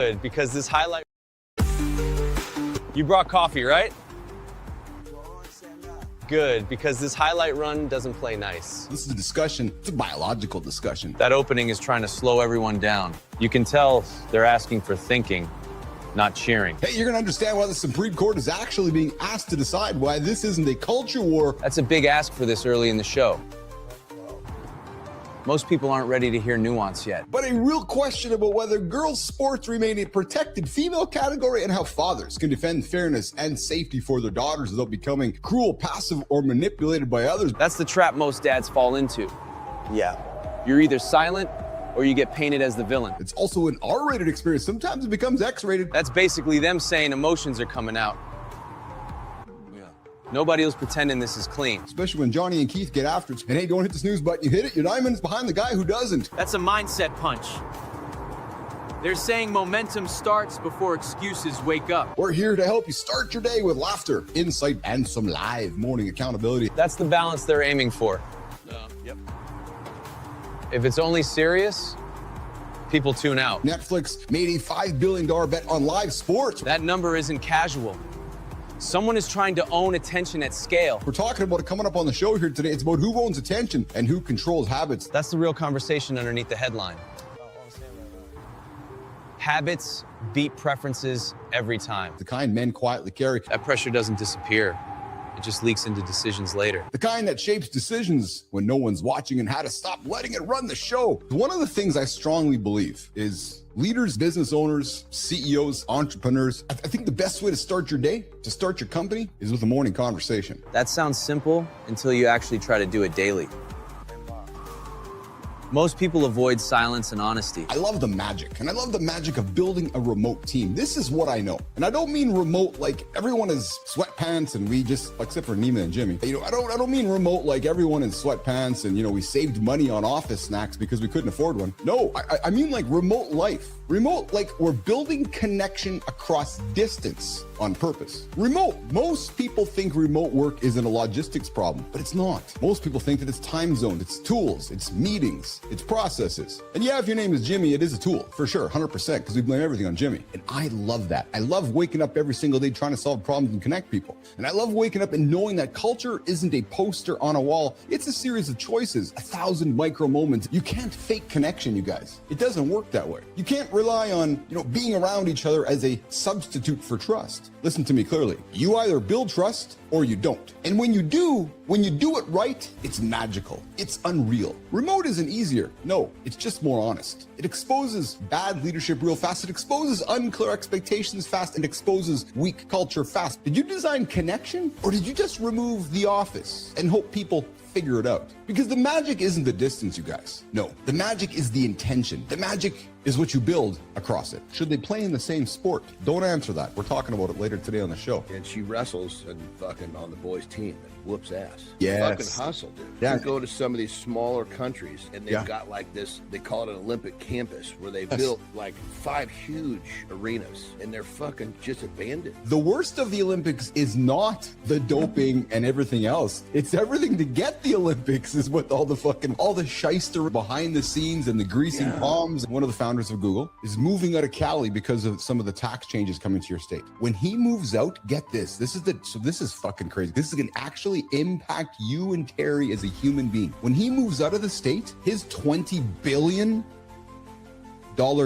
Good, because this highlight... You brought coffee, right? Good, because this highlight run doesn't play nice. This is a discussion, it's a biological discussion. That opening is trying to slow everyone down. You can tell they're asking for thinking, not cheering. Hey, you're gonna understand why the Supreme Court is actually being asked to decide why this isn't a culture war. That's a big ask for this early in the show. Most people aren't ready to hear nuance yet. But a real question about whether girls' sports remain a protected female category and how fathers can defend fairness and safety for their daughters without becoming cruel, passive, or manipulated by others. That's the trap most dads fall into. Yeah. You're either silent or you get painted as the villain. It's also an R-rated experience. Sometimes it becomes X-rated. That's basically them saying emotions are coming out. Nobody else pretending this is clean. Especially when Johnny and Keith get after it. And hey, don't hit the snooze button. You hit it, you're 9 minutes behind the guy who doesn't. That's a mindset punch. They're saying momentum starts before excuses wake up. We're here to help you start your day with laughter, insight, and some live morning accountability. That's the balance they're aiming for. Yep. If it's only serious, people tune out. Netflix made a $5 billion bet on live sports. That number isn't casual. Someone is trying to own attention at scale. We're talking about it coming up on the show here today. It's about who owns attention and who controls habits. That's the real conversation underneath the headline. Habits beat preferences every time. The kind men quietly carry. That pressure doesn't disappear. It just leaks into decisions later. The kind that shapes decisions when no one's watching and how to stop letting it run the show. One of the things I strongly believe is leaders, business owners, CEOs, entrepreneurs, I think the best way to start your day, to start your company, is with a morning conversation. That sounds simple until you actually try to do it daily. Most people avoid silence and honesty. I love the magic, and I love the magic of building a remote team. This is what I know. And I don't mean remote like everyone is sweatpants and we just, except for Nima and Jimmy. You know, I don't mean remote like everyone in sweatpants and, you know, we saved money on office snacks because we couldn't afford one. No, I mean like remote life. Remote, like we're building connection across distance on purpose. Remote. Most people think remote work isn't a logistics problem, but it's not. Most people think that it's time zoned, it's tools, it's meetings, it's processes. And yeah, if your name is Jimmy, it is a tool, for sure, 100%, because we blame everything on Jimmy. And I love that. I love waking up every single day trying to solve problems and connect people. And I love waking up and knowing that culture isn't a poster on a wall. It's a series of choices, 1,000 micro moments. You can't fake connection, you guys. It doesn't work that way. You can't rely on, you know, being around each other as a substitute for trust. Listen to me clearly. You either build trust or you don't. And when you do it right, it's magical. It's unreal. Remote isn't easier. No, it's just more honest. It exposes bad leadership real fast. It exposes unclear expectations fast and exposes weak culture fast. Did you design connection or did you just remove the office and hope people figure it out? Because the magic isn't the distance, you guys. No, the magic is the intention. The magic is what you build across it. Should they play in the same sport? Don't answer that. We're talking about it later today on the show. And she wrestles and fucking on the boys' team and whoops ass. Yes. Fucking hustle, dude. Yeah. You go to some of these smaller countries and they've got like this, they call it an Olympic campus where they built like 5 huge arenas and they're fucking just abandoned. The worst of the Olympics is not the doping and everything else. It's everything to get the Olympics is what all the shyster behind the scenes and the greasing palms. One of the founders of Google is moving out of Cali because of some of the tax changes coming to your state. When he moves out, get this. This is fucking crazy. This is going to actually impact you and Terry as a human being. When he moves out of the state, his $20 billion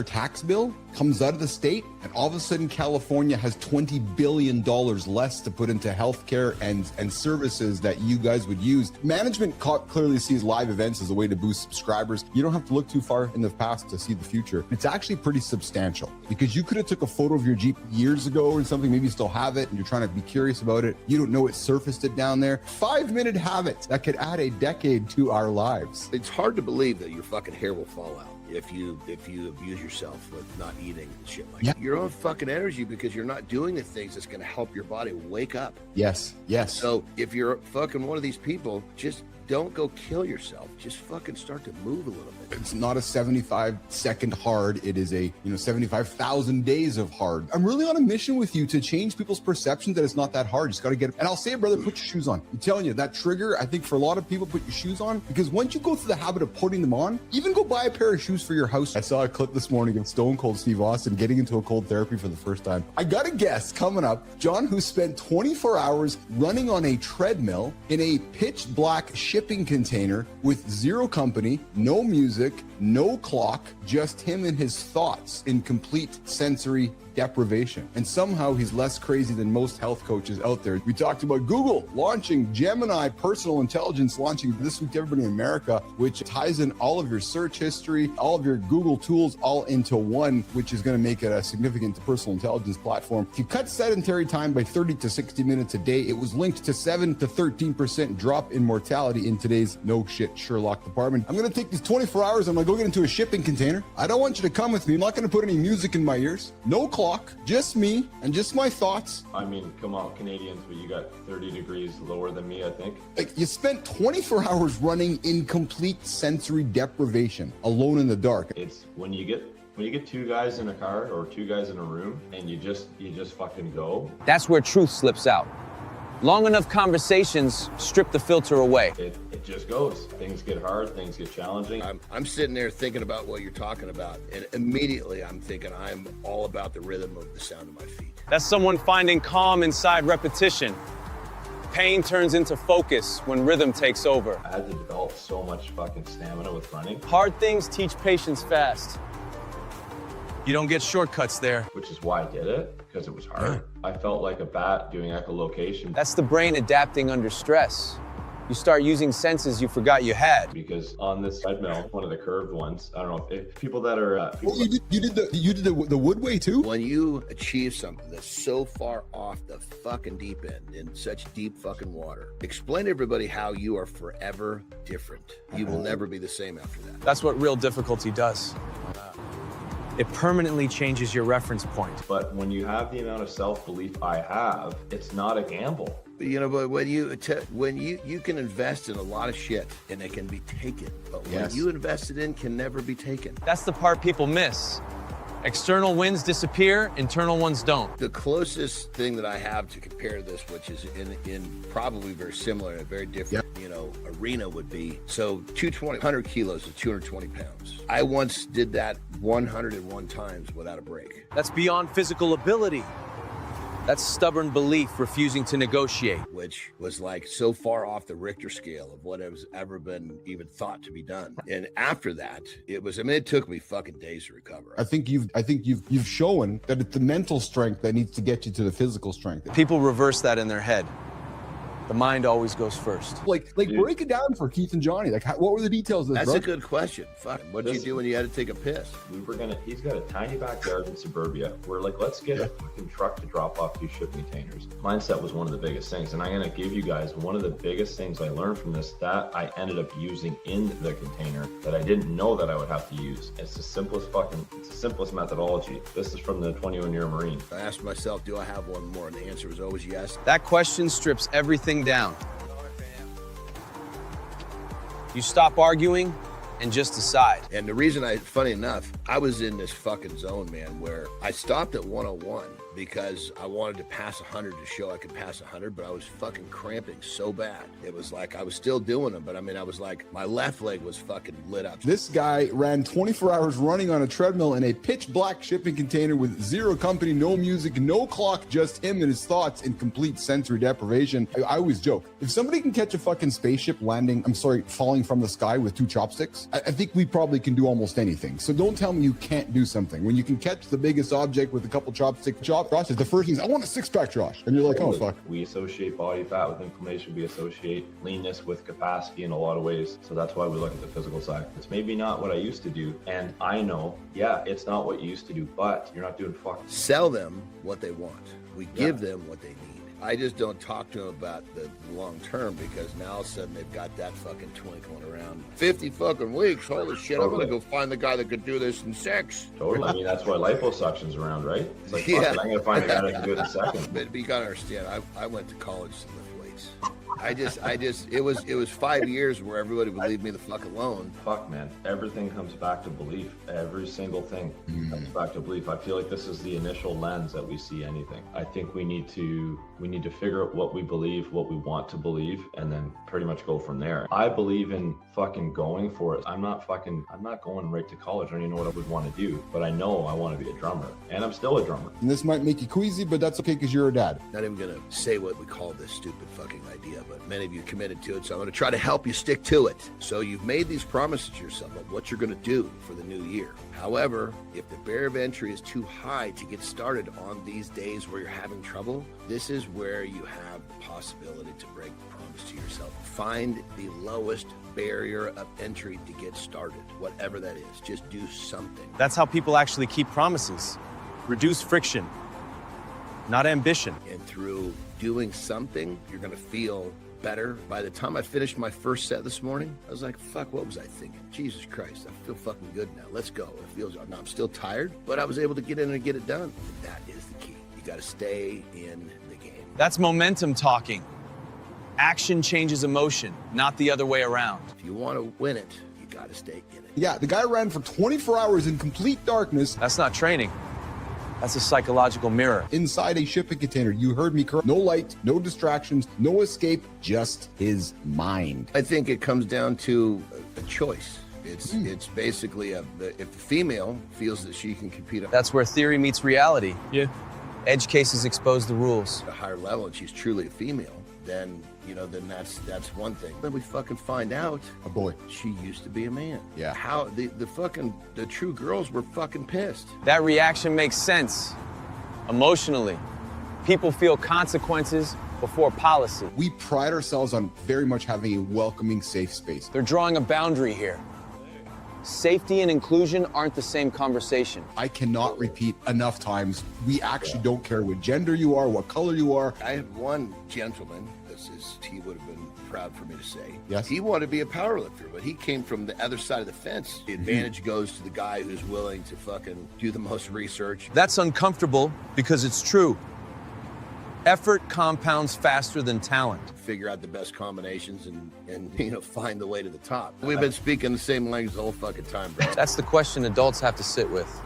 tax bill comes out of the state, and all of a sudden California has $20 billion less to put into healthcare and services that you guys would use. Management clearly sees live events as a way to boost subscribers. You don't have to look too far in the past to see the future. It's actually pretty substantial because you could have took a photo of your Jeep years ago or something, maybe you still have it and you're trying to be curious about it. You don't know it surfaced it down there. 5-minute habits that could add a decade to our lives. It's hard to believe that your fucking hair will fall out if you abuse yourself with not eating and shit like that. Your own fucking energy because you're not doing the things that's going to help your body wake up. Yes. So if you're fucking one of these people, just don't go kill yourself. Just fucking start to move a little bit. It's not a 75-second hard. It is a 75,000 days of hard. I'm really on a mission with you to change people's perception that it's not that hard. Just got to get it. And I'll say it, brother, put your shoes on. I'm telling you, that trigger, I think for a lot of people, put your shoes on, because once you go through the habit of putting them on, even go buy a pair of shoes for your house. I saw a clip this morning of Stone Cold Steve Austin getting into a cold therapy for the first time. I got a guest coming up, John, who spent 24 hours running on a treadmill in a pitch black shipping container with zero company, no music, no clock, just him and his thoughts in complete sensory deprivation. And somehow he's less crazy than most health coaches out there. We talked about Google launching Gemini personal intelligence, launching this week to everybody in America, which ties in all of your search history, all of your Google tools all into one, which is going to make it a significant personal intelligence platform. To cut sedentary time by 30 to 60 minutes a day, it was linked to 7 to 13% drop in mortality in today's no shit Sherlock department. I'm going to take these 24 hours. I'm going to go get into a shipping container. I don't want you to come with me. I'm not going to put any music in my ears. No clock, just me and just my thoughts. I mean, come on, Canadians, but you got 30 degrees lower than me, I think. Like, you spent 24 hours running in complete sensory deprivation, alone in the dark. It's when you get two guys in a car or two guys in a room and you just fucking go. That's where truth slips out. Long enough conversations strip the filter away. It just goes. Things get hard, things get challenging. I'm sitting there thinking about what you're talking about, and immediately I'm thinking I'm all about the rhythm of the sound of my feet. That's someone finding calm inside repetition. Pain turns into focus when rhythm takes over. I had to develop so much fucking stamina with running. Hard things teach patience fast. You don't get shortcuts there. Which is why I did it, because it was hard. I felt like a bat doing echolocation. That's the brain adapting under stress. You start using senses you forgot you had. Because on this treadmill, one of the curved ones, I don't know if people that are. You did the wood way too? When you achieve something that's so far off the fucking deep end in such deep fucking water, explain to everybody how you are forever different. You will never be the same after that. That's what real difficulty does. It permanently changes your reference point. But when you have the amount of self-belief I have, it's not a gamble. But when you can invest in a lot of shit and it can be taken, but what you invested in can never be taken. That's the part people miss. External wins disappear, internal ones don't. The closest thing that I have to compare this, which is in probably very similar and a very different, arena would be, so 100 kilos is 220 pounds. I once did that 101 times without a break. That's beyond physical ability. That's stubborn belief refusing to negotiate. Which was like so far off the Richter scale of what has ever been even thought to be done. And after that, it took me fucking days to recover. I think you've shown that it's the mental strength that needs to get you to the physical strength. People reverse that in their head. The mind always goes first. Like break it down for Keith and Johnny. Like, what were the details of this? That's a good question. Fuck, what'd you do when you had to take a piss? He's got a tiny backyard in suburbia. We're like, let's get a fucking truck to drop off 2 shipping containers. Mindset was one of the biggest things. And I'm going to give you guys one of the biggest things I learned from this that I ended up using in the container that I didn't know that I would have to use. It's the simplest methodology. This is from the 21-year Marine. I asked myself, do I have one more? And the answer was always yes. That question strips everything down. You stop arguing and just decide. And the reason funny enough, I was in this fucking zone, man, where I stopped at 101 because I wanted to pass 100 to show I could pass 100, but I was fucking cramping so bad. It was like I was still doing them, but I mean, I was like, my left leg was fucking lit up. This guy ran 24 hours running on a treadmill in a pitch black shipping container with zero company, no music, no clock, just him and his thoughts in complete sensory deprivation. I always joke, if somebody can catch a fucking spaceship falling from the sky with 2 chopsticks, I think we probably can do almost anything. So don't tell me you can't do something. When you can catch the biggest object with a couple chopsticks, Josh is the first thing, I want a 6-pack, Josh. And you're like, oh, fuck. We associate body fat with inflammation. We associate leanness with capacity in a lot of ways. So that's why we look at the physical side. It's maybe not what I used to do. And I know, it's not what you used to do, but you're not doing fuck. Sell them what they want. We give them what they need. I just don't talk to them about the long term because now all of a sudden they've got that fucking twinkling around. 50 fucking weeks. Holy shit, I'm gonna go find the guy that could do this in 6. Totally. I mean, that's why liposuction's around, right? It's like, I'm gonna find the guy that can do it in 2 seconds. But you gotta understand, I went to college to lift weights. it was 5 years where everybody would leave me the fuck alone. Fuck, man. Everything comes back to belief. Every single thing comes back to belief. I feel like this is the initial lens that we see anything. I think we need to figure out what we believe, what we want to believe, and then pretty much go from there. I believe in fucking going for it. I'm not going right to college. I don't even know what I would want to do, but I know I want to be a drummer, and I'm still a drummer. And this might make you queasy, but that's okay because you're a dad. Not even gonna say what we call this stupid fucking idea, but many of you committed to it, so I'm gonna try to help you stick to it. So you've made these promises to yourself of what you're gonna do for the new year. However, if the barrier of entry is too high to get started on these days where you're having trouble, this is where you have the possibility to break the promise to yourself. Find the lowest barrier of entry to get started, whatever that is. Just do something. That's how people actually keep promises. Reduce friction, not ambition. And through doing something, you're gonna feel better. By the time I finished my first set this morning, I was like, fuck, what was I thinking? Jesus Christ, I feel fucking good now. Let's go. It feels, now I'm still tired, but I was able to get in and get it done. And that is the key. You gotta stay in the game. That's momentum talking. Action changes emotion, not the other way around. If you wanna win it, you gotta stay in it. Yeah, the guy ran for 24 hours in complete darkness That's not training. That's a psychological mirror. inside a shipping container. You heard me correct. No light, no distractions, no escape, just his mind. I think it comes down to a choice. It's basically if the female feels that she can compete That's where theory meets reality. Yeah. Edge cases expose the rules. at a higher level and she's truly a female, then that's one thing. Then we fucking find out A boy. she used to be a man. Yeah. How the true girls were fucking pissed. That reaction makes sense. Emotionally, people feel consequences before policy. We pride ourselves on very much having a welcoming, safe space. They're drawing a boundary here. Safety and inclusion aren't the same conversation. I cannot repeat enough times. We actually don't care what gender you are, what color you are. I had one gentleman, he would have been proud for me to say. Yes. He wanted to be a powerlifter, but he came from the other side of the fence. The advantage goes to the guy who's willing to fucking do the most research. That's uncomfortable because it's true. Effort compounds faster than talent. Figure out the best combinations and find the way to the top. We've been speaking the same language the whole fucking time, bro. That's the question adults have to sit with.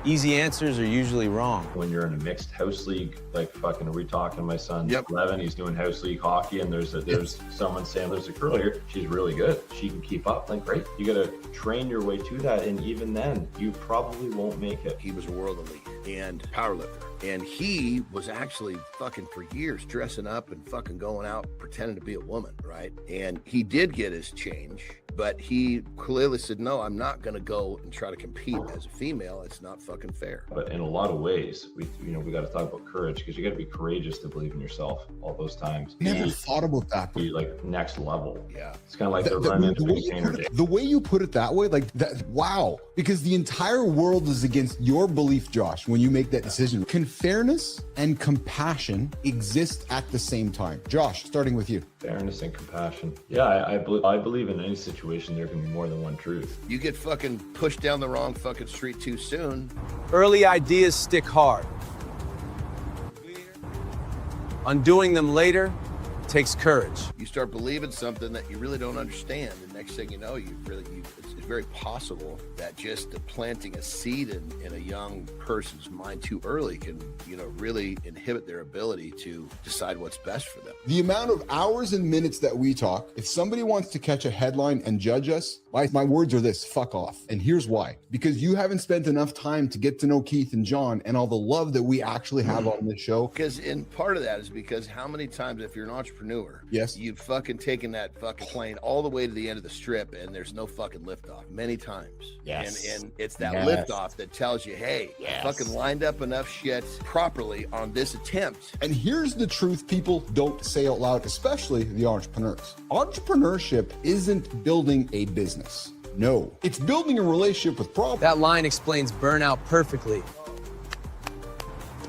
Easy answers are usually wrong. When you're in a mixed house league, like fucking, are we talking? My son's 11, he's doing house league hockey, and there's someone saying there's a girl here, she's really good, she can keep up. Like, great, you gotta train your way to that, and even then, you probably won't make it. He was a world elite and powerlifter. And he was actually fucking for years dressing up and fucking going out pretending to be a woman, right? And he did get his change, but he clearly said, no, I'm not gonna go and try to compete as a female. It's not fucking fair. But in a lot of ways, we got to talk about courage, because you got to be courageous to believe in yourself all those times. Never thought about that. Be like next level. Yeah. It's kind of like the run into container day. The way you put it that way, like that, wow. Because the entire world is against your belief, Josh, when you make that decision. Can fairness and compassion exist at the same time? Josh, starting with you. Fairness and compassion. Yeah, I believe in any situation there can be more than one truth. You get fucking pushed down the wrong fucking street too soon. Early ideas stick hard. Undoing them later takes courage. You start believing something that you really don't understand, and next thing you know, it's very possible that just planting a seed in a young person's mind too early can, really inhibit their ability to decide what's best for them. The amount of hours and minutes that we talk, if somebody wants to catch a headline and judge us, my words are this: fuck off. And here's why. Because you haven't spent enough time to get to know Keith and John and all the love that we actually have on this show. And part of that is because how many times, if you're an entrepreneur, yes, you've fucking taken that fucking plane all the way to the end of the strip and there's no fucking liftoff many times. Yes. And it's that liftoff that tells you, hey, fucking lined up enough shit properly on this attempt. And here's the truth people don't say out loud, especially the entrepreneurs. Entrepreneurship isn't building a business. No, it's building a relationship with problems. That line explains burnout perfectly.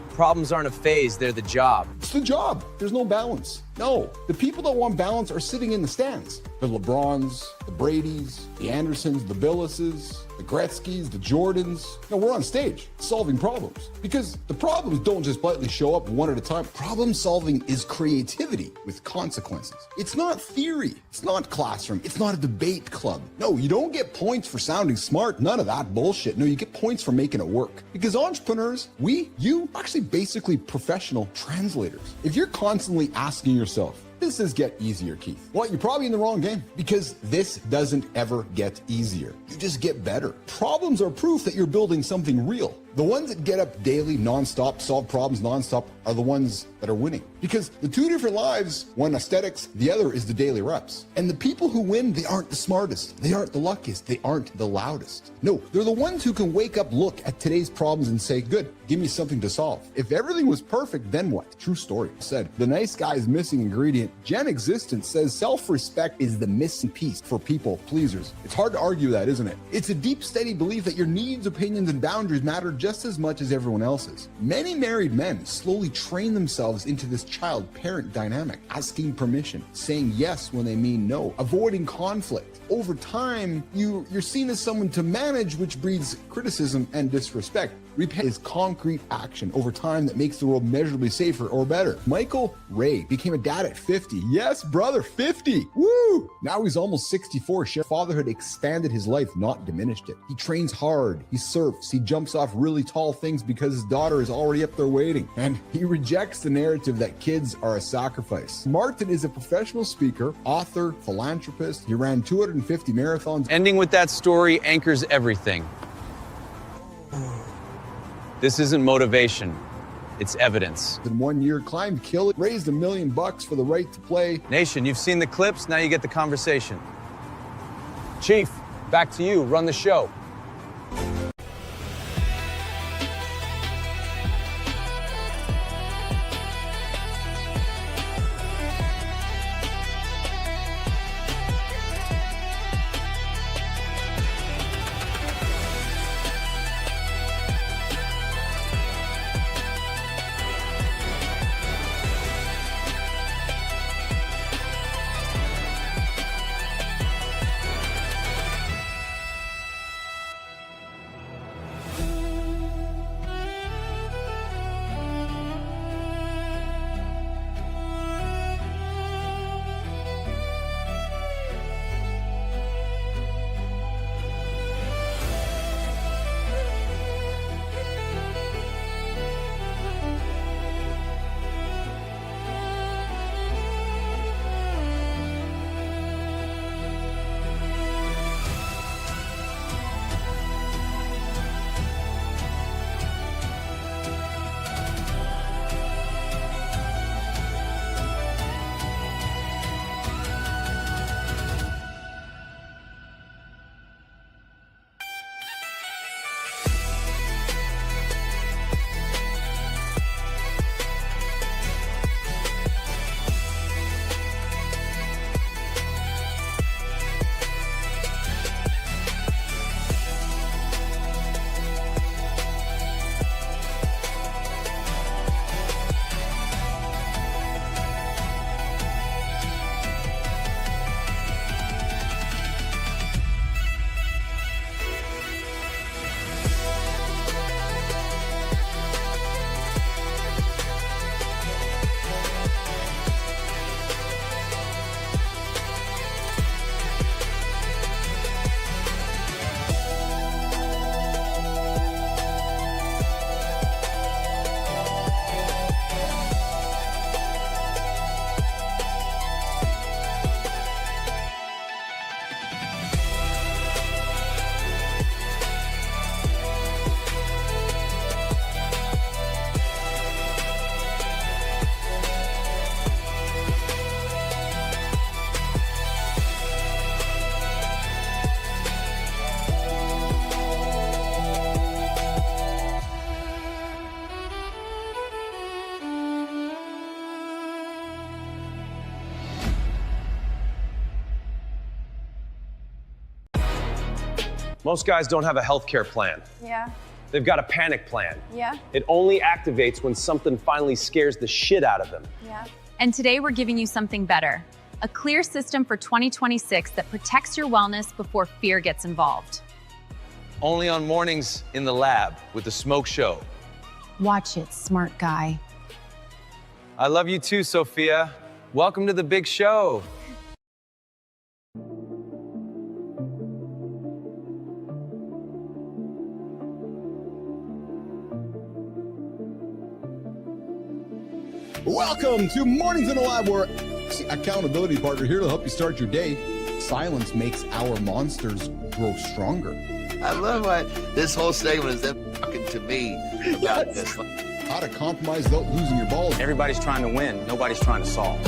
Problems aren't a phase, they're the job. It's the job. There's no balance. No, the people that want balance are sitting in the stands. The LeBrons, the Bradys, the Andersons, the Billuses, the Gretzkys, the Jordans. No, we're on stage solving problems because the problems don't just politely show up one at a time. Problem solving is creativity with consequences. It's not theory. It's not classroom. It's not a debate club. No, you don't get points for sounding smart. None of that bullshit. No, you get points for making it work. Because entrepreneurs, you actually basically professional translators. If you're constantly asking yourself, does this get easier, Keith? Well, you're probably in the wrong game because this doesn't ever get easier. You just get better. Problems are proof that you're building something real. The ones that get up daily, nonstop, solve problems nonstop are the ones that are winning. Because the two different lives, one aesthetics, the other is the daily reps. And the people who win, they aren't the smartest. They aren't the luckiest. They aren't the loudest. No, they're the ones who can wake up, look at today's problems and say, good, give me something to solve. If everything was perfect, then what? True story. Said, the nice guy's missing ingredient. Gen Existence says self-respect is the missing piece for people pleasers. It's hard to argue that, isn't it? It's a deep, steady belief that your needs, opinions, and boundaries matter just as much as everyone else's. Many married men slowly train themselves into this child-parent dynamic, asking permission, saying yes when they mean no, avoiding conflict. Over time, you're seen as someone to manage, which breeds criticism and disrespect. Repent is concrete action over time that makes the world measurably safer or better. Michael Ray became a dad at 50. Yes, brother, 50. Woo! Now he's almost 64. Fatherhood expanded his life, not diminished it. He trains hard. He surfs. He jumps off really tall things because his daughter is already up there waiting. And he rejects the narrative that kids are a sacrifice. Martin is a professional speaker, author, philanthropist. He ran 250 marathons. Ending with that story anchors everything. This isn't motivation, it's evidence. In 1 year, climbed Kill It, raised $1 million for the right to play. Nation, you've seen the clips, now you get the conversation. Chief, back to you, run the show. Most guys don't have a healthcare plan. Yeah. They've got a panic plan. Yeah. It only activates when something finally scares the shit out of them. Yeah. And today we're giving you something better. a clear system for 2026 that protects your wellness before fear gets involved. Only on Mornings in the Lab with The Smoke Show. Watch it, smart guy. I love you too, Sophia. Welcome to the big show. Welcome to Mornings in the Lab, where accountability partner here to help you start your day. Silence makes our monsters grow stronger. I love what this whole segment is them talking to me about this. How to compromise without losing your balls. Everybody's trying to win. Nobody's trying to solve.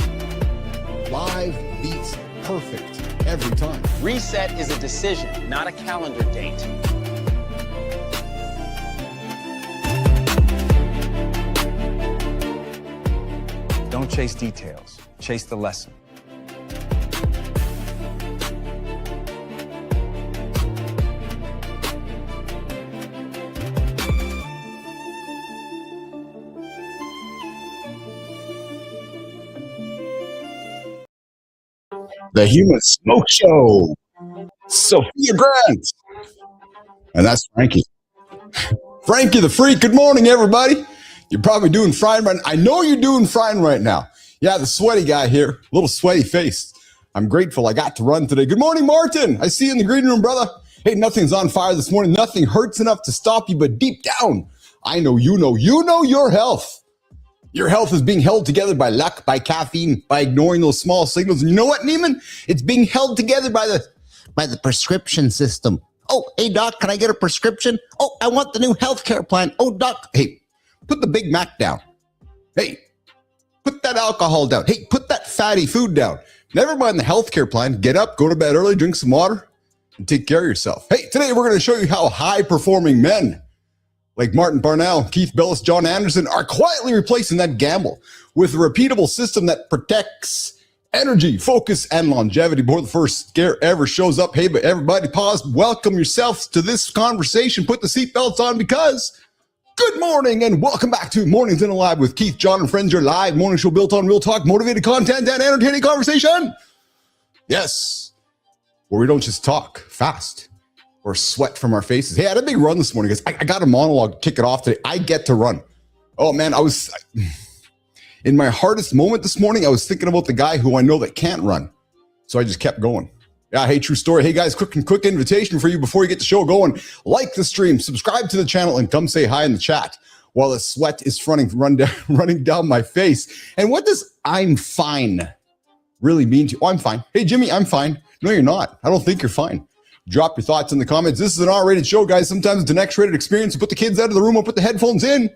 Live beats perfect every time. Reset is a decision, not a calendar date. Don't chase details. Chase the lesson. The Human Smoke Show. Sophia Grant. And that's Frankie. Frankie the Freak. Good morning, everybody. You're probably doing fine right now. I know you're doing fine right now. Yeah, the sweaty guy here. A little sweaty face. I'm grateful I got to run today. Good morning, Martin. I see you in the green room, brother. Hey, nothing's on fire this morning. Nothing hurts enough to stop you, but deep down, I know you know your health. Your health is being held together by luck, by caffeine, by ignoring those small signals. And you know what, Neiman? It's being held together by the prescription system. Oh, hey, doc, can I get a prescription? Oh, I want the new healthcare plan. Oh, doc, hey, put the Big Mac down. Hey, put that alcohol down. Hey, put that fatty food down. Never mind the healthcare plan. Get up, go to bed early, drink some water, and take care of yourself. Hey, today we're going to show you how high-performing men like Martin Parnell, Keith Billis, John Anderson are quietly replacing that gamble with a repeatable system that protects energy, focus, and longevity before the first scare ever shows up. Hey, but everybody pause, welcome yourselves to this conversation. Put the seatbelts on because good morning and welcome back to Mornings in the Lab with Keith, John, and friends. Your live morning show built on real talk, motivated content, and entertaining conversation. Yes, where we don't just talk fast or sweat from our faces. Hey, I had a big run this morning because I got a monologue to kick it off today. I get to run. Oh man, I was in my hardest moment this morning. I was thinking about the guy who I know that can't run. So I just kept going. Yeah, hey, true story. Hey guys, quick invitation for you before you get the show going. Like the stream, subscribe to the channel, and come say hi in the chat while the sweat is running down my face. And what does "I'm fine" really mean to you? Oh, I'm fine. Hey Jimmy, I'm fine. No, you're not. I don't think you're fine. Drop your thoughts in the comments. This is an R-rated show, guys. Sometimes it's an X-rated experience. Put the kids out of the room and put the headphones in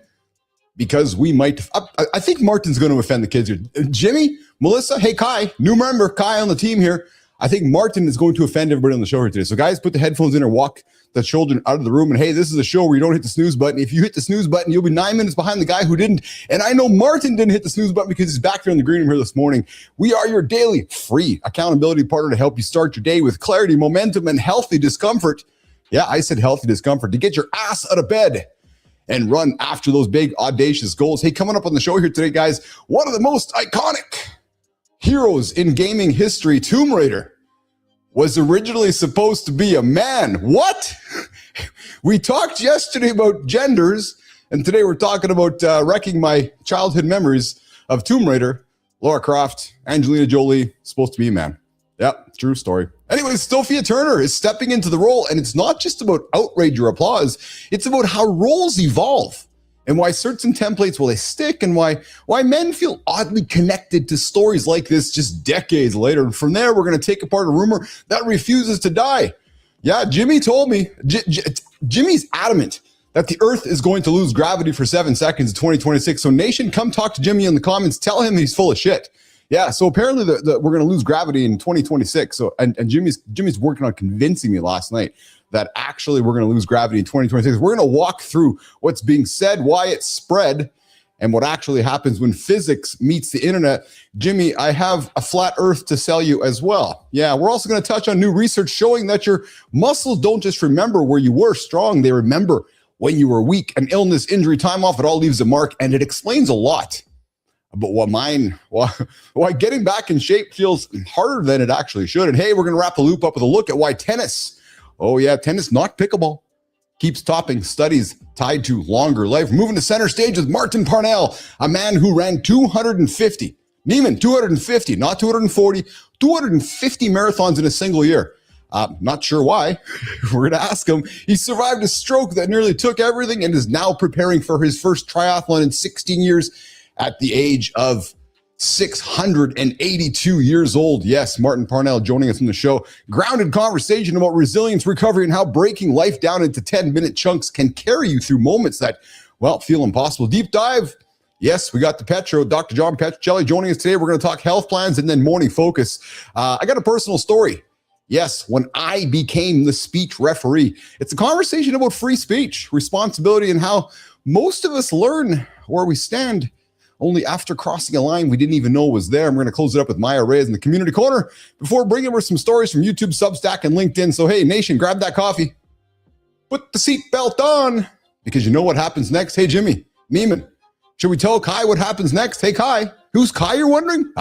because we might. I think Martin's going to offend the kids here. Jimmy, Melissa, hey, Kai, new member, Kai on the team here. I think Martin is going to offend everybody on the show here today. So, guys, put the headphones in or walk the children out of the room. And, hey, this is a show where you don't hit the snooze button. If you hit the snooze button, you'll be 9 minutes behind the guy who didn't. And I know Martin didn't hit the snooze button because he's back there in the green room here this morning. We are your daily free accountability partner to help you start your day with clarity, momentum, and healthy discomfort. Yeah, I said healthy discomfort to get your ass out of bed and run after those big, audacious goals. Hey, coming up on the show here today, guys, one of the most iconic heroes in gaming history, Tomb Raider, was originally supposed to be a man. What? We talked yesterday about genders, and today we're talking about wrecking my childhood memories of Tomb Raider. Lara Croft, Angelina Jolie, supposed to be a man. Yep, true story. Anyways, Sophia Turner is stepping into the role, and it's not just about outrage or applause. It's about how roles evolve and why certain templates, well, they stick, and why men feel oddly connected to stories like this just decades later. And from there, we're going to take apart a rumor that refuses to die. Yeah, Jimmy told me, Jimmy's adamant that the Earth is going to lose gravity for 7 seconds in 2026. So nation, come talk to Jimmy in the comments. Tell him he's full of shit. Yeah, so apparently we're going to lose gravity in 2026. So and Jimmy's working on convincing me last night that actually we're going to lose gravity in 2026. We're going to walk through what's being said, why it's spread, and what actually happens when physics meets the internet. Jimmy, I have a flat Earth to sell you as well. Yeah, we're also going to touch on new research showing that your muscles don't just remember where you were strong, they remember when you were weak. An illness, injury, time off, it all leaves a mark, and it explains a lot But why getting back in shape feels harder than it actually should. And hey, we're going to wrap the loop up with a look at why tennis, tennis, not pickleball, keeps topping studies tied to longer life. Moving to center stage with Martin Parnell, a man who ran 250. Neiman, 250, not 240, 250 marathons in a single year. Not sure why. We're going to ask him. He survived a stroke that nearly took everything and is now preparing for his first triathlon in 16 years at the age of 682 years old. Yes, Martin Parnell joining us on the show. Grounded conversation about resilience, recovery, and how breaking life down into 10-minute chunks can carry you through moments that, feel impossible. Deep dive. Yes, we got the Petro, Dr. John Petrocelli joining us today. We're going to talk health plans and then morning focus. I got a personal story. Yes, when I became the speech referee, it's a conversation about free speech, responsibility, and how most of us learn where we stand only after crossing a line we didn't even know was there. And we're going to close it up with Maya Reyes in the community corner before bringing over some stories from YouTube, Substack, and LinkedIn. So, hey, nation, grab that coffee. Put the seatbelt on, because you know what happens next. Hey, Jimmy, Neiman, should we tell Kai what happens next? Hey, Kai. Who's Kai, you're wondering?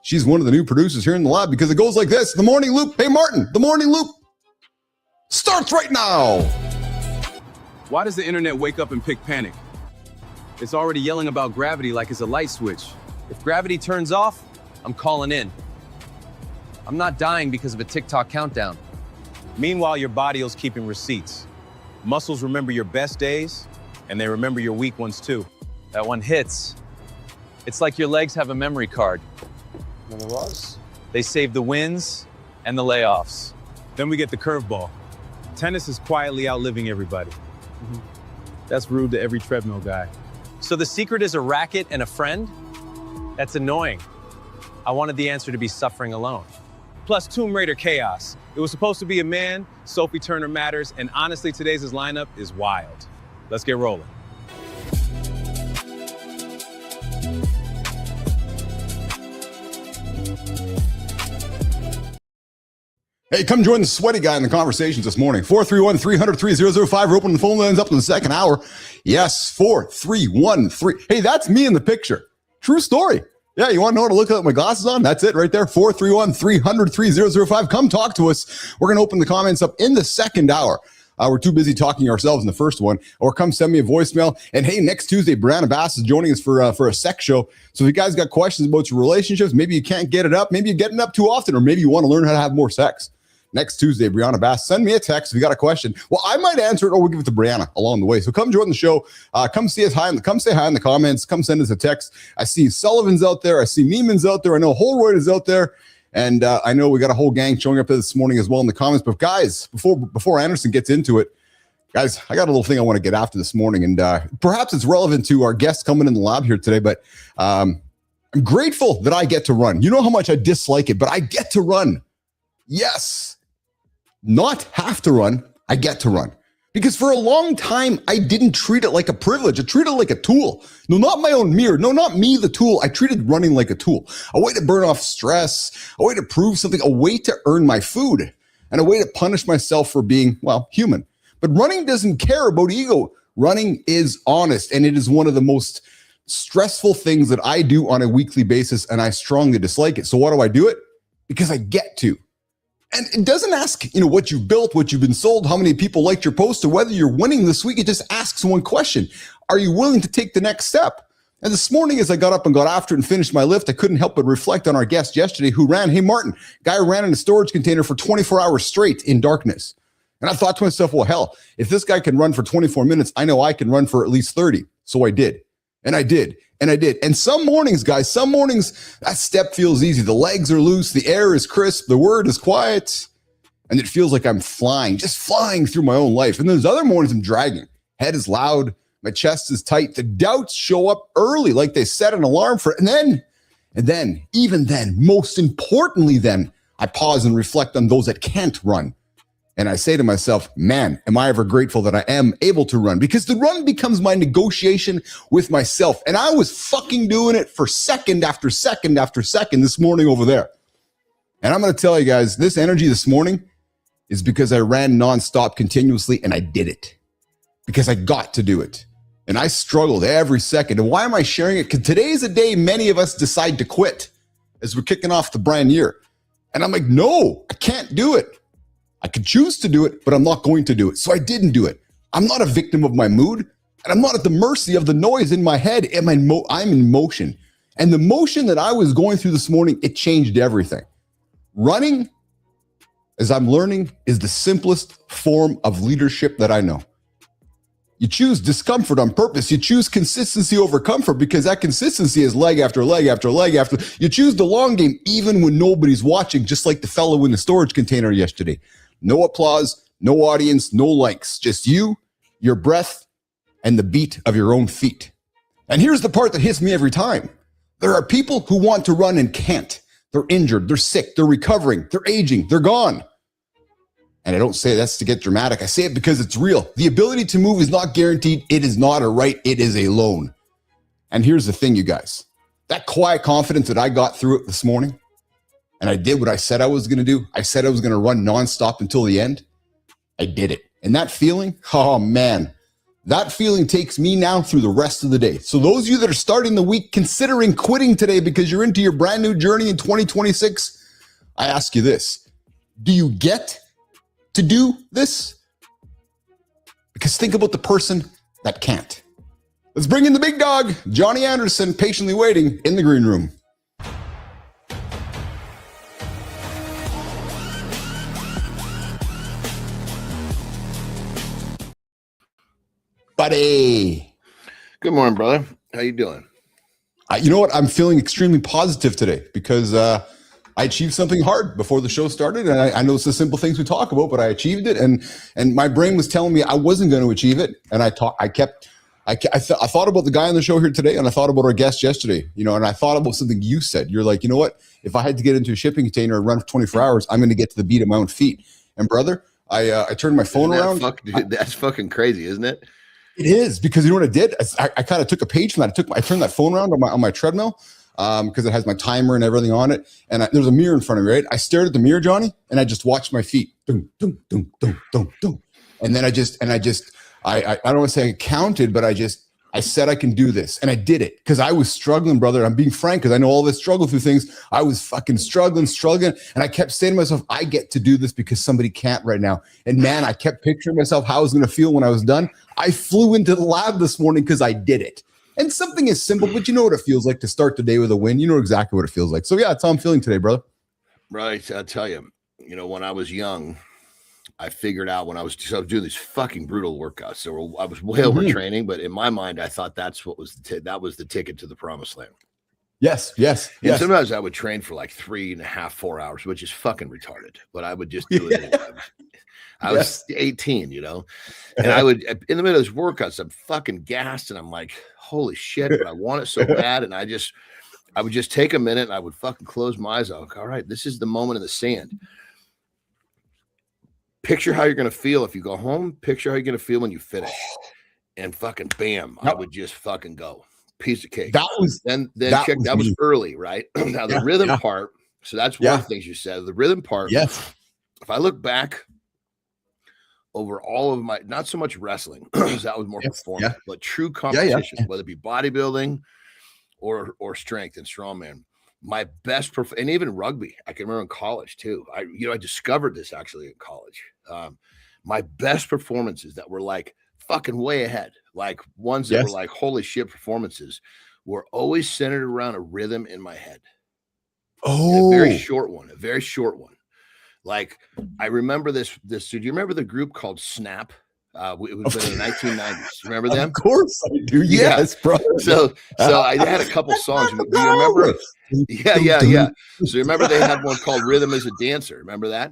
She's one of the new producers here in the lab, because it goes like this. The Morning Loop. Hey, Martin, the Morning Loop starts right now. Why does the internet wake up and pick panic? It's already yelling about gravity like it's a light switch. If gravity turns off, I'm calling in. I'm not dying because of a TikTok countdown. Meanwhile, your body is keeping receipts. Muscles remember your best days, and they remember your weak ones too. That one hits. It's like your legs have a memory card. They save the wins and the layoffs. Then we get the curveball. Tennis is quietly outliving everybody. That's rude to every treadmill guy. So the secret is a racket and a friend? That's annoying. I wanted the answer to be suffering alone. Plus Tomb Raider chaos. It was supposed to be a man, Sophie Turner matters, and honestly, today's lineup is wild. Let's get rolling. Hey, come join the sweaty guy in the conversations this morning. 431-300-3005. We're opening the phone lines up in the second hour. Yes, 4313. Hey, that's me in the picture. True story. Yeah, you want to know how to look at my glasses on? That's it right there. 431-300-3005. Come talk to us. We're going to open the comments up in the second hour. We're too busy talking ourselves in the first one. Or come send me a voicemail. And hey, next Tuesday, Brianna Bass is joining us for a sex show. So if you guys got questions about your relationships, maybe you can't get it up, maybe you're getting up too often, or maybe you want to learn how to have more sex. Next Tuesday, Brianna Bass, send me a text if you got a question. Well, I might answer it, or we'll give it to Brianna along the way. So come join the show. Come say hi in the comments. Come send us a text. I see Sullivan's out there. I see Neiman's out there. I know Holroyd is out there. And I know we got a whole gang showing up there this morning as well in the comments. But guys, before Anderson gets into it, guys, I got a little thing I want to get after this morning. And perhaps it's relevant to our guests coming in the lab here today. But I'm grateful that I get to run. You know how much I dislike it, but I get to run. Yes. Not have to run, I get to run. Because for a long time, I didn't treat it like a privilege. I treated it like a tool. No, not my own mirror. No, not me, the tool. I treated running like a tool. A way to burn off stress, a way to prove something, a way to earn my food, and a way to punish myself for being, human. But running doesn't care about ego. Running is honest, and it is one of the most stressful things that I do on a weekly basis, and I strongly dislike it. So why do I do it? Because I get to. And it doesn't ask, what you've built, what you've been sold, how many people liked your post, or whether you're winning this week. It just asks one question. Are you willing to take the next step? And this morning, as I got up and got after it and finished my lift, I couldn't help but reflect on our guest yesterday who ran, hey, Martin, guy who ran in a storage container for 24 hours straight in darkness. And I thought to myself, well, hell, if this guy can run for 24 minutes, I know I can run for at least 30. So I did. And I did. And I did. And some mornings, guys, that step feels easy. The legs are loose. The air is crisp. The word is quiet. And it feels like I'm flying, just flying through my own life. And there's other mornings I'm dragging. Head is loud. My chest is tight. The doubts show up early, like they set an alarm for it. And then, even then, most importantly, then I pause and reflect on those that can't run. And I say to myself, man, am I ever grateful that I am able to run? Because the run becomes my negotiation with myself. And I was fucking doing it for second after second after second this morning over there. And I'm going to tell you guys, this energy this morning is because I ran nonstop continuously, and I did it. Because I got to do it. And I struggled every second. And why am I sharing it? Because today is a day many of us decide to quit as we're kicking off the brand year. And I'm like, no, I can't do it. I could choose to do it, but I'm not going to do it. So I didn't do it. I'm not a victim of my mood, and I'm not at the mercy of the noise in my head. I'm in motion. And the motion that I was going through this morning, it changed everything. Running, as I'm learning, is the simplest form of leadership that I know. You choose discomfort on purpose. You choose consistency over comfort because that consistency is leg after leg after leg after. You choose the long game even when nobody's watching, just like the fellow in the storage container yesterday. No applause, no audience, no likes, just you, your breath, and the beat of your own feet. And here's the part that hits me every time. There are people who want to run and can't. They're injured, they're sick, they're recovering, they're aging, they're gone. And I don't say that's to get dramatic. I say it because it's real. The ability to move is not guaranteed. It is not a right. It is a loan. And here's the thing, you guys. That quiet confidence that I got through it this morning, and I did what I said I was going to do. I said I was going to run nonstop until the end. I did it. And that feeling, oh man, that feeling takes me now through the rest of the day. So those of you that are starting the week considering quitting today because you're into your brand new journey in 2026, I ask you this. Do you get to do this? Because think about the person that can't. Let's bring in the big dog, Johnny Anderson, patiently waiting in the green room. Buddy. Good morning, brother. How you doing? You know what? I'm feeling extremely positive today because I achieved something hard before the show started. And I know it's the simple things we talk about, but I achieved it. And my brain was telling me I wasn't going to achieve it. And I thought about the guy on the show here today, and I thought about our guest yesterday, and I thought about something you said. You're like, you know what? If I had to get into a shipping container and run for 24 hours, I'm going to get to the beat of my own feet. And brother, I turned my phone around. That's fucking crazy, isn't it? It is, because you know what I did? I kind of took a page from that. I turned that phone around on my treadmill because it has my timer and everything on it. And there's a mirror in front of me, right? I stared at the mirror, Johnny, and I just watched my feet. Dum, dum, dum, dum, dum, dum. And then I don't want to say I counted, but I said I can do this. And I did it because I was struggling, brother. I'm being frank because I know all this struggle through things. I was fucking struggling. And I kept saying to myself, I get to do this because somebody can't right now. And man, I kept picturing myself how I was going to feel when I was done. I flew into the lab this morning because I did it. And something is simple, but you know what it feels like to start the day with a win. You know exactly what it feels like. So yeah, that's how I'm feeling today, brother. Right. I'll tell you, when I was young, I figured out when I was doing these fucking brutal workouts. So I was way overtraining, but in my mind, I thought that's what was that was the ticket to the promised land. Yes. And sometimes I would train for like 3.5, 4 hours, which is fucking retarded. But I would just do it anyway. I was 18, and I would, in the middle of those workouts, I'm fucking gassed, and I'm like, holy shit, but I want it so bad. And I would just take a minute, and I would fucking close my eyes. I'm like, all right, this is the moment in the sand. Picture how you're going to feel if you go home. Picture how you're going to feel when you finish. And fucking bam, I would just fucking go. Piece of cake. That was early, right? Now the rhythm part. So that's one of the things you said. The rhythm part. Yes. If I look back over all of my, not so much wrestling, because that was more performance, but true competition, whether it be bodybuilding or strength and strongman. My best, and even rugby, I can remember in college too. I discovered this actually in college. My best performances that were like fucking way ahead, like ones that were like holy shit performances, were always centered around a rhythm in my head. Oh, a very short one. Like I remember this. Do you remember the group called Snap? It was in the 1990s. Remember them? Of course I do. Yes, bro. So I had a couple songs. Do you remember? Yeah. So remember they had one called "Rhythm is a Dancer." Remember that?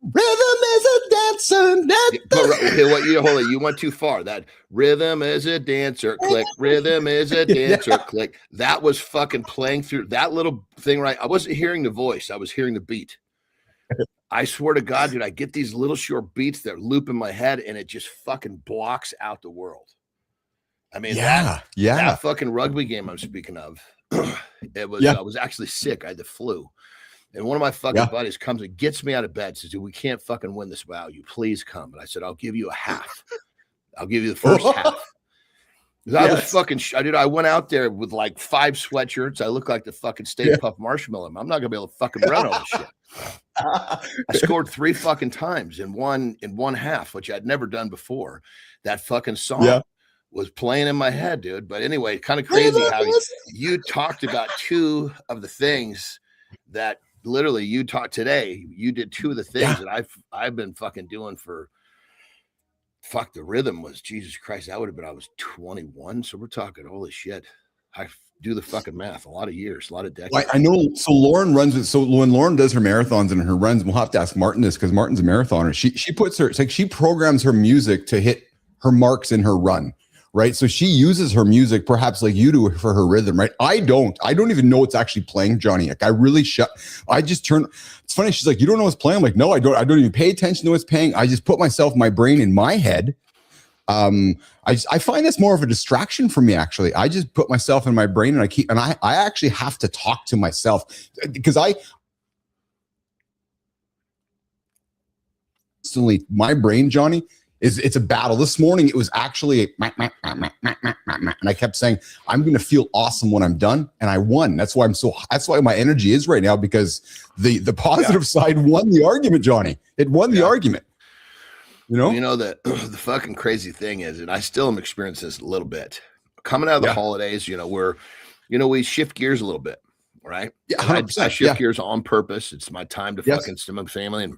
Rhythm is a dancer. Hold on. You went too far. That rhythm is a dancer. Click. Rhythm is a dancer. Click. That was fucking playing through that little thing, right? I wasn't hearing the voice. I was hearing the beat. I swear to God, dude, I get these little short beats that loop in my head, and it just fucking blocks out the world. I mean, that fucking rugby game I'm speaking of, I was actually sick. I had the flu. And one of my fucking buddies comes and gets me out of bed, says, dude, we can't fucking win this without you. Please come. And I said, I'll give you a half. I'll give you the first half. I was fucking, dude, I went out there with like 5 sweatshirts. I look like the fucking Stay Puft Marshmallow. I'm not gonna be able to fucking run all this shit. I scored 3 fucking times in one half, which I'd never done before. That fucking song was playing in my head, dude. But anyway, kind of crazy how you talked about 2 of the things that literally you taught today. You did 2 of the things that I've been fucking doing for. Fuck, the rhythm was, Jesus Christ, that would have been, I was 21. So we're talking, holy shit. I do the fucking math, a lot of years, a lot of decades. I know. So Lauren runs it. So when Lauren does her marathons and her runs, we'll have to ask Martin this because Martin's a marathoner. She puts her, it's like she programs her music to hit her marks in her run, right? So she uses her music perhaps like you do for her rhythm, right? I don't even know it's actually playing, Johnny. Like I just turn. It's funny. She's like, you don't know what's playing? I'm like, no, I don't even pay attention to what's playing. I just put my brain in my head. I find this more of a distraction for me, actually. I just put myself in my brain and I actually have to talk to myself because instantly my brain, Johnny, it's a battle. This morning it was actually and I kept saying I'm going to feel awesome when I'm done, and I won. That's why my energy is right now, because the positive side won the argument, Johnny. It won the argument. You know that the fucking crazy thing is, and I still am experiencing this a little bit coming out of the holidays. We shift gears a little bit, right? Yeah, I shift gears on purpose. It's my time to fucking see my family and.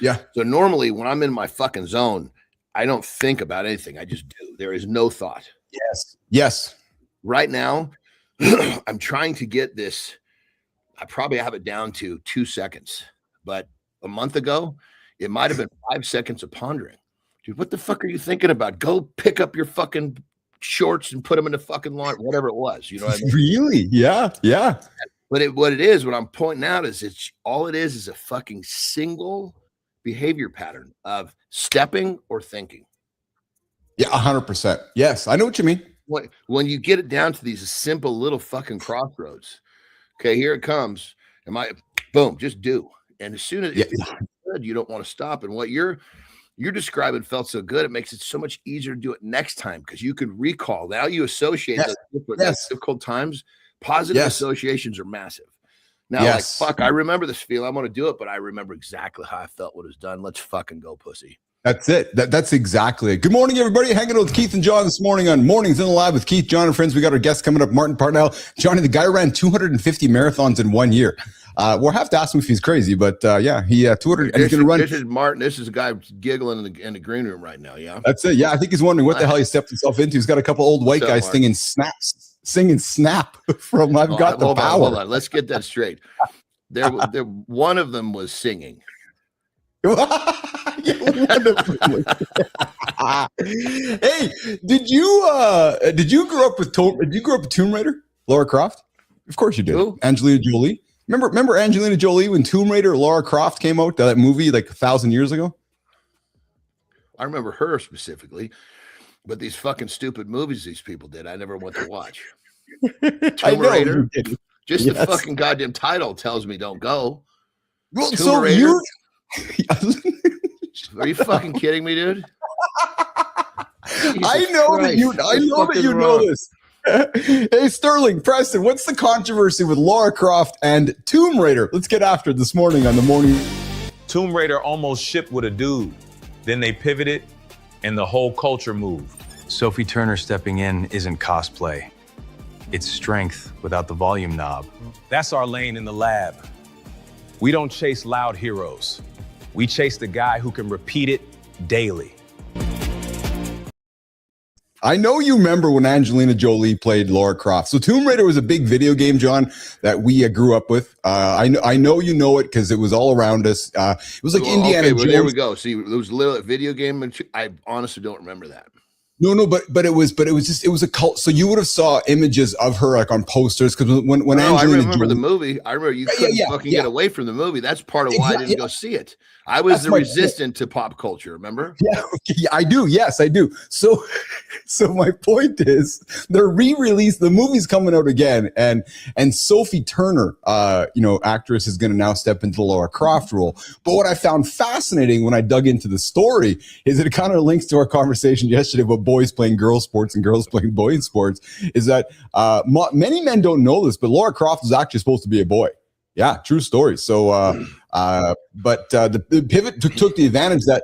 Yeah. So normally when I'm in my fucking zone, I don't think about anything. I just do. There is no thought. Yes. Yes. Right now, I'm trying to get this. I probably have it down to 2 seconds, but a month ago, it might have been 5 seconds of pondering. Dude, what the fuck are you thinking about? Go pick up your fucking shorts and put them in the fucking lawn, whatever it was. You know what I mean? Really? Yeah. Yeah. But what I'm pointing out is it is a fucking single behavior pattern of stepping or thinking. Yeah, 100%. Yes, I know what you mean. When you get it down to these simple little fucking crossroads, okay, here it comes. Boom, just do. And as soon as it's good, you don't want to stop. And what you're describing felt so good, it makes it so much easier to do it next time because you can recall. Now you associate those difficult times. Positive associations are massive. Now, like, fuck, I remember this feeling. I'm going to do it, but I remember exactly how I felt when it was done. Let's fucking go, pussy. That's it. That's exactly it. Good morning, everybody. Hanging out with Keith and John this morning on Mornings in the Lab with Keith, John, and friends. We got our guest coming up, Martin Parnell. Johnny, the guy ran 250 marathons in 1 year. We'll have to ask him if he's crazy, but he 200. And he's going to run. This is Martin. This is a guy giggling in the green room right now. Yeah, that's it. Yeah, I think he's wondering what the hell he stepped himself into. He's got a couple old white guys singing Snap from I've Got the Power. Hold on. Let's get that straight. One of them was singing. Hey, did you grow up with Tomb Raider, Lara Croft? Of course you did. Who? Angelina Jolie. Remember Angelina Jolie when Tomb Raider, Lara Croft came out, that movie like 1,000 years ago? I remember her specifically, but these fucking stupid movies these people did, I never went to watch. Tomb Raider. Just the fucking goddamn title tells me don't go. Well, so Raider. Are you fucking kidding me, dude? I know that you know this. Hey, Sterling, Preston, what's the controversy with Lara Croft and Tomb Raider? Let's get after it this morning on the morning. Tomb Raider almost shipped with a dude. Then they pivoted and the whole culture moved. Sophie Turner stepping in isn't cosplay. It's strength without the volume knob. That's our lane in the lab. We don't chase loud heroes. We chase the guy who can repeat it daily. I know you remember when Angelina Jolie played Lara Croft. So Tomb Raider was a big video game, John, that we grew up with. I know you know it because it was all around us. It was like Indiana Jones. Well, there we go. See, it was a little video game, and I honestly don't remember that. No, but it was a cult. So you would have saw images of her like on posters because when Angelina I remember Jolie, the movie. I remember you couldn't fucking get away from the movie. That's part of why I didn't go see it. I was the resistant to pop culture. Remember? Yeah, I do. Yes, I do. So my point is, they're re-released. The movie's coming out again, and Sophie Turner, actress, is going to now step into the Lara Croft role. But what I found fascinating when I dug into the story is that it kind of links to our conversation yesterday about boys playing girls sports and girls playing boys sports, is that many men don't know this, but Laura Croft is actually supposed to be a boy. Yeah, true story. So, but the pivot took the advantage that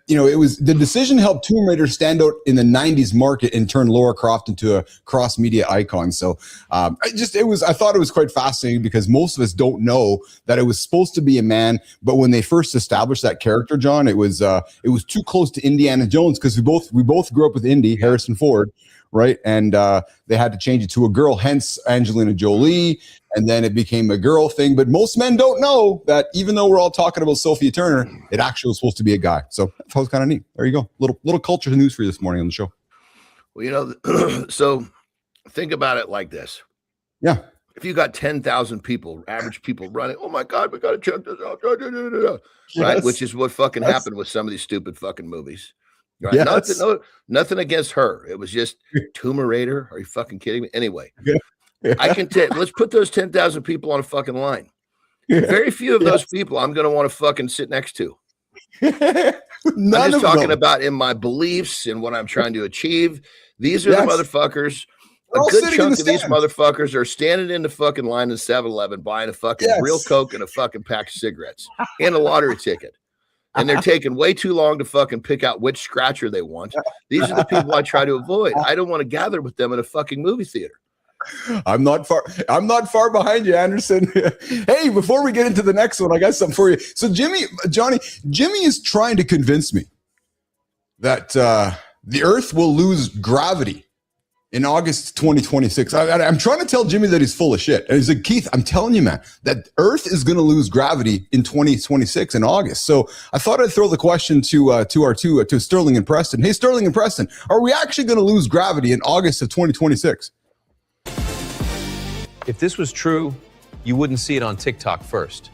it was the decision helped Tomb Raider stand out in the '90s market and turn Laura Croft into a cross media icon. So, I thought it was quite fascinating because most of us don't know that it was supposed to be a man, but when they first established that character, John, it was too close to Indiana Jones because we both grew up with Indy, Harrison Ford. Right. And they had to change it to a girl, hence Angelina Jolie. And then it became a girl thing. But most men don't know that even though we're all talking about Sophia Turner, it actually was supposed to be a guy. So that was kind of neat. There you go. Little culture news for you this morning on the show. Well, so think about it like this. Yeah. If you got 10,000 people, average people running, oh my God, we got to check this out. Right. Yes. Which is what fucking happened with some of these stupid fucking movies. Right? Yes. Nothing against her. It was just Tomb Raider. Are you fucking kidding me? Anyway, Yeah. I can tell. Let's put those 10,000 people on a fucking line. Very few of those people I'm going to want to fucking sit next to. I'm just talking about in my beliefs and what I'm trying to achieve. These are the motherfuckers. A good chunk of these motherfuckers are standing in the fucking line in 7-Eleven buying a fucking real Coke and a fucking pack of cigarettes and a lottery ticket. And they're taking way too long to fucking pick out which scratcher they want. These are the people I try to avoid. I don't want to gather with them in a fucking movie theater. I'm not far behind you, Anderson. Hey, before we get into the next one, I got something for you. So Jimmy is trying to convince me that the Earth will lose gravity in August 2026. I'm trying to tell Jimmy that he's full of shit. And he's like, Keith, I'm telling you, man, that Earth is going to lose gravity in 2026 in August. So I thought I'd throw the question to Sterling and Preston. Hey, Sterling and Preston, are we actually going to lose gravity in August of 2026? If this was true, you wouldn't see it on TikTok first.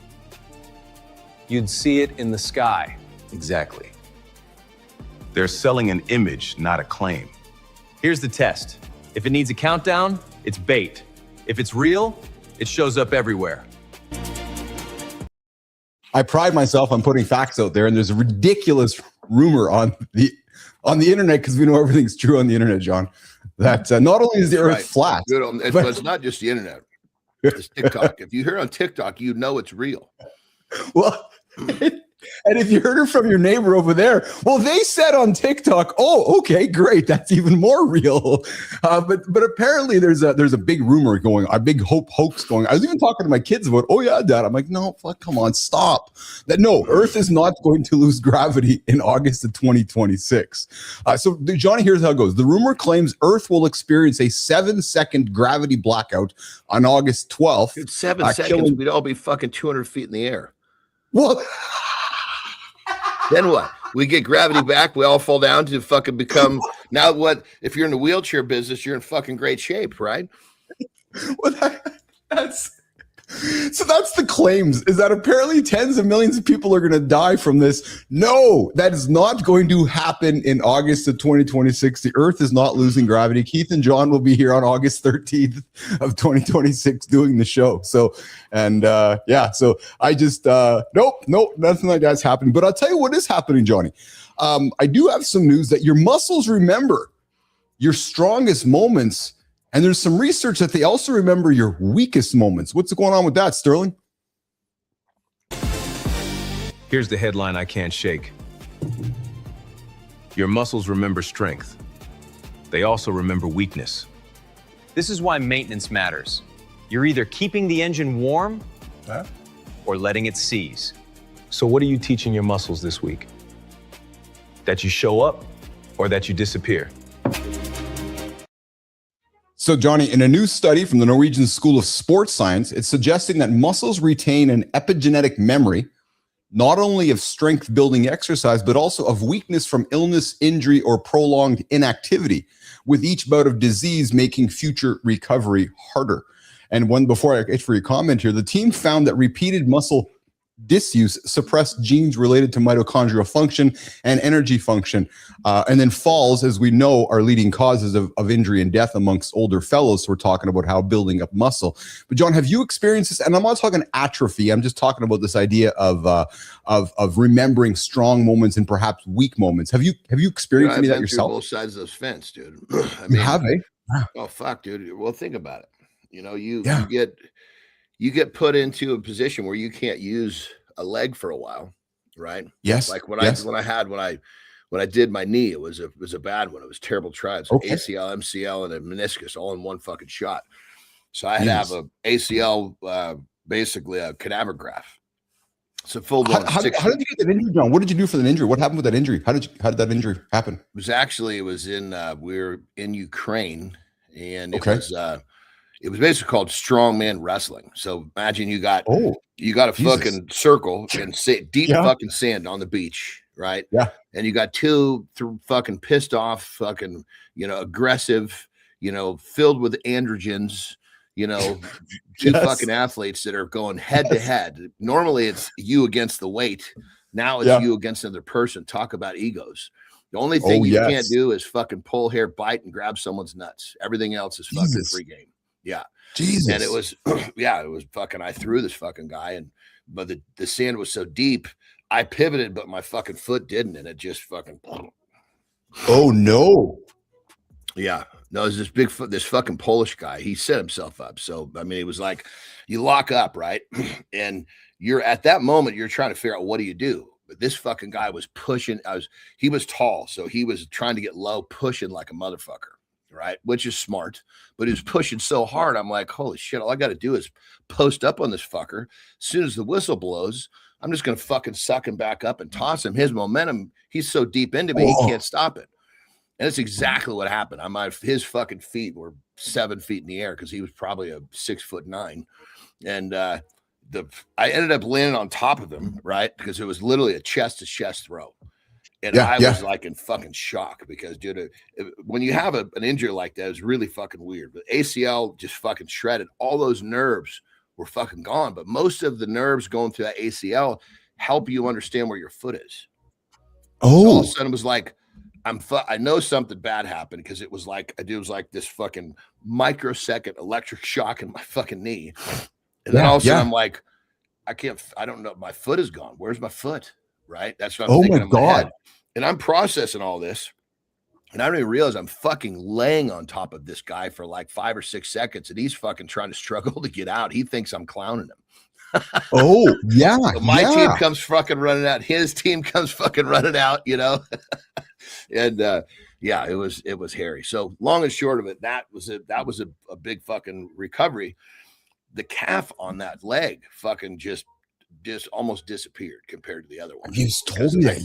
You'd see it in the sky. Exactly. They're selling an image, not a claim. Here's the test. If it needs a countdown, it's bait. If it's real, it shows up everywhere. I pride myself on putting facts out there, and there's a ridiculous rumor on the internet, because we know everything's true on the internet, John, that not only is the Earth flat, but it's not just the internet. It's TikTok. If you hear on TikTok, you know it's real. Well, and if you heard it from your neighbor over there, well, they said on TikTok, oh, okay, great, that's even more real. But apparently there's a big rumor going, a big hoax going. I was even talking to my kids about, oh yeah, Dad. I'm like, no, fuck, come on, stop. That no, Earth is not going to lose gravity in August of 2026. So Johnny, here's how it goes. The rumor claims Earth will experience a 7-second gravity blackout on August 12th. It's 7 seconds. We'd all be fucking 200 feet in the air. Well, then what? We get gravity back. We all fall down to fucking become. Now what? If you're in the wheelchair business, you're in fucking great shape, right? Well, that's the claims, is that apparently tens of millions of people are going to die from this. No, that is not going to happen in August of 2026. The Earth is not losing gravity. Keith and John will be here on August 13th of 2026 doing the show. So, and so I just, nope, nothing like that's happening. But I'll tell you what is happening, Johnny. I do have some news that your muscles remember your strongest moments. And there's some research that they also remember your weakest moments. What's going on with that, Sterling? Here's the headline I can't shake. Your muscles remember strength. They also remember weakness. This is why maintenance matters. You're either keeping the engine warm or letting it seize. So what are you teaching your muscles this week? That you show up or that you disappear? So, Johnny, in a new study from the Norwegian School of Sports Science, it's suggesting that muscles retain an epigenetic memory, not only of strength building exercise, but also of weakness from illness, injury, or prolonged inactivity, with each bout of disease making future recovery harder. And before I get for your comment here, the team found that repeated muscle disuse suppress genes related to mitochondrial function and energy function. And then falls, as we know, are leading causes of injury and death amongst older fellows. So we're talking about how building up muscle. But John, have you experienced this? And I'm not talking atrophy. I'm just talking about this idea of remembering strong moments and perhaps weak moments. Have you experienced any of that yourself? Both sides of this fence, dude. I mean, you have, eh? Oh fuck, dude. Well, think about it. You know, you get put into a position where you can't use a leg for a while, right? Yes. Like when I did my knee, it was a bad one. It was terrible tries. Okay. ACL, MCL, and a meniscus all in one fucking shot. So I had to have a ACL, basically a cadaver graft. So full blown. How did you get that injury, John? What did you do for the injury? What happened with that injury? How did that injury happen? It was in we were in Ukraine, and it was basically called strongman wrestling. So imagine you got a fucking circle and deep fucking sand on the beach, right? Yeah. And you got two fucking pissed off, fucking, aggressive, filled with androgens, two fucking athletes that are going head to head. Normally it's you against the weight. Now it's you against another person. Talk about egos. The only thing you can't do is fucking pull hair, bite, and grab someone's nuts. Everything else is fucking free game. Yeah. Jesus. And it was, it was fucking, I threw this fucking guy, but the sand was so deep, I pivoted, but my fucking foot didn't. And it just fucking. Oh no. Yeah. No, it was this fucking Polish guy. He set himself up. So, I mean, it was like you lock up, right? And you're at that moment, you're trying to figure out what do you do? But this fucking guy was pushing. He was tall. So he was trying to get low, pushing like a motherfucker. Right, which is smart, but he was pushing so hard. I'm like, holy shit! All I got to do is post up on this fucker. As soon as the whistle blows, I'm just gonna fucking suck him back up and toss him. His momentum, he's so deep into me, he can't stop it. And that's exactly what happened. His fucking feet were 7 feet in the air because he was probably a 6'9", and I ended up landing on top of him, right, because it was literally a chest to chest throw. And I was like in fucking shock because, dude, when you have an injury like that, it's really fucking weird. But ACL just fucking shredded. All those nerves were fucking gone. But most of the nerves going through that ACL help you understand where your foot is. Oh, so all of a sudden it was like, I know something bad happened because it was like this fucking microsecond electric shock in my fucking knee. And then all of a sudden I'm like, I don't know. My foot is gone. Where's my foot? Right. That's what I'm thinking in my head. And I'm processing all this. And I don't even realize I'm fucking laying on top of this guy for like 5 or 6 seconds. And he's fucking trying to struggle to get out. He thinks I'm clowning him. Oh, yeah. So my team comes fucking running out. His team comes fucking running out, And it was hairy. So long and short of it, that was a big fucking recovery. The calf on that leg fucking just almost disappeared compared to the other one. You told me that,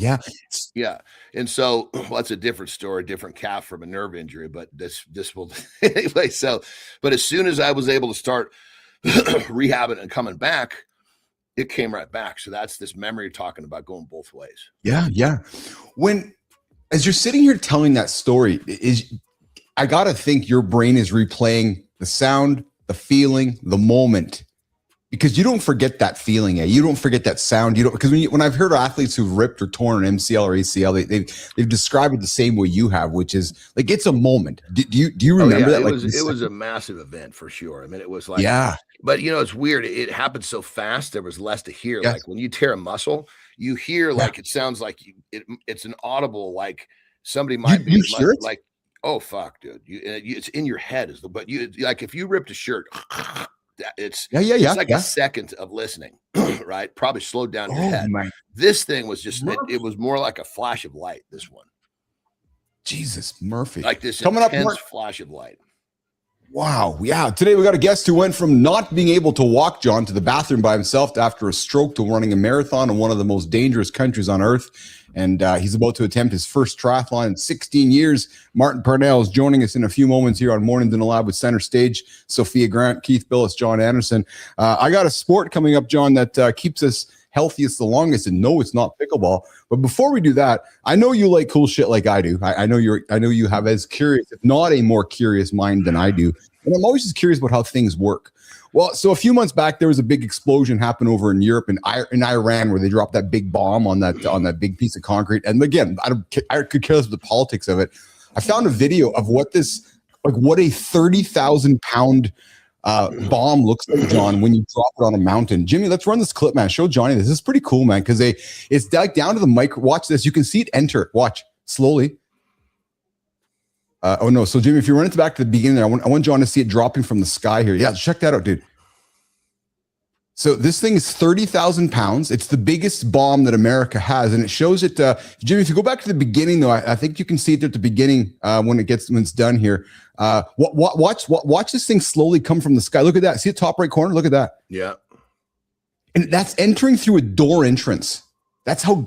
yeah. And so that's a different story, different calf from a nerve injury, but this will anyway. So, but as soon as I was able to start rehabbing and coming back, it came right back. So that's this memory talking about going both ways. Yeah. As you're sitting here telling that story, I gotta think your brain is replaying the sound, the feeling, the moment. Because you don't forget that feeling, you don't forget that sound. Because when I've heard of athletes who've ripped or torn an MCL or ACL, they've described it the same way you have, which is like it's a moment. Do you remember that? It was a massive event for sure. I mean, it was like But it's weird. It happened so fast. There was less to hear. Yes. Like when you tear a muscle, you hear like it sounds like it's an audible like somebody might be like, oh fuck, dude. It's in your head but you like if you ripped a shirt. It's like a second of listening, right? Probably slowed down your head. This thing was just it was more like a flash of light. This one, Jesus Murphy, like this intense flash of light. Wow. Yeah. Today we got a guest who went from not being able to walk, John, to the bathroom by himself after a stroke to running a marathon in one of the most dangerous countries on earth. And he's about to attempt his first triathlon in 16 years. Martin Parnell is joining us in a few moments here on Mornings in the Lab with Center Stage, Sophia Grant, Keith Billis, John Anderson. I got a sport coming up, John, that keeps us healthiest the longest, and no, it's not pickleball. But before we do that, I know you like cool shit like I do. I know you have as curious, if not a more curious mind than I do. And I'm always just curious about how things work. Well, so a few months back, there was a big explosion happen over in Europe and in Iran, where they dropped that big bomb on that big piece of concrete. And again, I could care less about the politics of it. I found a video of what a 30,000-pound bomb looks like, John, when you drop it on a mountain. Jimmy, let's run this clip, man. Show Johnny this. This is pretty cool, man, because it's like down to the micro. Watch this. You can see it enter. Watch slowly. Oh no! So Jimmy, if you run it back to the beginning there, I want John to see it dropping from the sky here. Yeah, check that out, dude. So this thing is 30,000 pounds. It's the biggest bomb that America has, and it shows it. Jimmy, if you go back to the beginning, though, I think you can see it at the beginning when it's done here. Watch this thing slowly come from the sky. Look at that. See the top right corner? Look at that. Yeah. And that's entering through a door entrance. That's how.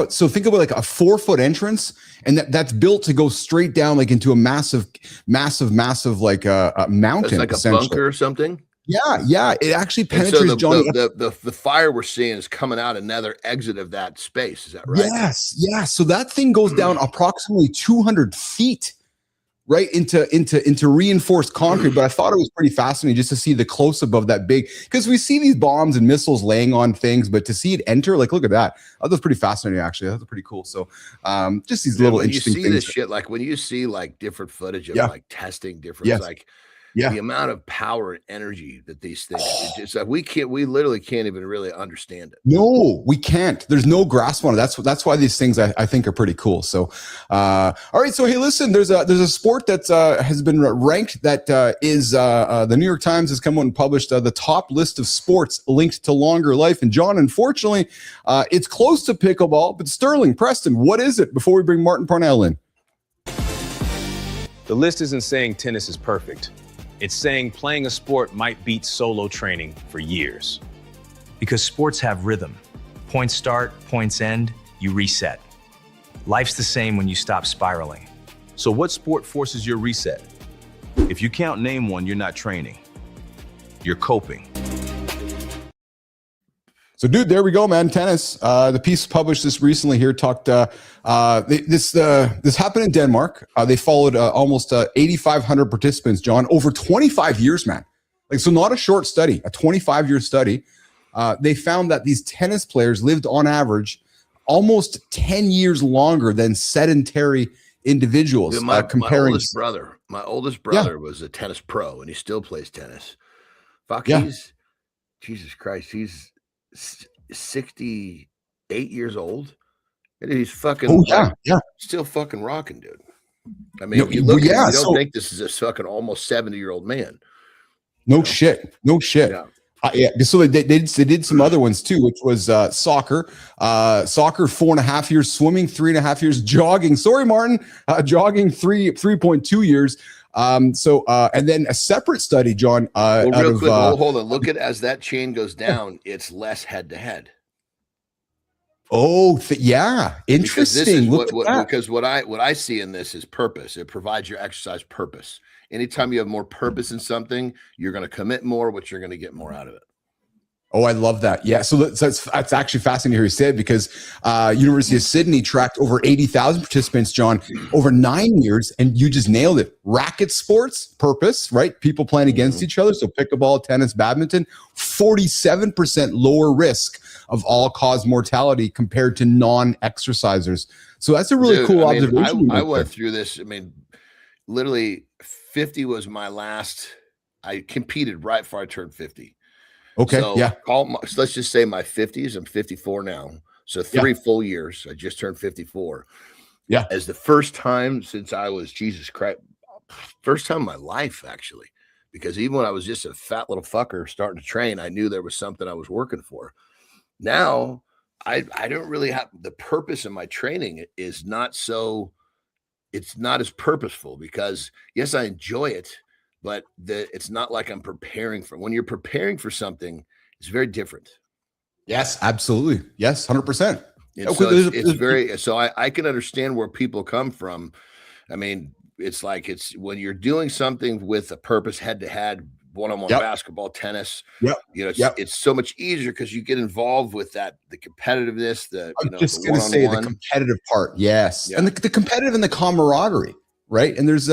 So think about like a 4-foot entrance, and that's built to go straight down like into a massive like a mountain. It's like a bunker or something. Yeah. It actually penetrates. So Johnny. The fire we're seeing is coming out another exit of that space. Is that right? Yes. Yeah. So that thing goes down approximately 200 feet. Right into reinforced concrete. But I thought it was pretty fascinating just to see the close up of that big, because we see these bombs and missiles laying on things, but to see it enter, like, look at that. That was pretty fascinating, actually. That was pretty cool. So just these little interesting things. You see this shit, like when you see like different footage of like testing different, the amount of power and energy that these things, it's like we literally can't even really understand it. No, we can't. There's no grasp on it. That's why these things I think are pretty cool. So, all right. So, hey, listen, there's a sport that has been ranked that is the New York Times has come out and published the top list of sports linked to longer life. And John, unfortunately, it's close to pickleball, but Sterling, Preston, what is it before we bring Martin Parnell in? The list isn't saying tennis is perfect. It's saying playing a sport might beat solo training for years. Because sports have rhythm. Points start, points end, you reset. Life's the same when you stop spiraling. So what sport forces your reset? If you can't name one, you're not training. You're coping. So, dude, there we go, man. Tennis. The piece published this recently here talked. This happened in Denmark. They followed almost 8,500 participants, John, over 25 years, man. Like, so not a short study, a 25-year study. They found that these tennis players lived on average almost 10 years longer than sedentary individuals. Dude, my oldest brother was a tennis pro, and he still plays tennis. He's Jesus Christ, he's 68 years old, and he's fucking still fucking rocking, dude. I mean, if you look at him, you don't think this is a fucking almost 70-year-old man. No shit. Yeah. So they did some other ones too, which was soccer, 4.5 years, swimming 3.5 years, jogging. Sorry, Martin, jogging 3.2 years. And then a separate study, John. Real quick, hold on. Look at as that chain goes down, it's less head to head. Oh, interesting. Because what I see in this is purpose. It provides your exercise purpose. Anytime you have more purpose in something, you're going to commit more, which you're going to get more out of it. Oh, I love that. Yeah. So that's actually fascinating to hear you say it, because University of Sydney tracked over 80,000 participants, John, over 9 years, and you just nailed it. Racket sports, purpose, right? People playing against each other. So pickleball, tennis, badminton, 47% lower risk of all-cause mortality compared to non-exercisers. So that's a really cool observation. I went through this. I mean, literally 50 was my last. I competed right before I turned 50. Okay. So let's just say my 50s. I'm 54 now. So 3 full years. I just turned 54. Yeah. As the first time since I was, Jesus Christ, first time in my life, actually, because even when I was just a fat little fucker starting to train, I knew there was something I was working for. Now I don't really have the purpose in my training is not so, it's not as purposeful, because yes, I enjoy it, but it's not like I'm preparing for. When you're preparing for something, it's very different. Yes, absolutely. Yes, 100%. It's very, so I can understand where people come from. I mean, it's like, it's when you're doing something with a purpose head to head one-on-one Yep. basketball, tennis. Yep. You know, Yep. it's so much easier because you get involved with that, the competitiveness, the I'm you know, just the going to say the one-on-one. competitive part, yes, Yeah. and the competitive and the camaraderie, right? And there's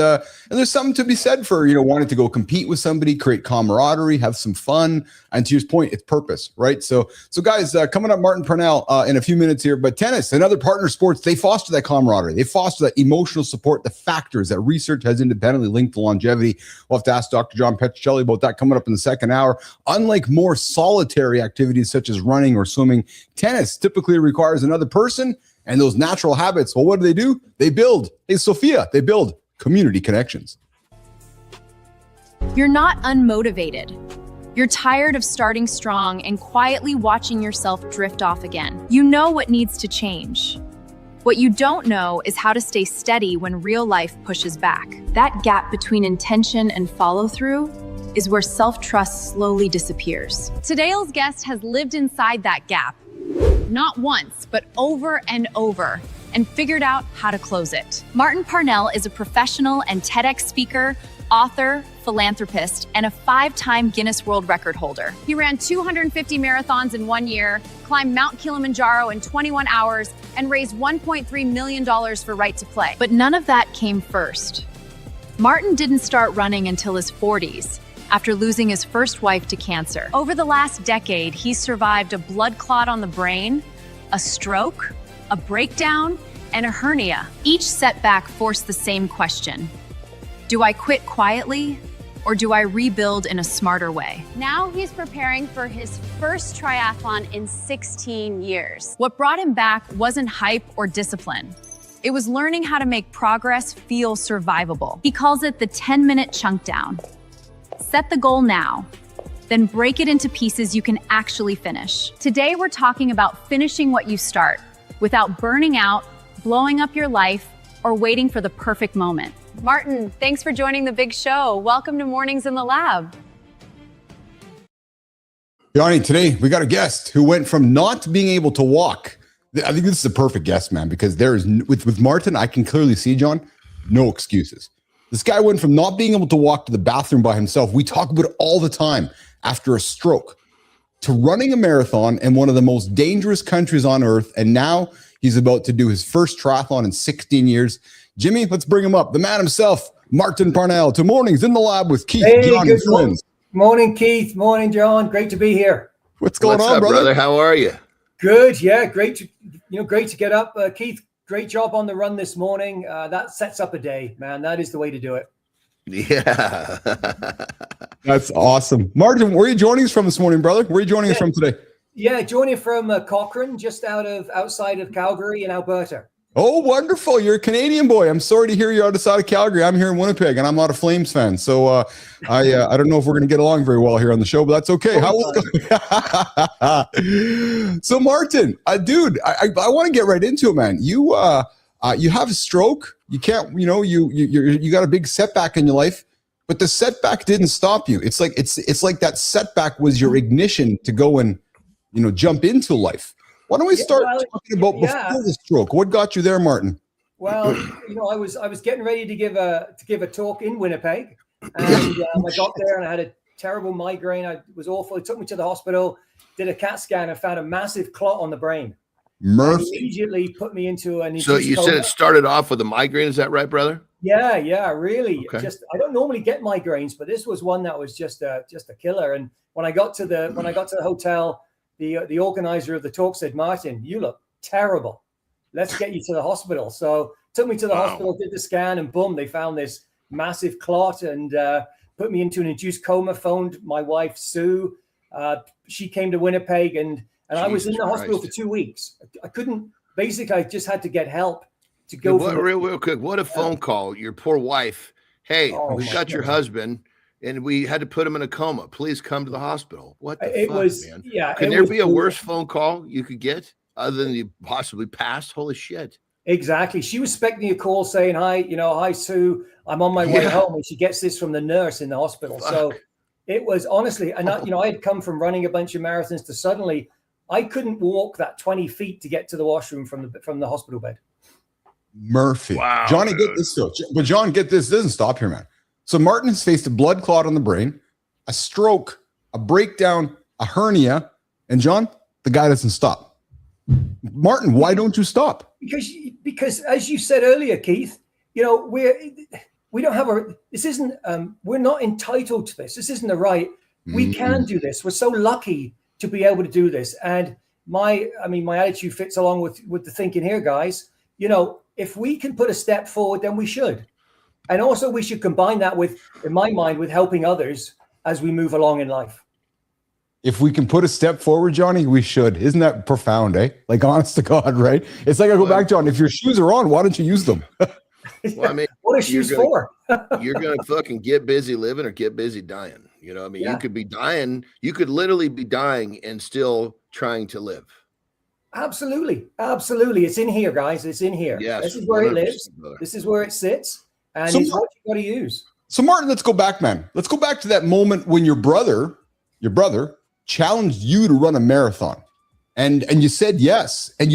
something to be said for wanting to go compete with somebody, create camaraderie, have some fun, and to your point, it's purpose, right? So guys, coming up, Martin Parnell in a few minutes here, but tennis and other partner sports, they foster that camaraderie, they foster that emotional support, the factors that research has independently linked to longevity. We'll have to ask Dr. John Petrocelli about that coming up in the second hour. Unlike more solitary activities such as running or swimming, tennis typically requires another person. And those natural habits, well, what do? They build. Hey, Sophia, they build community connections. You're not unmotivated. You're tired of starting strong and quietly watching yourself drift off again. You know what needs to change. What you don't know is how to stay steady when real life pushes back. That gap between intention and follow-through is where self-trust slowly disappears. Today's guest has lived inside that gap, not once, but over and over, and figured out how to close it. Martin Parnell is a professional and TEDx speaker, author, philanthropist, and a 5-time Guinness World Record holder. He ran 250 marathons in 1 year, climbed Mount Kilimanjaro in 21 hours, and raised $1.3 million for Right to Play. But none of that came first. Martin didn't start running until his 40s, after losing his first wife to cancer. Over the last decade, he's survived a blood clot on the brain, a stroke, a breakdown, and a hernia. Each setback forced the same question: do I quit quietly, or do I rebuild in a smarter way? Now he's preparing for his first triathlon in 16 years. What brought him back wasn't hype or discipline. It was learning how to make progress feel survivable. He calls it the 10-minute chunk down. Set the goal now, then break it into pieces you can actually finish. Today, we're talking about finishing what you start without burning out, blowing up your life, or waiting for the perfect moment. Martin, thanks for joining the big show. Welcome to Mornings in the Lab. Johnny, today we got a guest who went from not being able to walk. I think this is a perfect guest, man, because there is, with Martin, I can clearly see, John, no excuses. This guy went from not being able to walk to the bathroom by himself, we talk about it all the time, after a stroke, to running a marathon in one of the most dangerous countries on earth. And now he's about to do his first triathlon in 16 years. Jimmy, let's bring him up. The man himself, Martin Parnell, to Mornings in the Lab with Keith, John, and friends. Morning, Keith. Morning, John. Great to be here. What's going on, up, brother? How are you? Good. Yeah, great to get up. Keith, great job on the run this morning. That sets up a day, man. That is the way to do it. Yeah. That's awesome. Martin, where are you joining us from this morning, brother? Where are you joining us from today? Yeah, joining from Cochrane, just outside of Calgary in Alberta. Oh, wonderful. You're a Canadian boy. I'm sorry to hear you're outside of Calgary. I'm here in Winnipeg, and I'm not a Flames fan. So I don't know if we're going to get along very well here on the show, but that's okay. So, Martin, dude, I want to get right into it, man. You have a stroke. You can't, you got a big setback in your life, but the setback didn't stop you. It's like that setback was your ignition to go and, jump into life. Why don't we start talking about before the stroke? What got you there, Martin? Well, I was getting ready to give a talk in Winnipeg, and I got there and I had a terrible migraine. It was awful. It took me to the hospital, did a CAT scan, and found a massive clot on the brain. Mercy. Immediately put me into an. So you said it started off with a migraine. Is that right, brother? Yeah, really. Okay. Just I don't normally get migraines, but this was one that was just a killer. And when I got to the hotel, the organizer of the talk said, "Martin, you look terrible. Let's get you to the hospital." So took me to the hospital, did the scan, and boom, they found this massive clot and put me into an induced coma. Phoned my wife Sue. She came to Winnipeg and I was in the hospital for 2 weeks. I couldn't. Basically, I just had to get help to go. Real quick. What a phone call! Your poor wife. Hey, we got your husband, and we had to put him in a coma. Please come to the hospital. What the fuck, man? Yeah. Can there be a worse phone call you could get other than you possibly passed? Holy shit! Exactly. She was expecting a call saying, "Hi, Sue. I'm on my way home," and she gets this from the nurse in the hospital. Fuck. So it was honestly, and I had come from running a bunch of marathons to suddenly. I couldn't walk that 20 feet to get to the washroom from the hospital bed. Murphy. Wow, Johnny, get this though. But John, get this. It doesn't stop here, man. So Martin has faced a blood clot on the brain, a stroke, a breakdown, a hernia, and John, the guy doesn't stop. Martin, why don't you stop? Because as you said earlier, Keith, you know, we don't have this isn't, we're not entitled to this. This isn't the right. We can do this. We're so lucky to be able to do this. And my attitude fits along with the thinking here, guys. You know, if we can put a step forward, then we should. And also we should combine that with, in my mind, with helping others as we move along in life. If we can put a step forward, Johnny, we should. Isn't that profound, eh? Like, honest to God, right? It's like, I go back, John, if your shoes are on, why don't you use them? Well, I mean, what are shoes for? You're going to fucking get busy living or get busy dying. You know, I mean, you could be dying. You could literally be dying and still trying to live. Absolutely. Absolutely. It's in here, guys. It's in here. Yes, this is where it lives. brother. This is where it sits. And So it's what you got to use. So, Martin, let's go back, man. Let's go back to that moment when your brother challenged you to run a marathon. And you said yes. And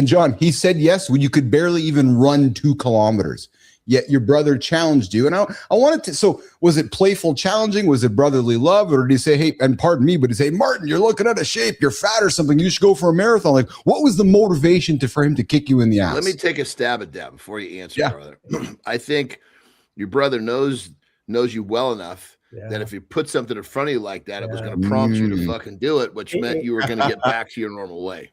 John, he said yes when you could barely even run 2 kilometers. Yet your brother challenged you. And I wanted to, so was it playful challenging? Was it brotherly love? Or did he say, hey, and pardon me, but he say, Martin, you're looking out of shape, you're fat or something, you should go for a marathon. Like, what was the motivation for him to kick you in the ass? Let me take a stab at that before you answer, brother. I think your brother knows you well enough that if he put something in front of you like that, it was going to prompt you to fucking do it, which meant you were going to get back to your normal way.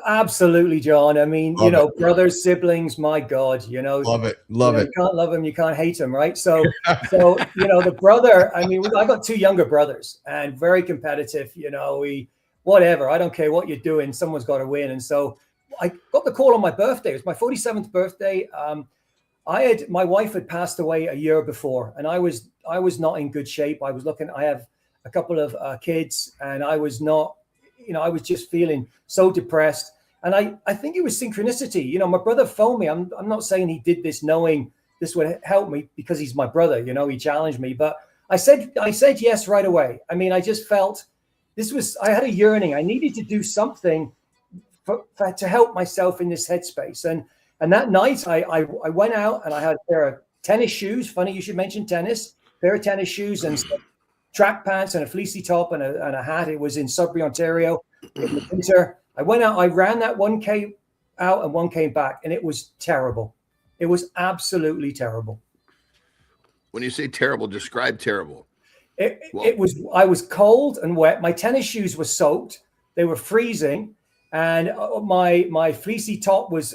Absolutely, John. I mean, you know, brothers, siblings, my God, you know. Love it. You can't love them, you can't hate them, right? So, you know, the brother, I mean, I got 2 younger brothers and very competitive, you know, whatever. I don't care what you're doing, someone's got to win. And so I got the call on my birthday. It was my 47th birthday. My wife had passed away a year before, and I was not in good shape. I have a couple of kids, and I was not, you know, I was just feeling so depressed. And I think it was synchronicity. You know, my brother phoned me. I'm not saying he did this knowing this would help me because he's my brother, you know, he challenged me, but I said yes right away. I mean, I just felt I had a yearning. I needed to do something to help myself in this headspace. And that night I went out and I had a pair of tennis shoes. Funny you should mention tennis. Pair of tennis shoes and some track pants and a fleecy top and a hat. It was in Sudbury, Ontario in the winter. I went out, I ran that 1K out and 1 came back, and it was terrible. It was absolutely terrible. When you say terrible, describe terrible. I was cold and wet. My tennis shoes were soaked. They were freezing. And my fleecy top was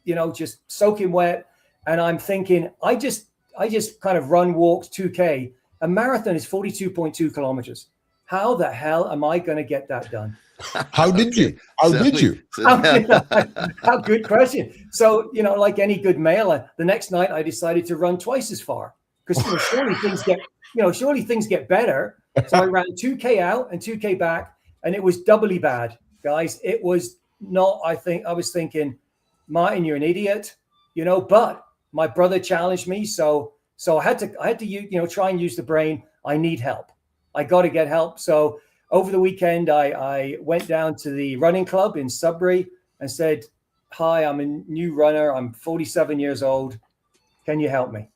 you know, just soaking wet. And I'm thinking, I just kind of walked 2K. A marathon is 42.2 kilometers. How the hell am I going to get that done? How did you? How good question. So, you know, like any good male, the next night I decided to run twice as far because surely things get better. So I ran 2K out and 2K back, and it was doubly bad, guys. It was not. I was thinking, Martin, you're an idiot, you know. But my brother challenged me, so I had to you know, try and use the brain. I need help. I got to get help. So over the weekend, I went down to the running club in Sudbury and said, hi, I'm a new runner. I'm 47 years old. Can you help me?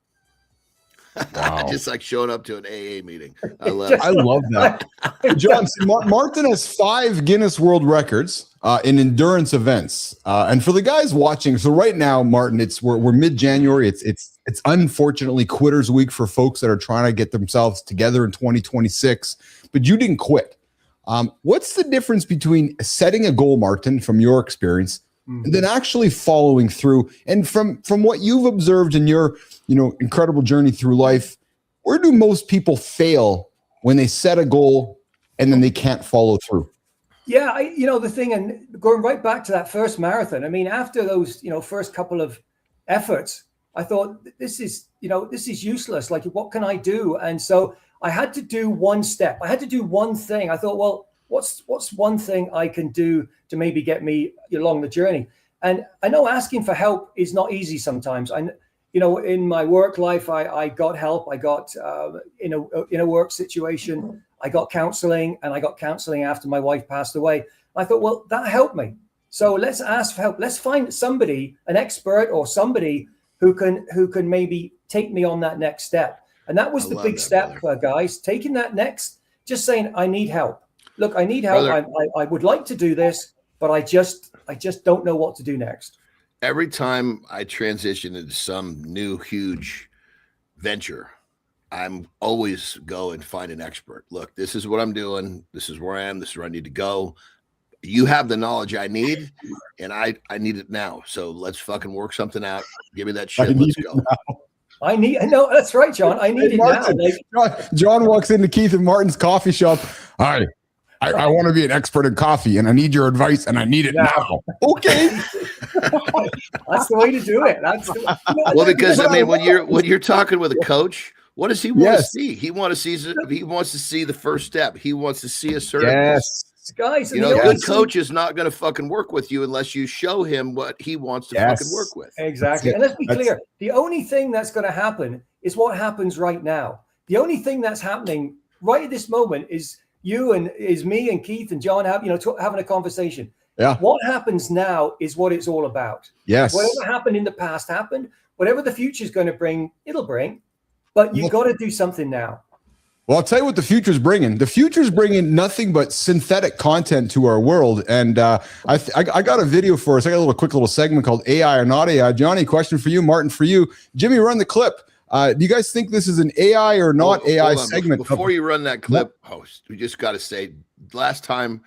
Wow. Just like showing up to an AA meeting. I love that. John, Martin has 5 Guinness World Records in endurance events. And for the guys watching, so right now, Martin, we're mid-January. It's unfortunately Quitters Week for folks that are trying to get themselves together in 2026. But you didn't quit. What's the difference between setting a goal, Martin, from your experience, and then actually following through? And from what you've observed in your, you know, incredible journey through life, where do most people fail when they set a goal and then they can't follow through? Yeah, you know, the thing, and going right back to that first marathon, I mean, after those, you know, first couple of efforts, I thought, this is useless. Like, what can I do? And so I had to do one step. I had to do one thing. I thought, well, what's one thing I can do to maybe get me along the journey? And I know asking for help is not easy sometimes. You know, in my work life, I got help. I got in a work situation, I got counseling, and I got counseling after my wife passed away. I thought, well, that helped me. So let's ask for help. Let's find somebody, an expert or somebody who can maybe take me on that next step. And that was I the love big that, step, brother. guys, taking that next, just saying, I need help. Look, I need help. Brother, I would like to do this, but I just don't know what to do next. every time I transition into some new huge venture, I'm always go and find an expert. Look, this is what I'm doing. This is where I am. This is where I need to go. You have the knowledge I need, and I need it now. So let's fucking work something out. Give me that shit. Let's go. No, that's right, John. I need it Martin, now. Like, John walks into Keith and Martin's coffee shop. Hi, I want to be an expert in coffee, and I need your advice, and I need it now. Okay. that's the way to do it. Well, because I mean, when you're talking with a coach, what does he want to see? He wants to see the first step. He wants to see a certain. Yes. Guys, you know, a good coach is not going to fucking work with you unless you show him what he wants to fucking work with. Exactly. And let's be clear. The only thing that's going to happen is what happens right now. The only thing that's happening right at this moment is me and Keith and John having a conversation. Yeah. What happens now is what it's all about. Yes. Whatever happened in the past happened. Whatever the future is going to bring, it'll bring. But you got to do something now. Well, I'll tell you what the future's bringing. The future's bringing nothing but synthetic content to our world. And I got a video for us. I got a quick little segment called AI or Not AI. Johnny, question for you. Martin, for you. Jimmy, run the clip. Do you guys think this is an AI or not AI segment? Before you run that clip, host, we just got to say, last time,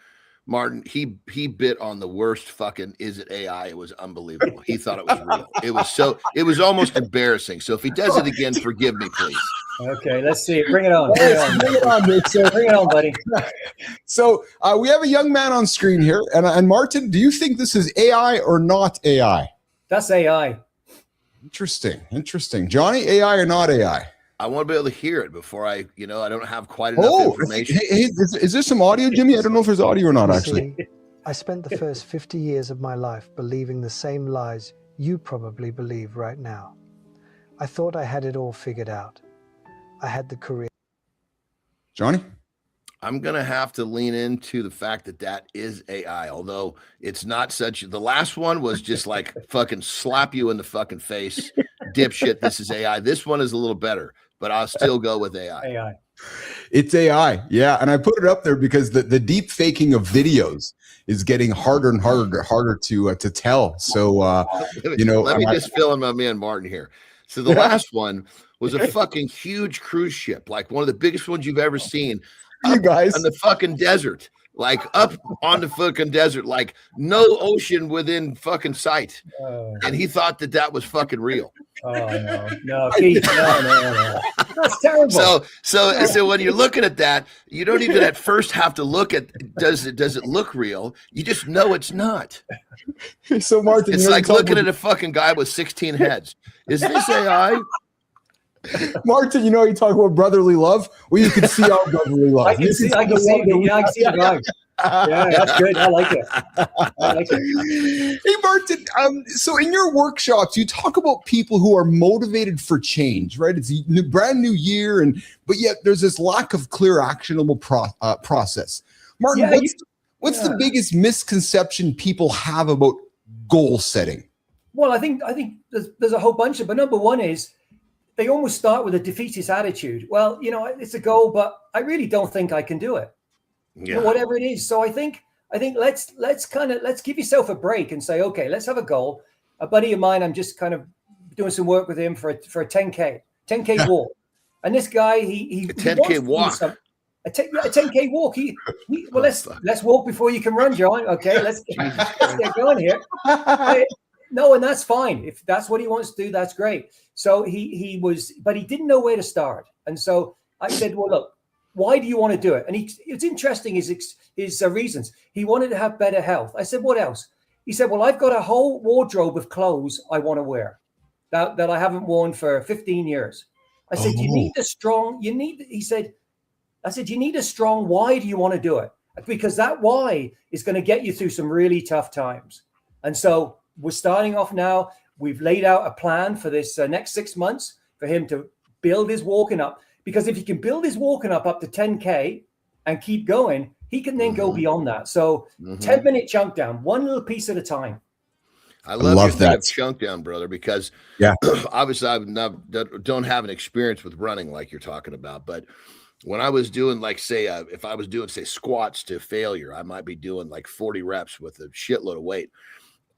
Martin, he bit on the worst fucking is it AI? It was unbelievable. He thought it was real. It was almost embarrassing. So if he does it again, forgive me, please. Okay, let's see it. Bring it on. Bring it on, Nick. Bring it on, buddy. So we have a young man on screen here. And Martin, do you think this is AI or not AI? That's AI. Interesting. Johnny, AI or not AI? I want to be able to hear it before I don't have quite enough information. Hey, is there some audio, Jimmy? I don't know if there's audio or not, actually. I spent the first 50 years of my life believing the same lies you probably believe right now. I thought I had it all figured out. I had the career. Johnny? I'm going to have to lean into the fact that is AI, although it's not such. The last one was just like fucking slap you in the fucking face. Dipshit, this is AI. This one is a little better, but I'll still go with AI. It's AI. Yeah. And I put it up there because the deep faking of videos is getting harder and harder to tell. So, let me just fill in my man Martin here. So the last one was a fucking huge cruise ship, like one of the biggest ones you've ever seen. You guys on the fucking desert, like up on the fucking desert, like no ocean within fucking sight. And he thought that was fucking real. Oh no, Keith, no. That's terrible. So when you're looking at that, you don't even at first have to look at does it look real? You just know it's not. So Martin, it's like looking at a fucking guy with 16 heads. Is this AI? Martin, you talk about brotherly love. Well, you can see our brotherly love. I can see the guy. Yeah, that's good. I like it. Hey, Martin. So in your workshops, you talk about people who are motivated for change, right? It's a brand new year, but yet there's this lack of clear, actionable process. Martin, what's the biggest misconception people have about goal setting? Well, I think there's a whole bunch of, but number one is they almost start with a defeatist attitude. Well, it's a goal, but I really don't think I can do it. Yeah. Whatever it is. So I think let's give yourself a break and say, okay, let's have a goal. A buddy of mine, I'm just kind of doing some work with him for a 10K walk. And this guy, he a 10K walk. A 10K walk. Let's walk before you can run, John. Okay, let's get going here. No, and that's fine. If that's what he wants to do, that's great. So but he didn't know where to start. And so I said, well, look, why do you want to do it? And it's interesting, his reasons. He wanted to have better health. I said, what else? He said, well, I've got a whole wardrobe of clothes I want to wear that I haven't worn for 15 years. I said, you need a strong why do you want to do it? Because that why is going to get you through some really tough times. And so we're starting off now. We've laid out a plan for this next 6 months for him to build his walking up. Because if he can build his walking up to 10K and keep going, he can then go beyond that. So 10-minute chunk down, one little piece at a time. I love your thing that. of chunk down, brother, because Yeah. obviously I don't have an experience with running like you're talking about, but when I was doing like, say, if I was doing, say, squats to failure, I might be doing like 40 reps with a shitload of weight.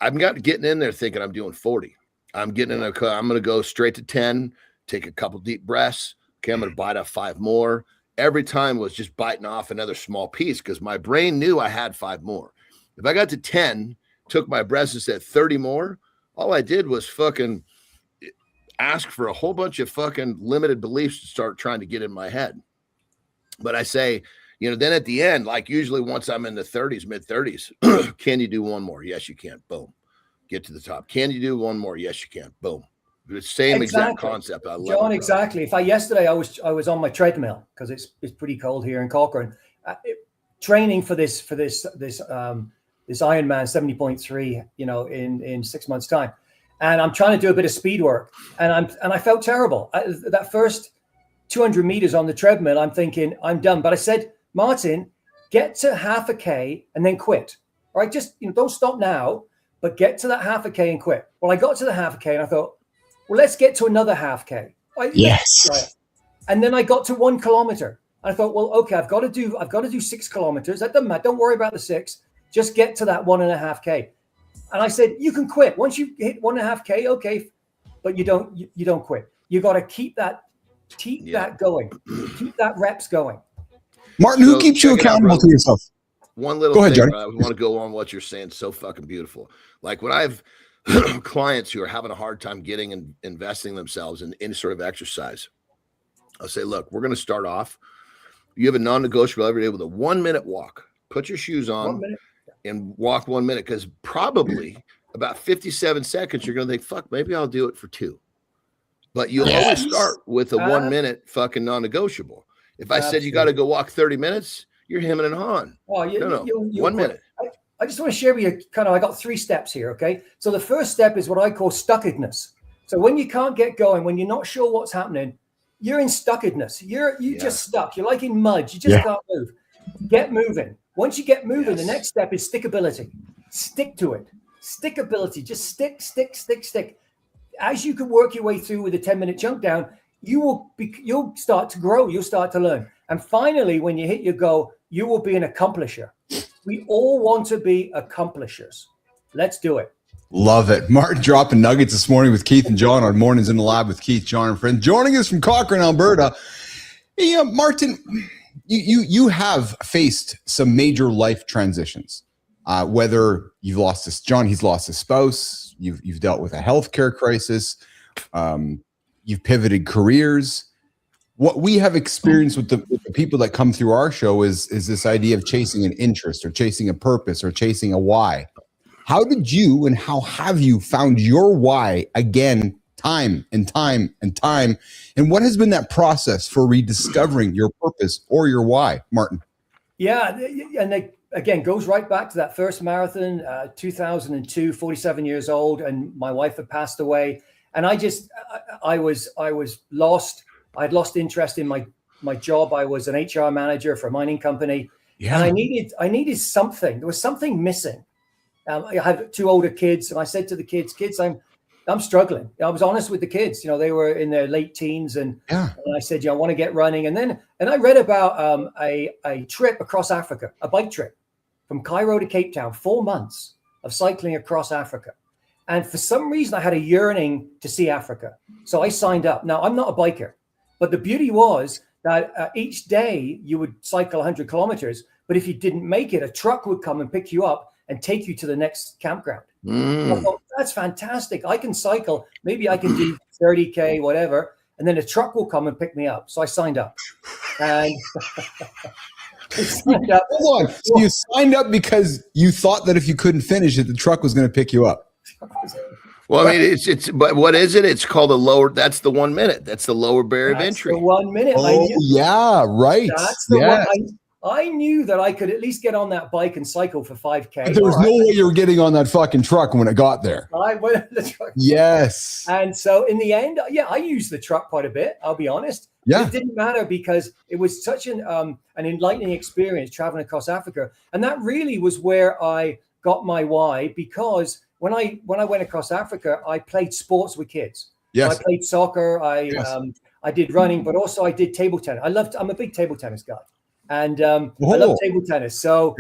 I'm not getting in there thinking I'm doing 40. I'm getting in I'm going to go straight to 10, take a couple deep breaths. Okay, I'm going to bite off 5 more. Every time was just biting off another small piece because my brain knew I had 5 more. If I got to 10, took my breaths and said 30 more, all I did was fucking ask for a whole bunch of fucking limited beliefs to start trying to get in my head. But I say, then at the end, like usually once I'm in the 30s, mid 30s, can you do one more? Yes, you can. Boom. Get to the top. Can you do one more? Yes, you can. Boom. The same exact concept. I love John, it, exactly. Yesterday I was on my treadmill because it's pretty cold here in Cochrane, training for this Ironman 70.3, in 6 months time. And I'm trying to do a bit of speed work and I felt terrible. That first 200 meters on the treadmill, I'm thinking I'm done. But I said, Martin, get to half a K and then quit. All right. Just, don't stop now, but get to that half a K and quit. Well, I got to the half a K and I thought, well, let's get to another half K. Yes. Right. And then I got to 1 kilometer. I thought, well, okay, I've got to do 6 kilometers. That doesn't matter. Don't worry about the 6. Just get to that 1.5 K. And I said, you can quit once you hit 1.5 K. Okay. But you don't quit. You got to keep that going. Keep that reps going. Martin, who keeps you accountable to yourself? One little go ahead, thing, Johnny. I want to go on what you're saying. So fucking beautiful. Like when I have clients who are having a hard time getting and investing themselves in any sort of exercise, I'll say, look, we're going to start off. You have a non-negotiable every day with a 1-minute walk. Put your shoes on and walk 1 minute, because probably about 57 seconds, you're going to think, fuck, maybe I'll do it for 2. But you'll always start with a 1 minute fucking non-negotiable. If I said you got to go walk 30 minutes, you're hemming and hawing. Oh, no. 1 minute. I just want to share with you I got 3 steps here. Okay. So the first step is what I call stuckedness. So when you can't get going, when you're not sure what's happening, you're in stuckedness. You're just stuck. You're like in mud. You just can't move. Get moving. Once you get moving, the next step is stickability. Stick to it. Stickability. Just stick. As you can work your way through with a 10-minute chunk down, you'll start to grow. You'll start to learn. And finally, when you hit your goal, you will be an accomplisher. We all want to be accomplishers. Let's do it. Love it. Martin dropping nuggets this morning with Keith and John on Mornings in the Lab with Keith, John, and friends. Joining us from Cochrane, Alberta. Yeah, Martin, you have faced some major life transitions. Whether you've lost this, John, he's lost his spouse. You've dealt with a healthcare crisis. You've pivoted careers. What we have experienced with the people that come through our show is this idea of chasing an interest or chasing a purpose or chasing a why. How did you and how have you found your why again, time and time and time? And what has been that process for rediscovering your purpose or your why, Martin? Yeah. And again, goes right back to that first marathon, 2002, 47 years old. And my wife had passed away. And I was lost. I'd lost interest in my job. I was an HR manager for a mining company. Yeah. And I needed something. There was something missing. I had 2 older kids, and I said to the kids, I'm struggling. I was honest with the kids. They were in their late teens, and I said, I want to get running. And I read about a trip across Africa, a bike trip from Cairo to Cape Town, 4 months of cycling across Africa. And for some reason, I had a yearning to see Africa. So I signed up. Now, I'm not a biker, but the beauty was that each day you would cycle 100 kilometers. But if you didn't make it, a truck would come and pick you up and take you to the next campground. I thought, that's fantastic. I can cycle. Maybe I can do 30K, whatever. And then a truck will come and pick me up. So I signed up. And Hold on. So you signed up because you thought that if you couldn't finish it, the truck was going to pick you up. Well, I mean, but what is it? It's called that's the 1 minute. That's the lower barrier of entry. The 1 minute. Oh, yeah, right. That's the one. I knew that I could at least get on that bike and cycle for 5K. But there was no way you were getting on that fucking truck when it got there. I went on the truck. Yes. And so in the end, I used the truck quite a bit. I'll be honest. Yeah. It didn't matter because it was such an enlightening experience traveling across Africa. And that really was where I got my why, because when I went across Africa, I played sports with kids. Yes. So I played soccer. Yes. I did running, but also I did table tennis. I'm a big table tennis guy, and I love table tennis. So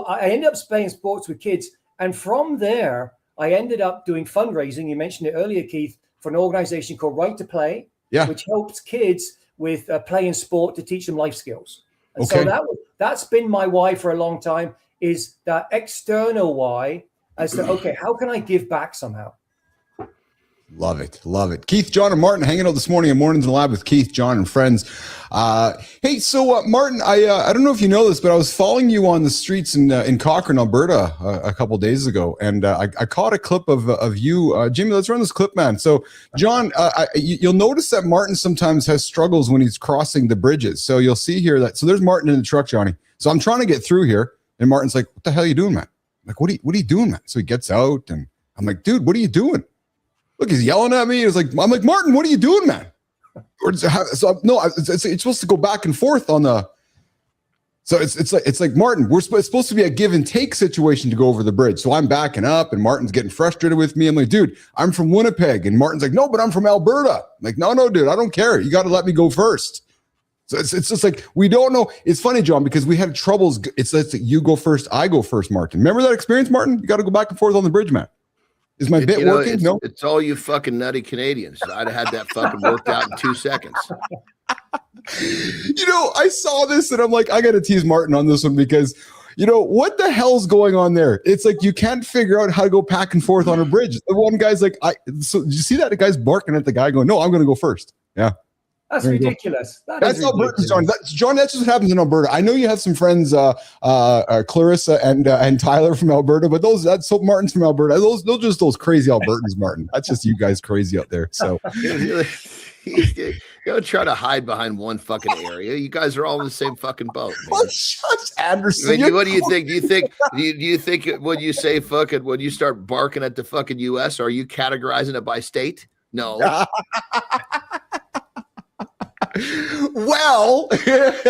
I ended up playing sports with kids, and from there I ended up doing fundraising. You mentioned it earlier, Keith, for an organization called Right to Play, which helps kids with play and sport to teach them life skills. And so that's been my why for a long time, is that external why as to, okay, how can I give back somehow? Love it. Love it. Keith, John, and Martin hanging out this morning at Mornings in the Lab with Keith, John, and friends. Hey, so Martin, I don't know if you know this, but I was following you on the streets in Cochrane, Alberta a couple days ago, and I caught a clip of you. Jimmy, let's run this clip, man. So, John, you'll notice that Martin sometimes has struggles when he's crossing the bridges. So you'll see here so there's Martin in the truck, Johnny. So I'm trying to get through here, and Martin's like, "What the hell are you doing, man?" I'm like, what are you doing, man? So he gets out, and I'm like, "Dude, what are you doing?" Look, he's yelling at me. I'm like, "Martin, what are you doing, man?" It's supposed to go back and forth on the. So it's like Martin, it's supposed to be a give and take situation to go over the bridge. So I'm backing up, and Martin's getting frustrated with me. I'm like, "Dude, I'm from Winnipeg," and Martin's like, "No, but I'm from Alberta." I'm like, no, dude, I don't care. You got to let me go first. So it's just like, we don't know. It's funny, John, because we had troubles. It's like you go first, I go first, Martin. Remember that experience, Martin? You got to go back and forth on the bridge, man. Is my bit working? No. It's all you fucking nutty Canadians. I'd have had that fucking worked out in 2 seconds. I saw this and I'm like, I got to tease Martin on this one because, what the hell's going on there? It's like you can't figure out how to go back and forth on a bridge. The one guy's like, so did you see that? The guy's barking at the guy going, "No, I'm going to go first." Yeah. That's ridiculous. That's Alberta, John. John, that's just what happens in Alberta. I know you have some friends, Clarissa and Tyler from Alberta, but that's Martin's from Alberta. Those just those crazy Albertans, Martin. That's just you guys crazy out there. So you don't try to hide behind one fucking area. You guys are all in the same fucking boat. Man. Shut Anderson. I mean, what do you think? Do you think when you say fucking, when you start barking at the fucking US, are you categorizing it by state? No. Well, hey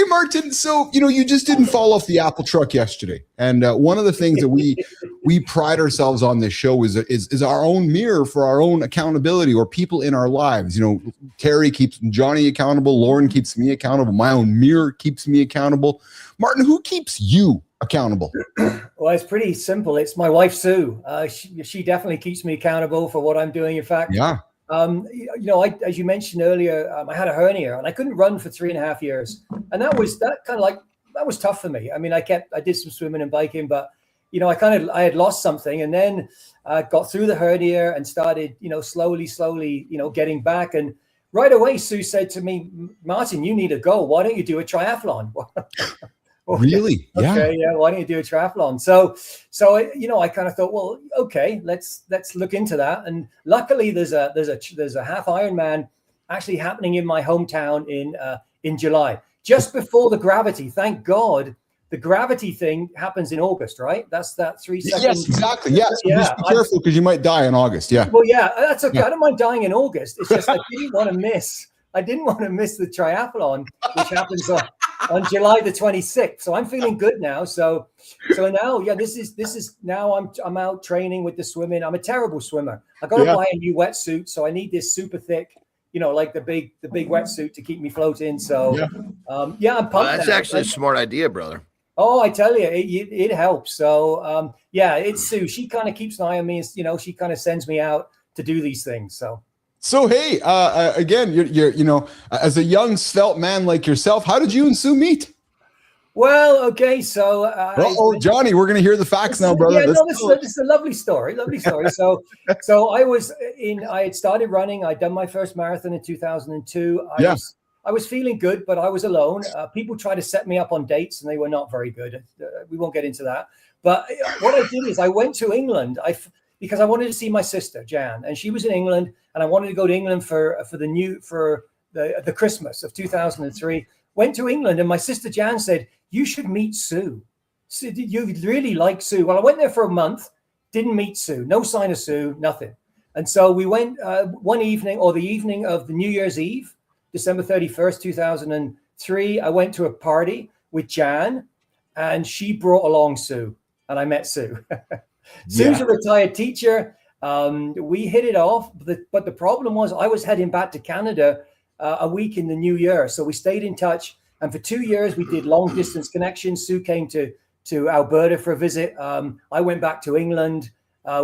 Martin, so you just didn't fall off the Apple truck yesterday, and one of the things that we pride ourselves on this show is our own mirror for our own accountability, or people in our lives. Terry keeps Johnny accountable, Lauren keeps me accountable, my own mirror keeps me accountable. Martin, who keeps you accountable? Well, it's pretty simple. It's my wife, Sue. She definitely keeps me accountable for what I'm doing. In fact, yeah. As you mentioned earlier, I had a hernia and I couldn't run for 3.5 years, and that was tough for me. I mean, I did some swimming and biking, but I had lost something, and then got through the hernia and started, slowly, getting back. And right away, Sue said to me, "Martin, you need to go. Why don't you do a triathlon?" Really? Okay, yeah. Why don't you do a triathlon? So I kind of thought, well, okay, let's look into that. And luckily, there's a half Ironman actually happening in my hometown in July, just before the Gravity. Thank God, the Gravity thing happens in August, right? That's that 3 seconds. Yes, exactly. Yes. Yeah. Just be careful because you might die in August. Yeah. Well, yeah, that's okay. Yeah. I don't mind dying in August. It's just I didn't want to miss the triathlon, which happens on July the 26th. So I'm feeling good now. So now, yeah, this is now I'm out training with the swimming. I'm a terrible swimmer. I got to buy a new wetsuit. So I need this super thick, like the big wetsuit to keep me floating. So I'm pumped. Well, that's actually a smart idea, brother. Oh, I tell you, it helps. So it's Sue. She kind of keeps an eye on me. She kind of sends me out to do these things. So hey, again, you're as a young svelte man like yourself, how did you and Sue meet? Well, okay, so Johnny, we're gonna hear the facts now, brother. Yeah, this is a lovely story. So I had started running. I'd done my first marathon in 2002. I was feeling good, but I was alone. People tried to set me up on dates, and they were not very good. We won't get into that. But what I did is I went to England. Because I wanted to see my sister Jan, and she was in England, and I wanted to go to England for the Christmas of 2003. Went to England, and my sister Jan said, "You should meet Sue. You really like Sue." Well, I went there for a month, didn't meet Sue, no sign of Sue, nothing. And so we went one evening, or the evening of the New Year's Eve, December 31st, 2003. I went to a party with Jan, and she brought along Sue. and I met Sue. Sue's a retired teacher. We hit it off, but the problem was I was heading back to Canada a week in the new year. So we stayed in touch. And for 2 years, we did long distance connections. Sue came to Alberta for a visit. I went back to England.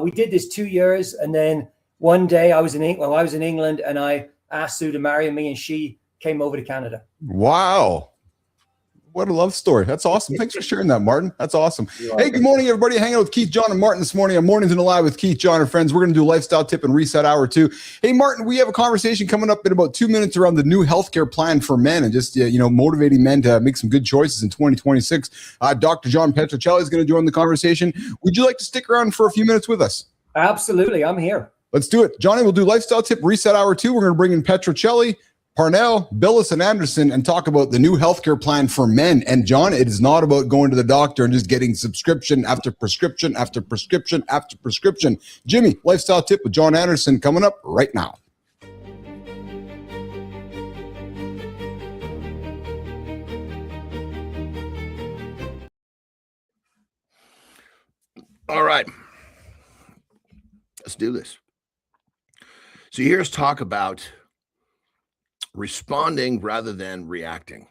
We did this 2 years. And then one day I was in England and I asked Sue to marry me and she came over to Canada. Wow. What a love story. That's awesome. Thanks for sharing that, Martin. That's awesome. Hey, good morning, everybody. Hanging out with Keith, John, and Martin this morning on Mornings in the Lab with Keith, John, and friends. We're going to do lifestyle tip and reset hour 2. Hey, Martin, we have a conversation coming up in about 2 minutes around the new healthcare plan for men and just, motivating men to make some good choices in 2026. Dr. John Petrocelli is going to join the conversation. Would you like to stick around for a few minutes with us? Absolutely. I'm here. Let's do it. Johnny, we'll do lifestyle tip reset hour 2. We're going to bring in Petrocelli, Parnell, Billis, and Anderson and talk about the new healthcare plan for men. And John, it is not about going to the doctor and just getting subscription after prescription after prescription after prescription. Jimmy, lifestyle tip with John Anderson coming up right now. All right, let's do this. So here's talk about responding rather than reacting.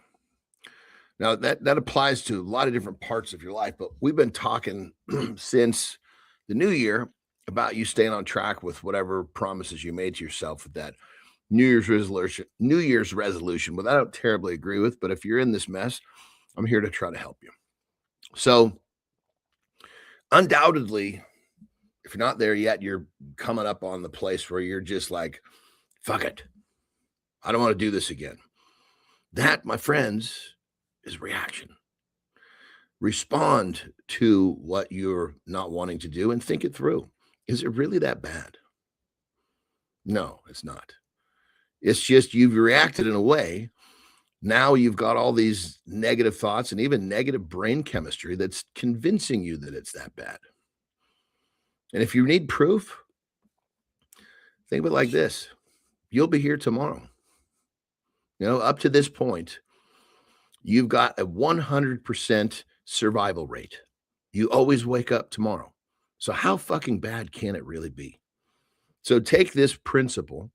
Now that applies to a lot of different parts of your life, but we've been talking since the new year about you staying on track with whatever promises you made to yourself with that New Year's resolution, what I don't terribly agree with, but if you're in this mess, I'm here to try to help you. So undoubtedly, if you're not there yet, you're coming up on the place where you're just like, fuck it. I don't want to do this again. That, my friends, is reaction. Respond to what you're not wanting to do and think it through. Is it really that bad? No, it's not. It's just you've reacted in a way. Now you've got all these negative thoughts and even negative brain chemistry that's convincing you that it's that bad. And if you need proof, think of it like this. You'll be here tomorrow. Up to this point, you've got a 100% survival rate. You always wake up tomorrow. So how fucking bad can it really be? So take this principle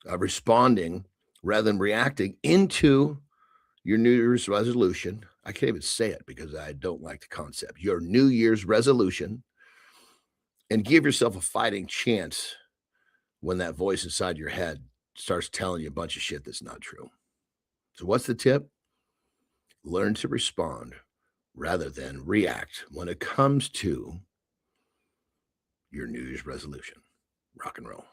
of responding rather than reacting into your New Year's resolution. I can't even say it because I don't like the concept. Your New Year's resolution, and give yourself a fighting chance when that voice inside your head starts telling you a bunch of shit that's not true. So what's the tip? Learn to respond rather than react when it comes to your New Year's resolution. Rock and roll.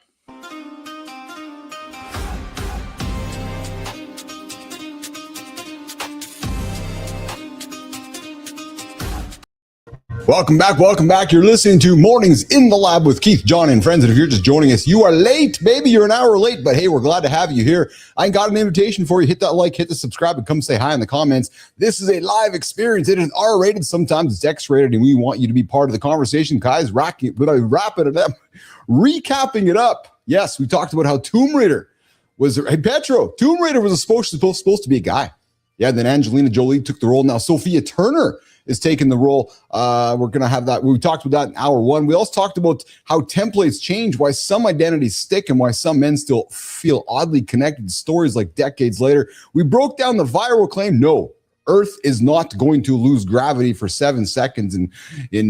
Welcome back. You're listening to Mornings in the Lab with Keith, John, and friends. And if you're just joining us, you are late, baby. You're an hour late, but hey, we're glad to have you here. I got an invitation for you. Hit that like, hit the subscribe, and come say hi in the comments. This is a live experience. It is R-rated. Sometimes it's X-rated, and we want you to be part of the conversation. Guys, wrapping it up. Yes, we talked about how Tomb Raider was, Tomb Raider was supposed to be a guy. Yeah, then Angelina Jolie took the role. Now Sophia Turner is taking the role. We're going to have that. We talked about that in hour 1. We also talked about how templates change, why some identities stick, and why some men still feel oddly connected to stories like decades later. We broke down the viral claim. No, Earth is not going to lose gravity for 7 seconds in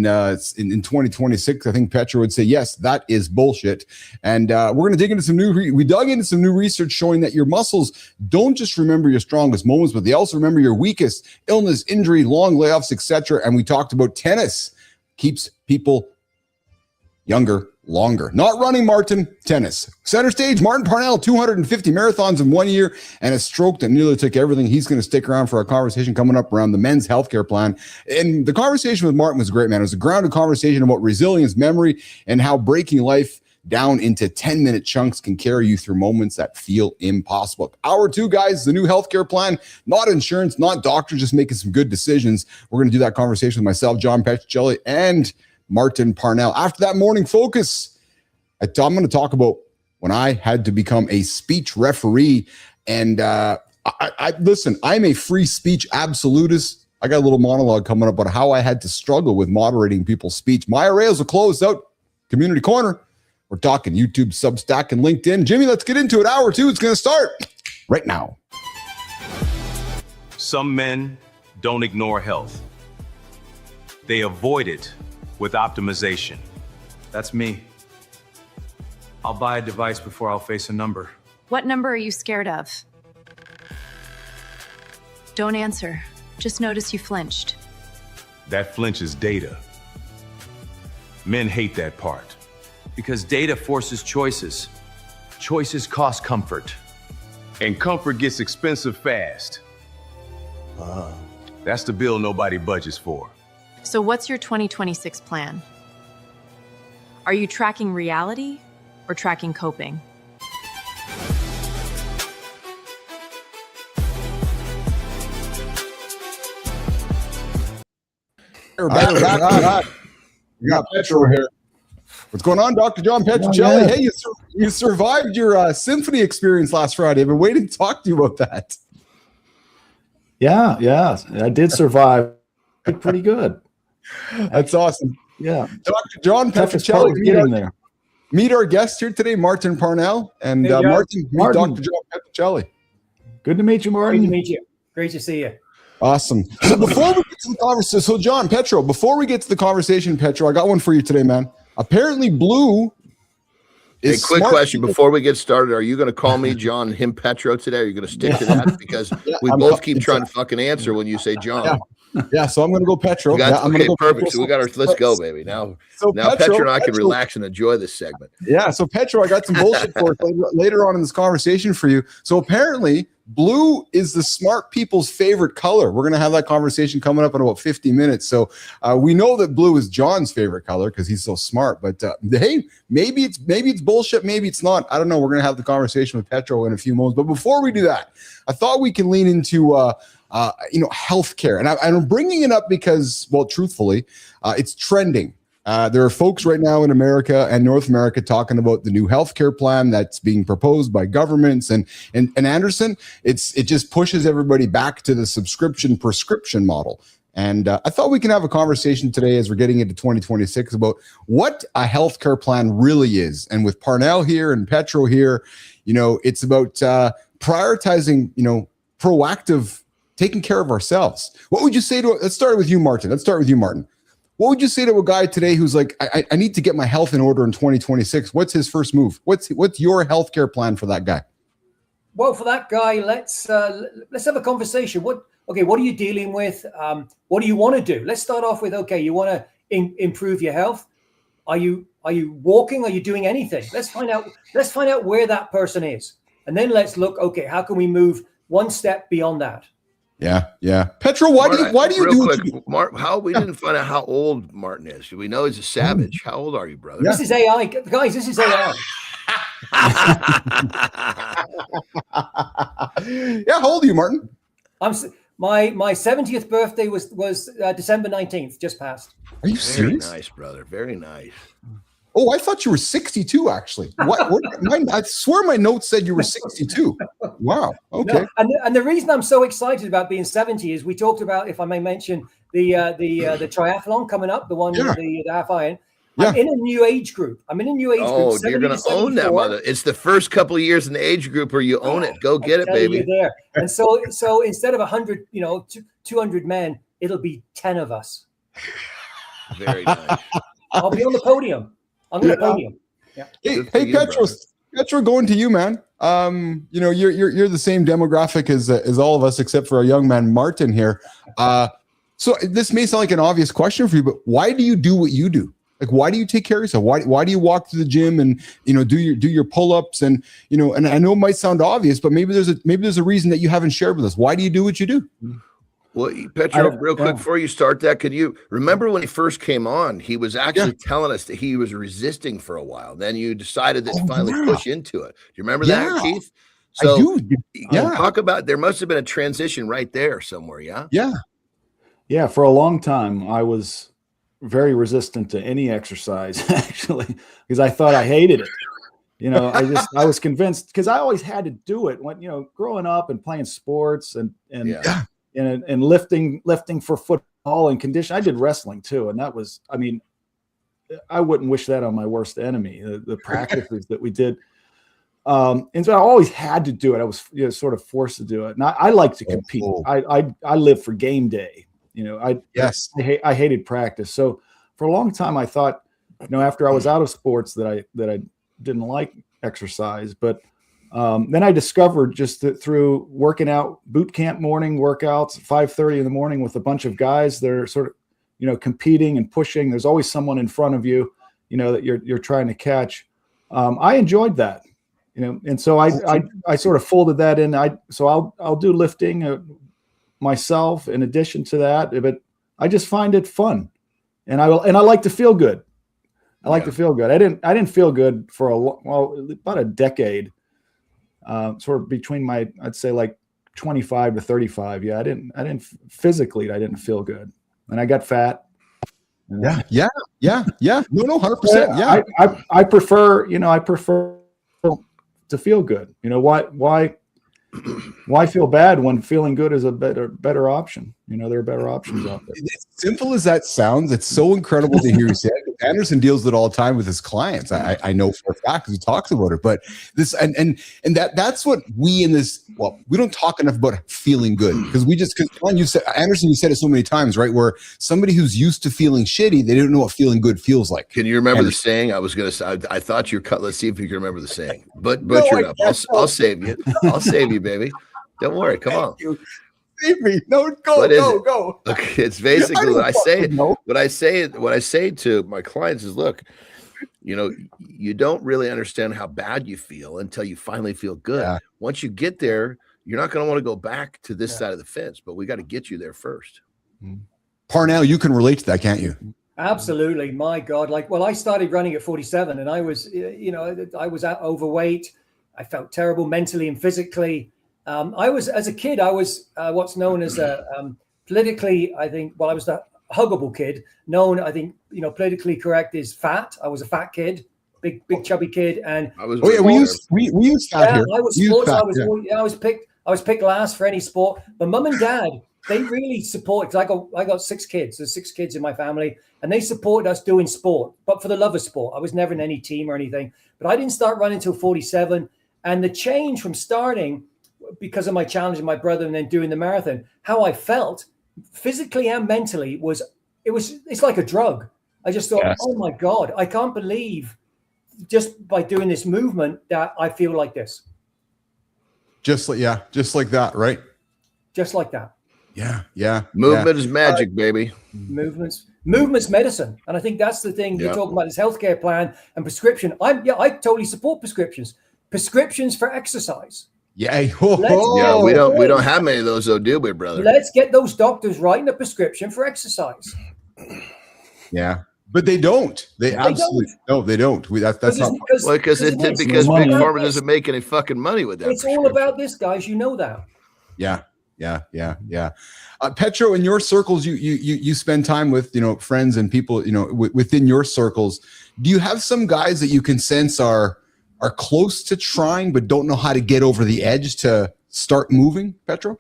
2026. I think Petra would say, yes, that is bullshit. And we're going to dig into we dug into some new research showing that your muscles don't just remember your strongest moments, but they also remember your weakest: illness, injury, long layoffs, etc. And we talked about tennis keeps people younger longer. Not running, Martin, tennis. Center stage, Martin Parnell, 250 marathons in 1 year and a stroke that nearly took everything. He's going to stick around for our conversation coming up around the men's healthcare plan. And the conversation with Martin was great, man. It was a grounded conversation about resilience, memory, and how breaking life down into 10-minute chunks can carry you through moments that feel impossible. Hour 2, guys, the new healthcare plan, not insurance, not doctors, just making some good decisions. We're going to do that conversation with myself, John Petrocelli, and Martin Parnell. After that morning focus, I'm going to talk about when I had to become a speech referee. And listen, I'm a free speech absolutist. I got a little monologue coming up about how I had to struggle with moderating people's speech. My arrays are closed out. Community Corner. We're talking YouTube, Substack, and LinkedIn. Jimmy, let's get into it. Hour 2, it's going to start right now. Some men don't ignore health. They avoid it with optimization. That's me. I'll buy a device before I'll face a number. What number are you scared of? Don't answer. Just notice you flinched. That flinch is data. Men hate that part. Because data forces choices. Choices cost comfort. And comfort gets expensive fast. That's the bill nobody budgets for. So what's your 2026 plan? Are you tracking reality or tracking coping? We're back. We got Petro here. What's going on, Dr. John Petrocelli? Hey, you survived your symphony experience last Friday. I've been waiting to talk to you about that. Yeah, I did survive. Pretty good. That's awesome. Yeah, Dr. John toughest part was Petrocelli. getting there. Meet our guest here today, Martin Parnell, and Hey, Martin, Martin. Dr. John Petrocelli. Good to meet you, Great Martin. to meet you. Great to see you. Awesome. So before we get to the conversation, so John Petro, before we get to the conversation, Petro, I got one for you today, man. Apparently, Blue Hey, is quick smart question people. before we get started. Are you going to call me John, him Petro today? Are you going to stick to that? Because we I'm both keep it's- trying to fucking answer when you say John. Yeah, so I'm going to go Petro. We got, Yeah, I'm okay, gonna go perfect. Petro. So we got our, let's go, baby. Now Petro and I can relax and enjoy this segment. Yeah, so Petro, I got some bullshit for us later on in this conversation for you. So apparently, blue is the smart people's favorite color. We're going to have that conversation coming up in about 50 minutes. So we know that blue is John's favorite color because he's so smart. But hey, maybe it's bullshit, maybe it's not. I don't know. We're going to have the conversation with Petro in a few moments. But before we do that, I thought we can lean into healthcare, and I'm bringing it up because, well, truthfully, it's trending. There are folks right now in America and North America talking about the new healthcare plan that's being proposed by governments, and Anderson, it just pushes everybody back to the subscription prescription model. And I thought we can have a conversation today as we're getting into 2026 about what a healthcare plan really is. And with Parnell here and Petro here, it's about prioritizing, proactive, taking care of ourselves. What would you say to? Let's start with you, Martin. What would you say to a guy today who's like, I need to get my health in order in 2026? What's his first move? What's your healthcare plan for that guy? Well, for that guy, let's have a conversation. What are you dealing with? What do you want to do? Let's start off with, okay, you want to improve your health. Are you walking? Are you doing anything? Let's find out where that person is. And then let's look, okay, how can we move one step beyond that? Yeah. Petro, why do you do what you do? Mark, we didn't find out how old Martin is. Do we know he's a savage? How old are you, brother? This is AI. Guys, this is AI. Yeah, how old are you, Martin? My 70th birthday was December 19th, just passed. Are you Very serious? nice, brother. Very nice. Oh, I thought you were 62, actually. I swear my notes said you were 62. Wow. Okay. No, and the reason I'm so excited about being 70 is we talked about, if I may mention, the triathlon coming up, the one with the half iron. I'm in a new age group. Oh, you're going to own that, mother. It's the first couple of years in the age group where you own it. Go get it, baby. There. And so instead of 100, 200 men, it'll be 10 of us. Very nice. I'll be on the podium. I'm going to podium. Yeah. Hey, Petro, going to you, man. You're the same demographic as all of us, except for our young man Martin here. So this may sound like an obvious question for you, but why do you do what you do? Like, why do you take care of yourself? Why do you walk to the gym and do your pull-ups and and I know it might sound obvious, but maybe there's a reason that you haven't shared with us. Why do you do what you do? Well, Petro, real quick before you start that, could you remember when he first came on? He was actually telling us that he was resisting for a while. Then you decided to finally push into it. Do you remember that, Keith? So, I do. Yeah. Talk about, there must have been a transition right there somewhere. Yeah. Yeah. For a long time, I was very resistant to any exercise, actually, because I thought I hated it. I was convinced because I always had to do it when, growing up and playing sports and and lifting for football and condition. I did wrestling too. And that was, I mean, I wouldn't wish that on my worst enemy, the practices that we did. And so I always had to do it. I was sort of forced to do it. And I like to compete. I live for game day. I hated practice. So for a long time, I thought, after I was out of sports that I didn't like exercise, but then I discovered just that through working out boot camp morning workouts at 5:30 in the morning with a bunch of guys that are sort of, competing and pushing. There's always someone in front of you, that you're trying to catch. I enjoyed that, and so I sort of folded that in. I'll do lifting myself in addition to that, but I just find it fun, and I like to feel good. I like to feel good. I didn't feel good for about a decade, sort of between I'd say like 25 to 35. Yeah, I didn't physically, I didn't feel good, and I got fat. Yeah. No, 100%. Yeah, I prefer to feel good. Why feel bad when feeling good is a better option? There are better options out there. As simple as that sounds, it's so incredible to hear you say it. Anderson deals with it all the time with his clients. I know for a fact because he talks about it. But this and that's what we in this. Well, we don't talk enough about feeling good because you said, Anderson, you said it so many times, right? Where somebody who's used to feeling shitty, they don't know what feeling good feels like. Can you remember the saying? I was gonna say. I thought you cut. Let's see if you can remember the saying. But butcher it up. I'll save you. I'll save you, baby. Don't worry. Come on. Save me. No, go. Okay, it's basically what I say. What I say to my clients is, look, you don't really understand how bad you feel until you finally feel good. Yeah. Once you get there, you're not going to want to go back to this side of the fence, but we got to get you there first. Parnell, you can relate to that, can't you? Absolutely. My God. I started running at 47 and I was, I was overweight. I felt terrible mentally and physically. As a kid, I was what's known as politically, I was the huggable kid, known, I think, politically correct is fat. I was a fat kid, big chubby kid. And we use fat here. I was sports. I was picked last for any sport. But mum and dad, they really supported, because I got 6 kids. There's 6 kids in my family, and they supported us doing sport, but for the love of sport. I was never in any team or anything, but I didn't start running until 47. And the change from starting, because of my challenge with my brother and then doing the marathon, how I felt physically and mentally it's like a drug. I just thought, oh my God, I can't believe just by doing this movement that I feel like this. Just like that, right? Just like that. Yeah. Movement is magic, baby. Movement's medicine. And I think that's the thing you're talking about, this healthcare plan and prescription. I totally support prescriptions for exercise. Yeah. We don't have many of those though, do we, brother? Let's get those doctors writing a prescription for exercise. Yeah. But they don't. They absolutely don't. No, they don't. That's not because Big Pharma doesn't make any fucking money with that. It's all about this, guys. You know that. Yeah. Petro, in your circles, you spend time with friends and people within your circles. Do you have some guys that you can sense are close to trying but don't know how to get over the edge to start moving, Petro?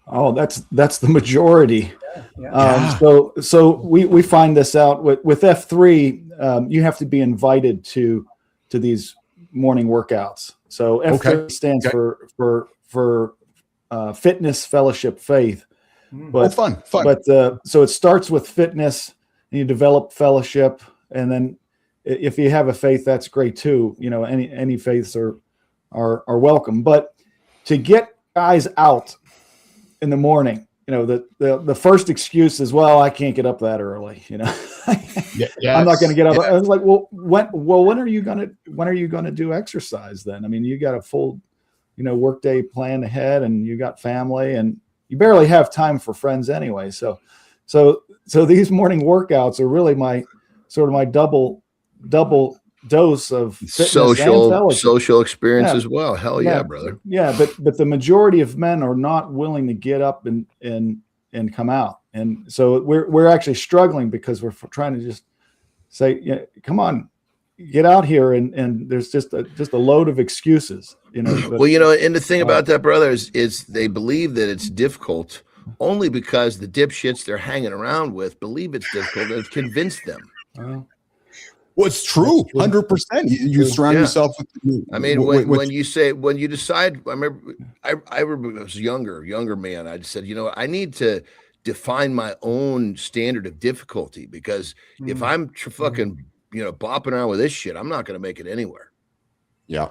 Oh, that's the majority. Yeah. So we find this out with F3. You have to be invited to these morning workouts. So F3 stands for Fitness, Fellowship, Faith. But fun. But so it starts with fitness, and you develop fellowship, and then if you have a faith, that's great too. Any faiths are welcome. But to get guys out in the morning, the first excuse is, well, I can't get up that early. I'm not going to get up. I was like, when are you gonna do exercise then? I mean, you got a full, workday plan ahead, and you got family, and you barely have time for friends anyway. So these morning workouts are really my double dose of fitness social experience as well. Hell yeah, brother. Yeah, but the majority of men are not willing to get up and come out, and so we're actually struggling because we're trying to just say, come on, get out here and there's just a load of excuses, you know. But, well, you know, and the thing about that, brother, is they believe that it's difficult only because the dipshits they're hanging around with believe it's difficult and have convinced them. Well, it's true, 100%. You surround yourself with. I mean, when you decide, I remember when I was younger man, I said, you know, I need to define my own standard of difficulty, because if I'm fucking, you know, bopping around with this shit, I'm not going to make it anywhere. Yeah.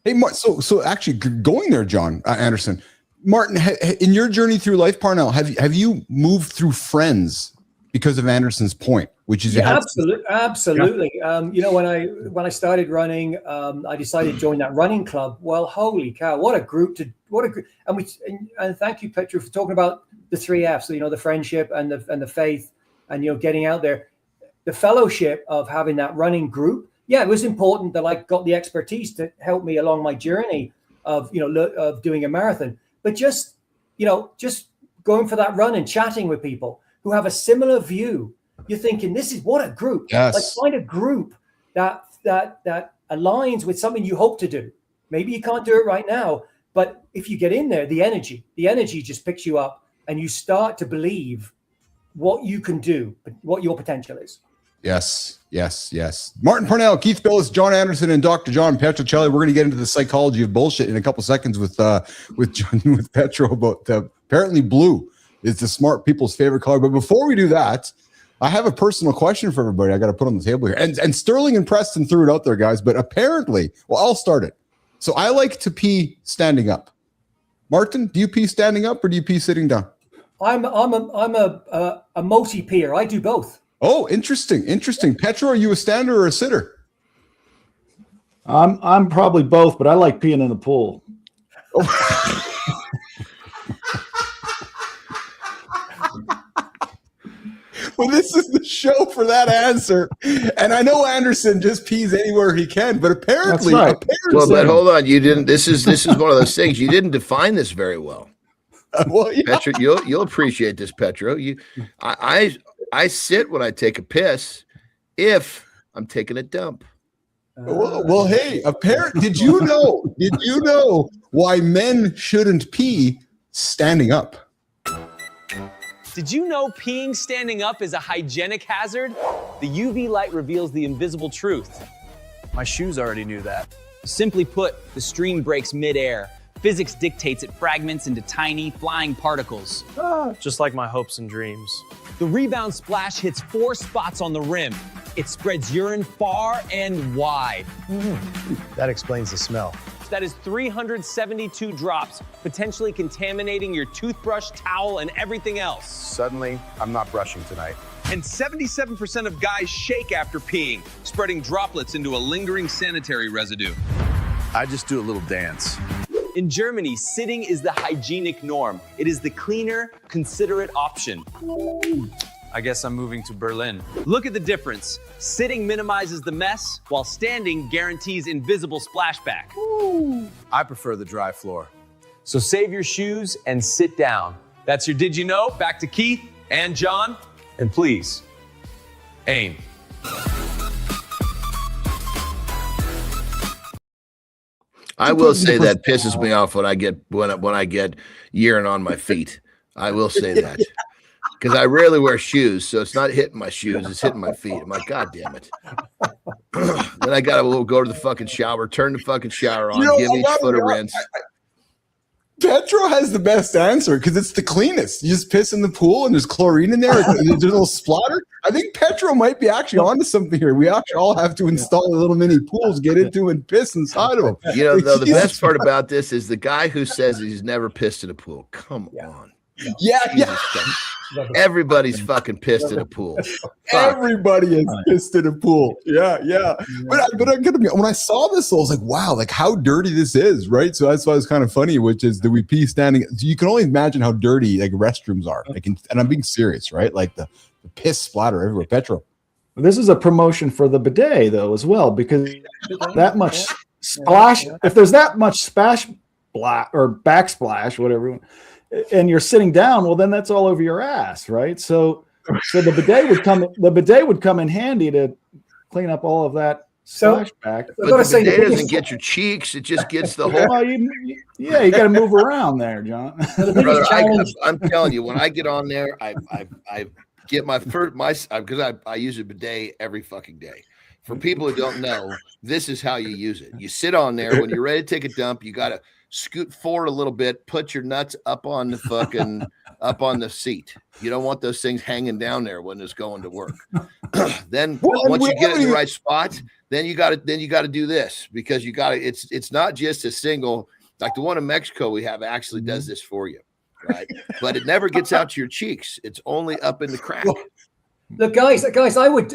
Hey, so actually going there, John Anderson, Martin, in your journey through life, Parnell, have you moved through friends because of Anderson's point, which is absolutely. You know, when I started running, I decided to join that running club. Well, holy cow, what a group! And thank you, Petro, for talking about the 3 F's. So, you know, the friendship and the faith, and, you know, getting out there, the fellowship of having that running group. Yeah, it was important that I got the expertise to help me along my journey of, you know, of doing a marathon. But just going for that run and chatting with people who have a similar view, you're thinking, this is what a group. Yes. Like, find a group that aligns with something you hope to do. Maybe you can't do it right now, but if you get in there, the energy just picks you up, and you start to believe what you can do, what your potential is. Yes. Martin Parnell, Keith Billis, John Anderson, and Dr. John Petrocelli. We're going to get into the psychology of bullshit in a couple seconds with John, with Petro, about apparently blue is the smart people's favorite color. But before we do that, I have a personal question for everybody I got to put on the table here. And Sterling and Preston threw it out there, guys. But apparently, well, I'll start it. So I like to pee standing up. Martin, do you pee standing up or do you pee sitting down? I'm a multi-peer. I do both. Oh, interesting. Petro, are you a stander or a sitter? I'm probably both, but I like peeing in the pool. Well, this is the show for that answer. And I know Anderson just pees anywhere he can, but apparently, right. Well, but hold on, you didn't. This is one of those things you didn't define this very well. Well, yeah. Petro, you'll appreciate this, Petro. I sit when I take a piss if I'm taking a dump. Well, hey, did you know why men shouldn't pee standing up? Did you know peeing standing up is a hygienic hazard? The UV light reveals the invisible truth. My shoes already knew that. Simply put, the stream breaks midair. Physics dictates it fragments into tiny, flying particles. Just like my hopes and dreams. The rebound splash hits 4 spots on the rim. It spreads urine far and wide. That explains the smell. That is 372 drops, potentially contaminating your toothbrush, towel, and everything else. Suddenly, I'm not brushing tonight. And 77% of guys shake after peeing, spreading droplets into a lingering sanitary residue. I just do a little dance. In Germany, sitting is the hygienic norm. It is the cleaner, considerate option. I guess I'm moving to Berlin. Look at the difference. Sitting minimizes the mess, while standing guarantees invisible splashback. I prefer the dry floor. So save your shoes and sit down. That's your Did You Know? Back to Keith and John. And please, aim. I will say that pisses me off when I get urine on my feet. I will say that. Because I rarely wear shoes, so it's not hitting my shoes, it's hitting my feet. I'm like, God damn it. Then I gotta go to the fucking shower, turn the fucking shower on, give each foot a rinse. Petro has the best answer because it's the cleanest. You just piss in the pool and there's chlorine in there. There's a little splatter. I think Petro might be actually onto something here. We actually all have to install a little mini pools, get into and piss inside of them. You know, though, the best part about this is the guy who says he's never pissed in a pool. Come on. Yeah. Everybody's fucking pissed in a pool. Everybody is pissed in a pool. Yeah. But I'm gonna be, when I saw this, I was like, wow, like how dirty this is, right? So that's why it's kind of funny, which is, do we pee standing? You can only imagine how dirty like restrooms are. Like, and I'm being serious, right? Like the piss splatter everywhere. Petro. This is a promotion for the bidet, though, as well, because that much splash. If there's that much splash or backsplash, whatever, and you're sitting down, well, then that's all over your ass, right? So the bidet would come in handy to clean up all of that So- splashback. I've But gotta the say, the bidet doesn't biggest- get your cheeks; it just gets the whole. Well, you got to move around there, John. The Brother, biggest challenge. I'm telling you, when I get on there, I get my first because I use a bidet every fucking day. For people who don't know, this is how you use it. You sit on there when you're ready to take a dump. You got to scoot forward a little bit, put your nuts up on the fucking up on the seat. You don't want those things hanging down there when it's going to work. Then once you get it in the right spot, then you got to do this because you got to. It's not just a single. Like the one in Mexico we have actually does this for you, right? But it never gets out to your cheeks. It's only up in the crack. Look, guys, I would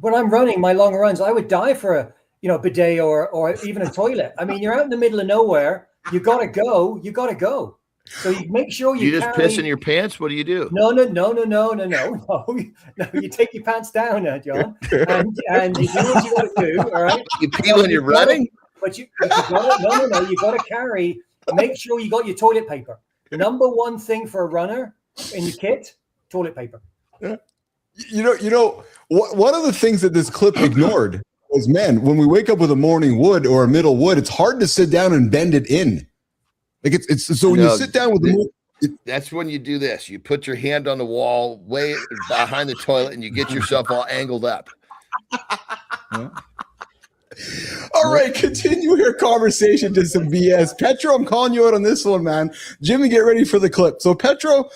when I'm running my long runs, I would die for a bidet or even a toilet. I mean, you're out in the middle of nowhere. You gotta go. So you make sure you just piss in your pants. What do you do? No. You take your pants down, John, and you do what you got to do. All right. You pee when you're running. But you gotta you gotta carry. Make sure you got your toilet paper. Number one thing for a runner in your kit: toilet paper. One of the things that this clip ignored was, man, when we wake up with a morning wood or a middle wood, it's hard to sit down and bend it in. Like it's so when you sit down with that's when you do this. You put your hand on the wall way behind the toilet and you get yourself all angled up. All right, continue your conversation to some BS. Petro, I'm calling you out on this one, man. Jimmy, get ready for the clip. So, Petro,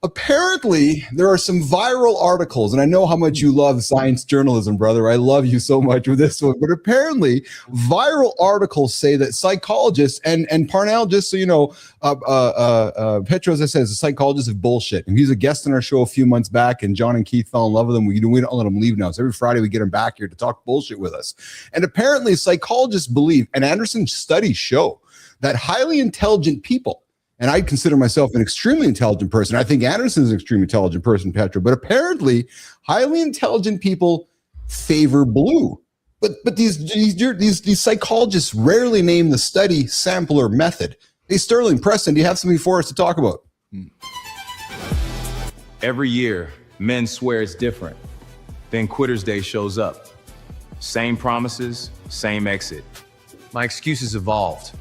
apparently there are some viral articles, and I know how much you love science journalism, brother. I love you so much with this one. But apparently, viral articles say that psychologists and Parnell, just so you know, Petro, as I said, is a psychologist of bullshit. And he's a guest on our show a few months back, and John and Keith fell in love with him. We don't let him leave now. So every Friday we get him back here to talk bullshit with us. And apparently, psychologists believe, and Anderson's studies show, that highly intelligent people, and I consider myself an extremely intelligent person. I think Anderson is an extremely intelligent person, Petro. But apparently, highly intelligent people favor blue. But these psychologists rarely name the study, sample, or method. Hey, Sterling, Preston, do you have something for us to talk about? Every year, men swear it's different. Then Quitter's Day shows up. Same promises, same exit. My excuses evolved.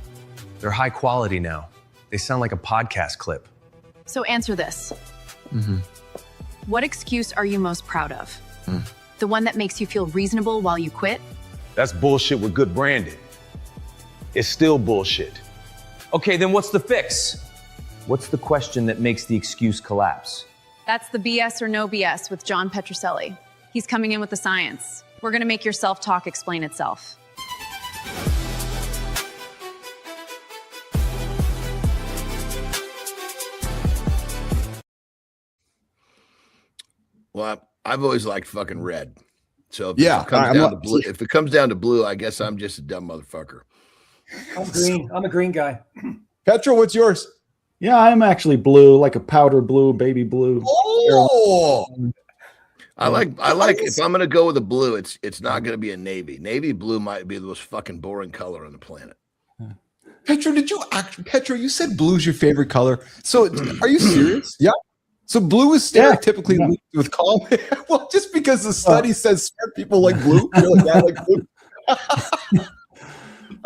They're high quality now. They sound like a podcast clip. So answer this. What excuse are you most proud of? The one that makes you feel reasonable while you quit? That's bullshit with good branding. It's still bullshit. Okay, then what's the fix? What's the question that makes the excuse collapse? That's the BS or no BS with John Petrucelli. He's coming in with the science. We're gonna make your self-talk explain itself. Well, I've always liked fucking red. So if it comes down to blue, I guess I'm just a dumb motherfucker. I'm green. I'm a green guy. Petro, what's yours? Yeah, I'm actually blue, like a powder blue, baby blue. Oh, I like if I'm gonna go with a blue, it's not gonna be a navy. Navy blue might be the most fucking boring color on the planet. Petro, Petro, you said blue's your favorite color. So are you serious? Yeah. So blue is stereotypically linked with calm. Well, just because the study says smart people like blue, you're like, I like blue.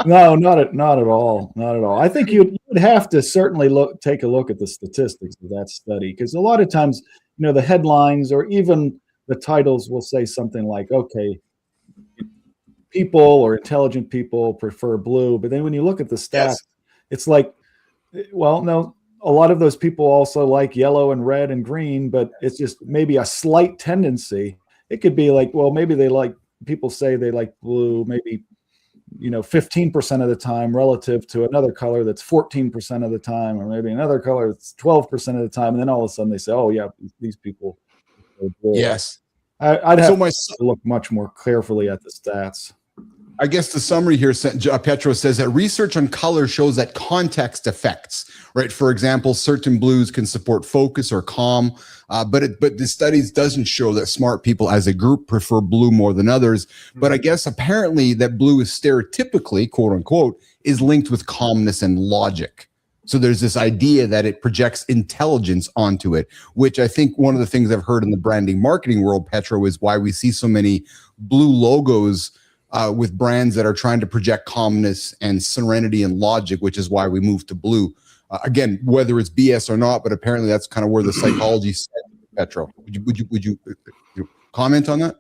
No, not at all. Not at all. I think you'd have to certainly take a look at the statistics of that study, because a lot of times, the headlines or even the titles will say something like, okay, people or intelligent people prefer blue. But then when you look at the stats, it's like, well, no, a lot of those people also like yellow and red and green, but it's just maybe a slight tendency. It could be like, well, maybe people say they like blue, maybe 15% of the time relative to another color that's 14% of the time, or maybe another color that's 12% of the time. And then all of a sudden they say, oh yeah, these people are blue. Yes. I'd have to look much more carefully at the stats. I guess the summary here, Petro says that research on color shows that context affects, right? For example, certain blues can support focus or calm, but the studies doesn't show that smart people as a group prefer blue more than others. But I guess apparently that blue is stereotypically, quote unquote, is linked with calmness and logic. So there's this idea that it projects intelligence onto it, which I think one of the things I've heard in the branding marketing world, Petro, is why we see so many blue logos with brands that are trying to project calmness and serenity and logic, which is why we moved to blue. Again, whether it's BS or not, but apparently that's kind of where the psychology set, Petro. Would you comment on that?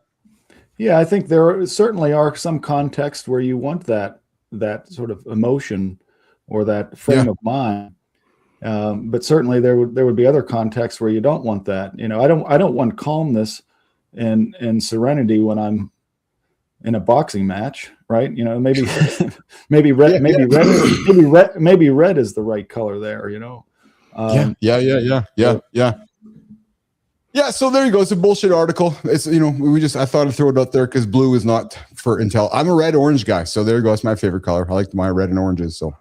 Yeah, I think there certainly are some contexts where you want that sort of emotion or that frame of mind. But certainly there would be other contexts where you don't want that. You know, I don't want calmness and serenity when I'm in a boxing match, right? You know, maybe red is the right color there, you know. Yeah, so there you go. It's a bullshit article. It's, you know, I thought I'd throw it out there because blue is not for Intel. I'm a red orange guy, so there you go. It's my favorite color. I like my red and oranges. So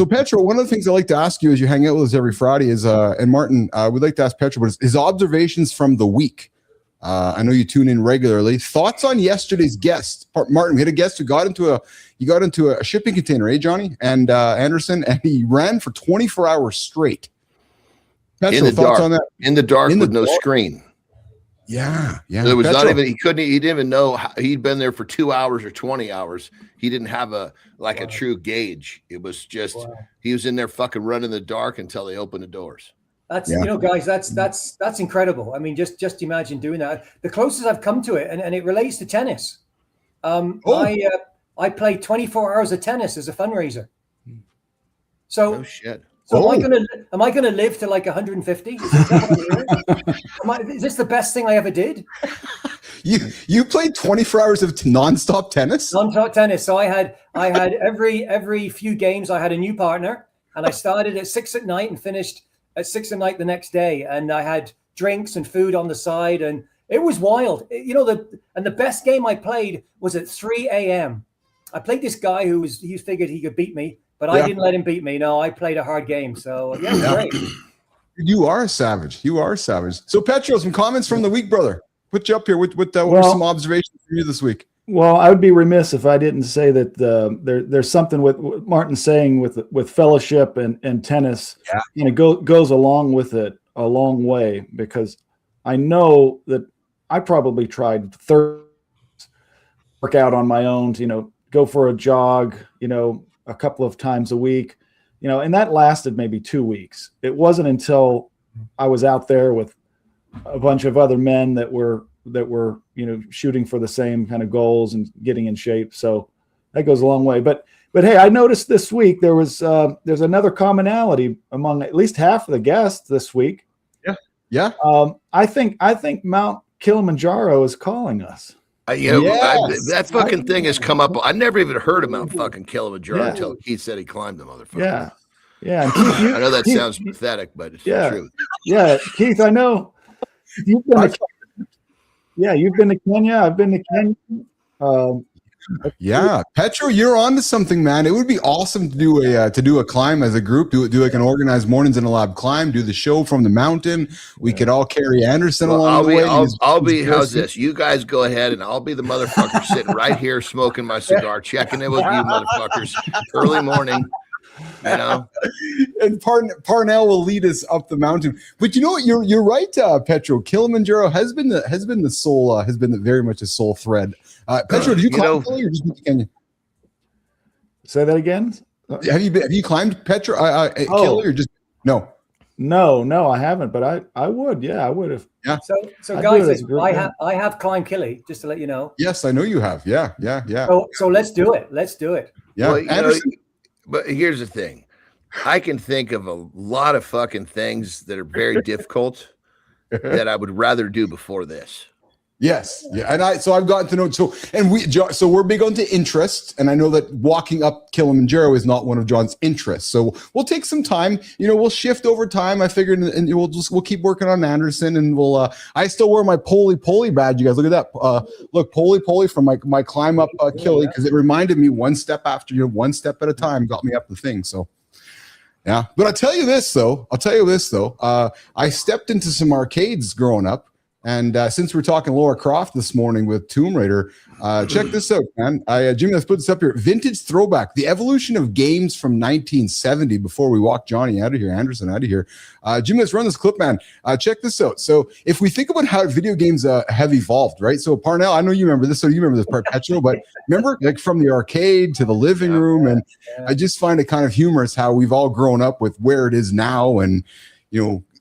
Petro, one of the things I like to ask you as you hang out with us every Friday is, and Martin, we'd like to ask Petro, but his observations from the week. I know you tune in regularly. Thoughts on yesterday's guest, Martin? We had a guest who got into a shipping container, Johnny and Anderson, and he ran for 24 hours straight. In the dark with no screen. Yeah. There was not even, he didn't even know he'd been there for 2 hours or 20 hours. He didn't have a true gauge. It was just, he was in there fucking running in the dark until they opened the doors. That's, you know, guys, that's incredible. I mean, just imagine doing that. The closest I've come to it, and it relates to tennis. I played 24 hours of tennis as a fundraiser. So, oh shit. So am I gonna live to like 150? Is this the best thing I ever did? You played 24 hours of nonstop tennis? Nonstop tennis. So I had every few games I had a new partner, and I started at 6 at night and finished at 6 at night the next day. And I had drinks and food on the side, and it was wild. You know, the best game I played was at 3 a.m. I played this guy he figured he could beat me. But I didn't let him beat me. No, I played a hard game. So, yeah, it was great. You are a savage. So, Petro, some comments from the week, brother. Put you up here. What were some observations from you this week? Well, I would be remiss if I didn't say that there's something with what Martin's saying with fellowship and tennis. Yeah. You know, goes along with it a long way, because I know that I probably tried 30 work out on my own to, you know, go for a jog, you know, a couple of times a week, you know, and that lasted maybe 2 weeks. It wasn't until I was out there with a bunch of other men that were, you know, shooting for the same kind of goals and getting in shape. So that goes a long way. But hey, I noticed this week there's another commonality among at least half of the guests this week. Yeah. I think Mount Kilimanjaro is calling us. That fucking thing has come up. I never even heard of Mount fucking Kilimanjaro until Keith said he climbed the motherfucker. Yeah. And Keith, I know that sounds pathetic, but it's the truth. Yeah, Keith, I know you've been to Kenya. I've been to Kenya. Yeah, Petro, you're on to something, man. It would be awesome to do a climb as a group. Do like an organized mornings in a lab climb. Do the show from the mountain. We could all carry Anderson along the way. I'll be. How's this? You guys go ahead, and I'll be the motherfucker sitting right here smoking my cigar, checking in with you motherfuckers early morning. You know, and Parnell will lead us up the mountain. But you know what? You're right, Petro. Kilimanjaro has been the soul. Has been very much a soul thread. Petro, did you climb Kili or just Kenya? Say that again. Have you climbed Petro Kili or just no? No, I haven't. But I would. Yeah, I would have. Yeah. So guys, I have climbed Kili, just to let you know. Yes, I know you have. Yeah. So let's do it. Yeah. Well, but here's the thing. I can think of a lot of fucking things that are very difficult that I would rather do before this. Yes. Yeah. And I've gotten to know, so we're big onto interests. And I know that walking up Kilimanjaro is not one of John's interests. So we'll take some time, you know, we'll shift over time. I figured, and we'll keep working on Anderson, and I still wear my Poly badge. You guys look at that. Look, Poly from my climb up Kili, because it reminded me one step at a time got me up the thing. So yeah. But I'll tell you this though, I stepped into some arcades growing up. And since we're talking Laura Croft this morning with Tomb Raider, check this out, man. Jimmy, let's put this up here. Vintage throwback, the evolution of games from 1970 before we walk Johnny out of here, Anderson out of here. Jimmy, let's run this clip, man. Check this out. So if we think about how video games have evolved, right? So Parnell, I know you remember this, so you remember this Perpetual, but remember like from the arcade to the living room, and I just find it kind of humorous how we've all grown up with where it is now, and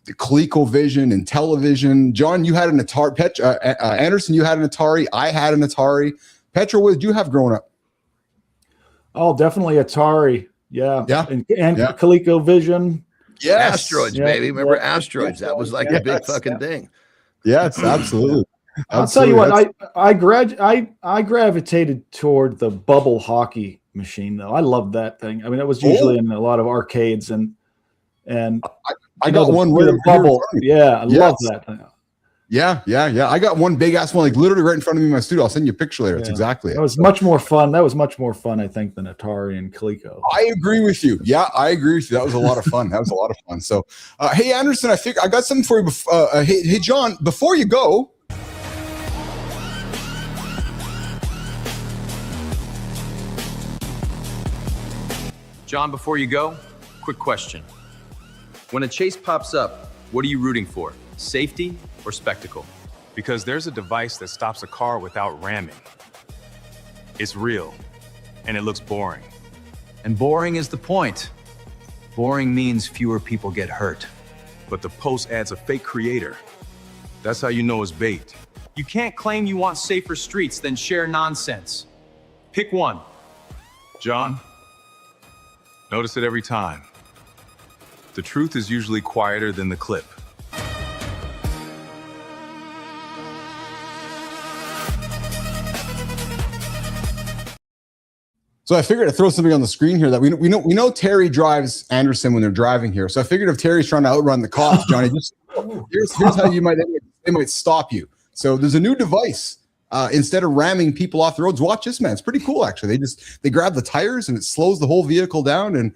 ColecoVision and television. John, you had an Atari. Anderson, you had an Atari. I had an Atari. Petra, what did you have growing up? Oh, definitely Atari. Yeah. And Yeah. ColecoVision. Yes. Asteroids, baby. Remember Asteroids? That was like a big fucking thing. Yes, absolutely. I'll tell you what, I gravitated toward the bubble hockey machine, though. I loved that thing. I mean, it was usually in a lot of arcades, and I got one with a bubble. Yeah, I love that thing. Yeah. I got one big ass one, like literally right in front of me in my studio. I'll send you a picture later. That's exactly it. That was much more fun. That was much more fun, I think, than Atari and Coleco. I agree with you. Yeah, I agree with you. That was a lot of fun. So, hey, Anderson, I got something for you. Hey, John, before you go. John, before you go, quick question. When a chase pops up, what are you rooting for? Safety or spectacle? Because there's a device that stops a car without ramming. It's real, and it looks boring. And boring is the point. Boring means fewer people get hurt. But the post adds a fake creator. That's how you know it's bait. You can't claim you want safer streets, then share nonsense. Pick one. John, notice it every time. The truth is usually quieter than the clip. So I figured I'd throw something on the screen here that we know Terry drives Anderson when they're driving here. So I figured if Terry's trying to outrun the cops, Johnny, just here's how they might stop you. So there's a new device. Instead of ramming people off the roads, watch this, man. It's pretty cool, actually. They grab the tires and it slows the whole vehicle down, and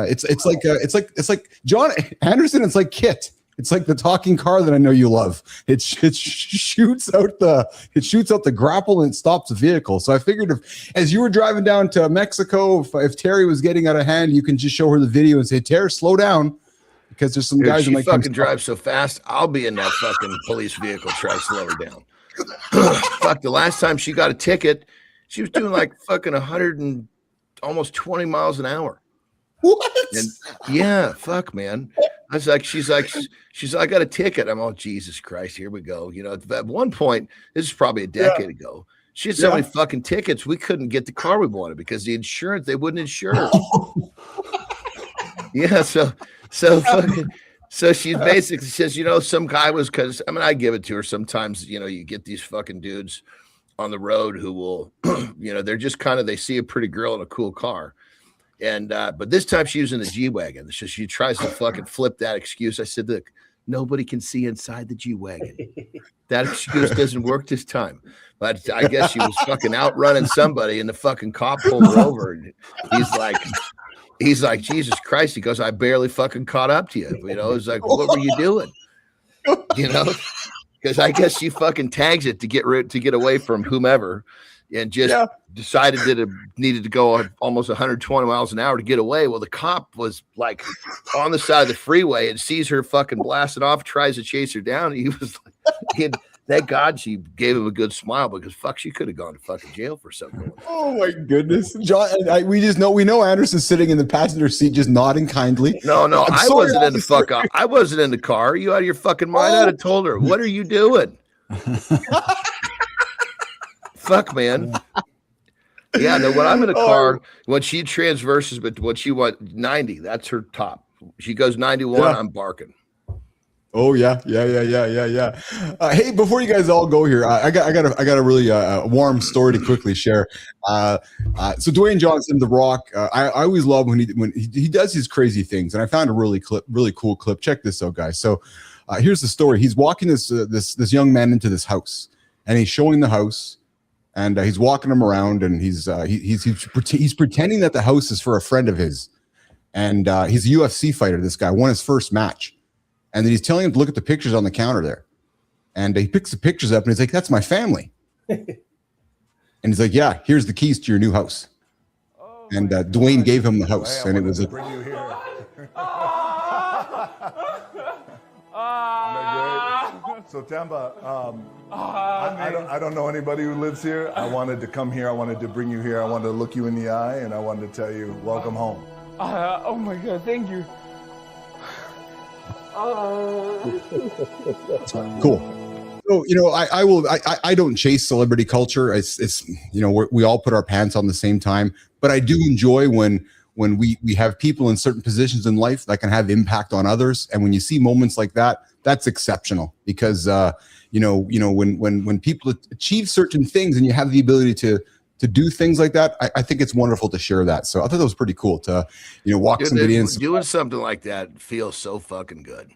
it's like John Anderson. It's like Kit. It's like the talking car that I know you love. It shoots out the grapple and it stops the vehicle. So I figured as you were driving down to Mexico, if Terry was getting out of hand, you can just show her the video and say, "Terry, slow down," because there's some guys who might fucking drive so fast. I'll be in that fucking police vehicle. Try to slow her down. Fuck, the last time she got a ticket, she was doing like fucking 100 and almost 20 miles an hour. What? And yeah, fuck, man. I was like, she's like, I got a ticket. I'm, oh, Jesus Christ, here we go. At one point, this is probably a decade ago, she had so many fucking tickets, we couldn't get the car we wanted because the insurance, they wouldn't insure her. Yeah, so fucking. So she basically says, some guy was, because I give it to her sometimes, you get these fucking dudes on the road who will, they're just they see a pretty girl in a cool car. And, but this time she was in the G-Wagon. So she tries to fucking flip that excuse. I said, look, nobody can see inside the G-Wagon. That excuse doesn't work this time. But I guess she was fucking outrunning somebody and the fucking cop pulled her over. And he's like, Jesus Christ. He goes, I barely fucking caught up to you. It's like, what were you doing? Because I guess she fucking tags it to get away from whomever, and just decided that it needed to go almost 120 miles an hour to get away. Well, the cop was like on the side of the freeway and sees her fucking blasting off, tries to chase her down. And he was like, thank God she gave him a good smile, because fuck, she could have gone to fucking jail for something. Oh my goodness, John! We know Anderson's sitting in the passenger seat, just nodding kindly. No, I wasn't in the fuck up. I wasn't in the car. You out of your fucking mind? I'd have told her, what are you doing? Fuck, man. Yeah, no. When I'm in a car, when she transverses, but when she went 90, that's her top. She goes 91. I'm barking. Oh yeah. Hey, before you guys all go here, I got a really warm story to quickly share. So Dwayne Johnson, The Rock, I always love when he does his crazy things, and I found a really cool clip. Check this out, guys. So here's the story. He's walking this young man into this house, and he's showing the house, and he's walking him around, and he's pretending that the house is for a friend of his, and he's a UFC fighter. This guy won his first match. And then he's telling him to look at the pictures on the counter there. And he picks the pictures up and he's like, that's my family. And he's like, yeah, here's the keys to your new house. And Dwayne gave him the house, and it was bring you here. So Tamba, I don't know anybody who lives here. I wanted to come here. I wanted to bring you here. I wanted to look you in the eye, and I wanted to tell you, welcome home. Oh my God, thank you. Cool. So, you know, I don't chase celebrity culture. It's you know, we all put our pants on the same time, but I do enjoy when we have people in certain positions in life that can have impact on others. And when you see moments like that, that's exceptional because, you know, when people achieve certain things and you have the ability to do things like that, I think it's wonderful to share that. So I thought that was pretty cool to, you know, walk somebody in. Doing something like that feels so fucking good.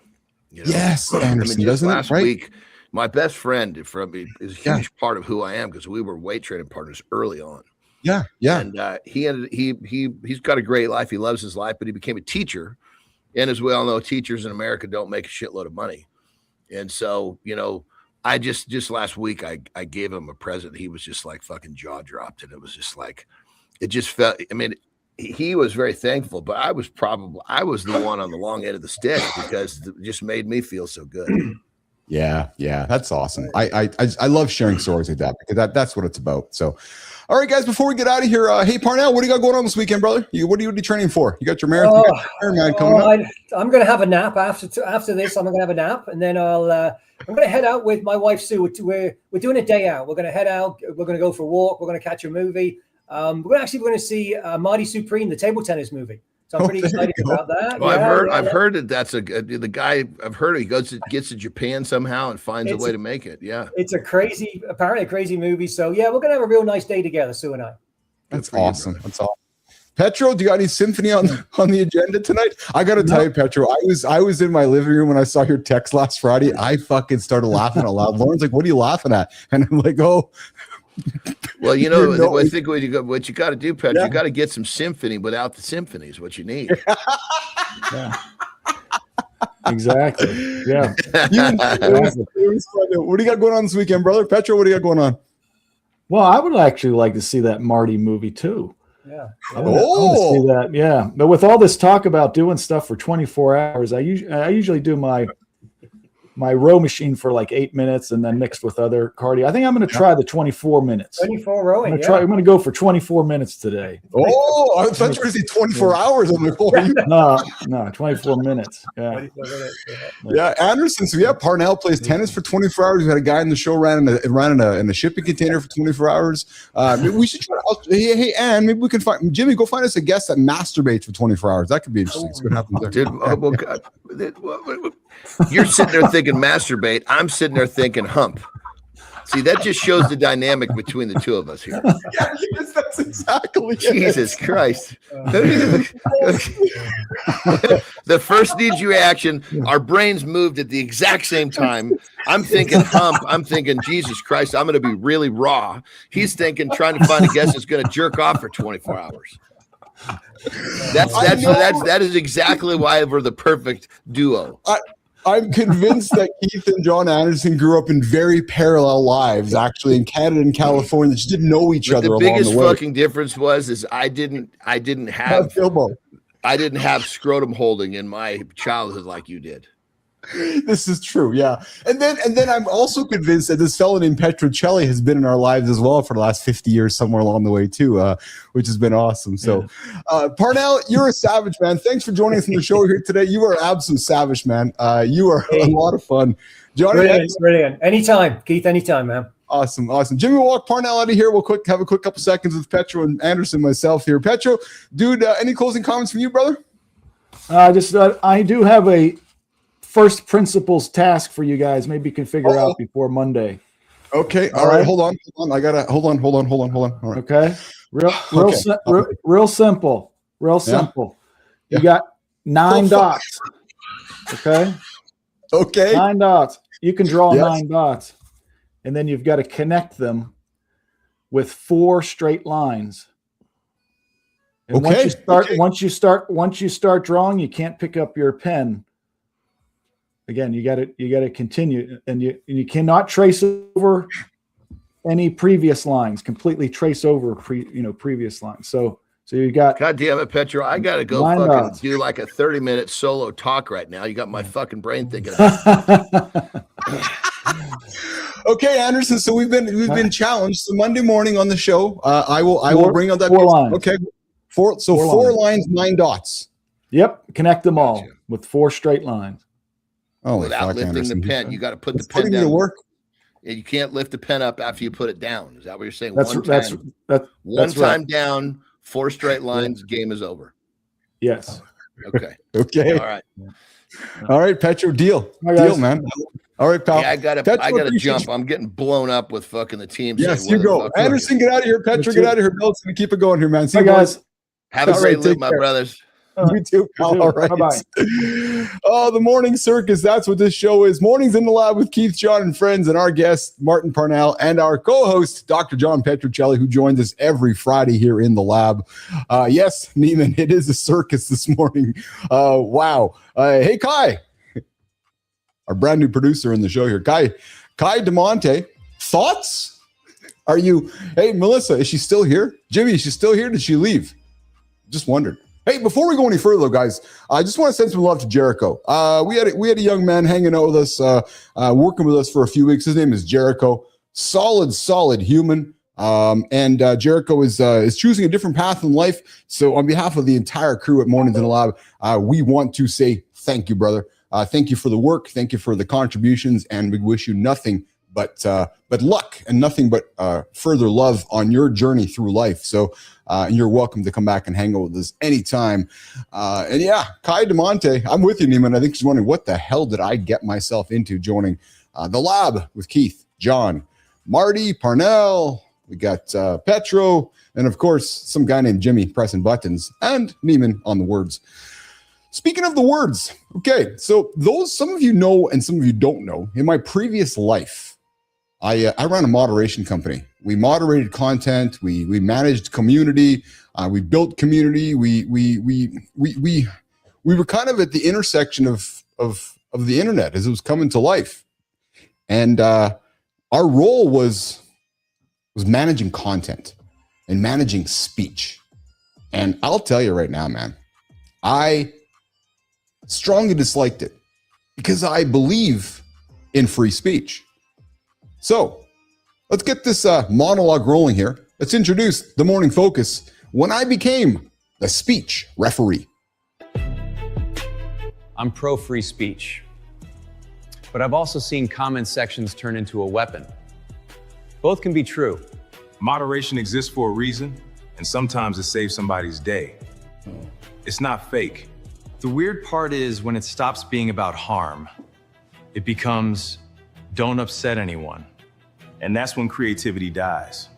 You know? Yes, Anderson, doesn't last it? Right? week, my best friend from is a huge part of who I am because we were weight training partners early on. Yeah. And he's got a great life. He loves his life, but he became a teacher. And as we all know, teachers in America don't make a shitload of money. And so, you know, I just last week I gave him a present. He was just like fucking jaw dropped, and it was just like it just felt. I mean, he was very thankful, but I was the one on the long end of the stick because it just made me feel so good. Yeah, that's awesome. I love sharing stories like that because that's what it's about. So, all right, guys, before we get out of here, hey Parnell, what do you got going on this weekend, brother? What are you training for? You got your marathon, coming up. I'm going to have a nap after this. I'm going to have a nap, and then I'm going to head out with my wife Sue. We're doing a day out. We're going to head out. We're going to go for a walk. We're going to catch a movie. We're going to see Marty Supreme, the table tennis movie. So I'm pretty excited about that. Well, I've heard that that's the guy. I've heard he gets to Japan somehow and finds a way to make it. Yeah, it's apparently a crazy movie. So yeah, we're gonna have a real nice day together, Sue and I. That's awesome. That's awesome. Petro, do you got any symphony on the agenda tonight? I got to tell you, Petro, I was in my living room when I saw your text last Friday. I fucking started laughing out loud. Lauren's like, "What are you laughing at?" And I'm like, "Oh." Well, you know, I think what you got to do, Petro, you got to get some symphony without the symphony is what you need. Yeah. Exactly. Yeah. What do you got going on this weekend, brother? Petro, what do you got going on? Well, I would actually like to see that Marty movie too. Yeah. I want to see that. Yeah. But with all this talk about doing stuff for 24 hours, I usually do my row machine for like 8 minutes and then mixed with other cardio. I think I'm going to try the 24 minutes. 24 rowing. I'm going to go for 24 minutes today. Oh, I thought you were going to say 24 hours. I'm like, no, 24 minutes. Yeah. Yeah, Anderson. So yeah, Parnell plays tennis for 24 hours. We had a guy in the show ran in a shipping container for 24 hours. Maybe we should try. Hey, Ann, maybe we can find Jimmy. Go find us a guest that masturbates for 24 hours. That could be interesting. See what happens there. Dude, oh God. You're sitting there thinking masturbate. I'm sitting there thinking hump. See, that just shows the dynamic between the two of us here. Yeah, yes, that's exactly Jesus Christ. The first knee reaction, our brains moved at the exact same time. I'm thinking hump. I'm thinking, Jesus Christ, I'm going to be really raw. He's thinking, trying to find a guest that's going to jerk off for 24 hours. That is exactly why we're the perfect duo. I'm convinced that Keith and John Anderson grew up in very parallel lives, actually, in Canada and California. They just didn't know each other. The biggest fucking difference was I didn't have scrotum holding in my childhood like you did. This is true, yeah. And then I'm also convinced that this fellow named Petrocelli has been in our lives as well for the last 50 years, somewhere along the way too, which has been awesome. So, Parnell, you're a savage, man. Thanks for joining us on the show here today. You are an absolute savage, man. You are a lot of fun. Johnny, brilliant. Anytime, Keith. Anytime, man. Awesome. Jimmy will walk Parnell out of here. We'll have a quick couple seconds with Petro and Anderson, myself here. Petro, dude, any closing comments from you, brother? I do have a first principles task for you guys. Maybe you can figure out before Monday. Okay. All right. Hold on. I gotta hold on. All right. Okay. Real simple. You got 9 dots. Okay. 9 dots. You can draw 9 dots, and then you've got to connect them with 4 straight lines. And once you start drawing, you can't pick up your pen again, you got to continue, and you cannot trace over any previous lines. Completely trace over previous lines. So you got. God damn it, Petro! I gotta go fucking do like a 30-minute solo talk right now. You got my fucking brain thinking. Okay, Anderson. So we've been challenged. So Monday morning on the show, I will bring up that 4 lines. Okay, four lines, 9 dots. Yep, connect them all with 4 straight lines. Oh, without lifting Anderson. the pen, you got to put the It's pen putting down. To work. You can't lift the pen up after you put it down. Is that what you're saying? That's One time right. down, 4 straight lines, game is over. Yes. Okay. Okay. All right, Petro, deal, man. All right, pal. Yeah, I gotta jump. I'm getting blown up with fucking the team. Yes, you go. Anderson, get out of here. Petro, get out of here. Bill's gonna keep it going here, man. See you guys. Have a great live, my brothers. You too, pal. All right. Bye-bye. Oh, the morning circus. That's what this show is. Mornings in the Lab with Keith, John, and friends, and our guest, Martin Parnell, and our co-host, Dr. John Petruccelli, who joins us every Friday here in the lab. Yes, Neiman, it is a circus this morning. Wow. Hey, Kai, our brand new producer in the show here. Kai DeMonte, thoughts? Hey, Melissa, is she still here? Jimmy, is she still here? Did she leave? Just wondered. Hey, before we go any further, guys, I just want to send some love to Jericho. We had a young man hanging out with us, working with us for a few weeks. His name is Jericho. Solid human. And Jericho is choosing a different path in life. So on behalf of the entire crew at Mornings in the Lab, we want to say thank you, brother. Thank you for the work. Thank you for the contributions. And we wish you nothing but luck and nothing but further love on your journey through life. So you're welcome to come back and hang out with us anytime. And yeah, Kai DeMonte, I'm with you, Neiman. I think she's wondering, what the hell did I get myself into joining the lab with Keith, John, Marty, Parnell. We got Petro, and of course, some guy named Jimmy pressing buttons, and Neiman on the words. Speaking of the words, okay, so some of you know and some of you don't know, in my previous life, I ran a moderation company. We moderated content. We managed community. We built community. We were kind of at the intersection of the internet as it was coming to life, and our role was managing content and managing speech. And I'll tell you right now, man, I strongly disliked it because I believe in free speech. So let's get this monologue rolling here. Let's introduce the morning focus when I became the speech referee. I'm pro free speech, but I've also seen comment sections turn into a weapon. Both can be true. Moderation exists for a reason, and sometimes it saves somebody's day. It's not fake. The weird part is when it stops being about harm, it becomes don't upset anyone. And that's when creativity dies.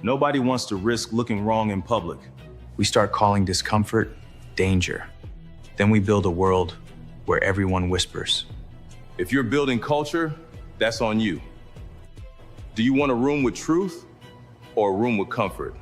Nobody wants to risk looking wrong in public. We start calling discomfort danger. Then we build a world where everyone whispers. If you're building culture, that's on you. Do you want a room with truth or a room with comfort?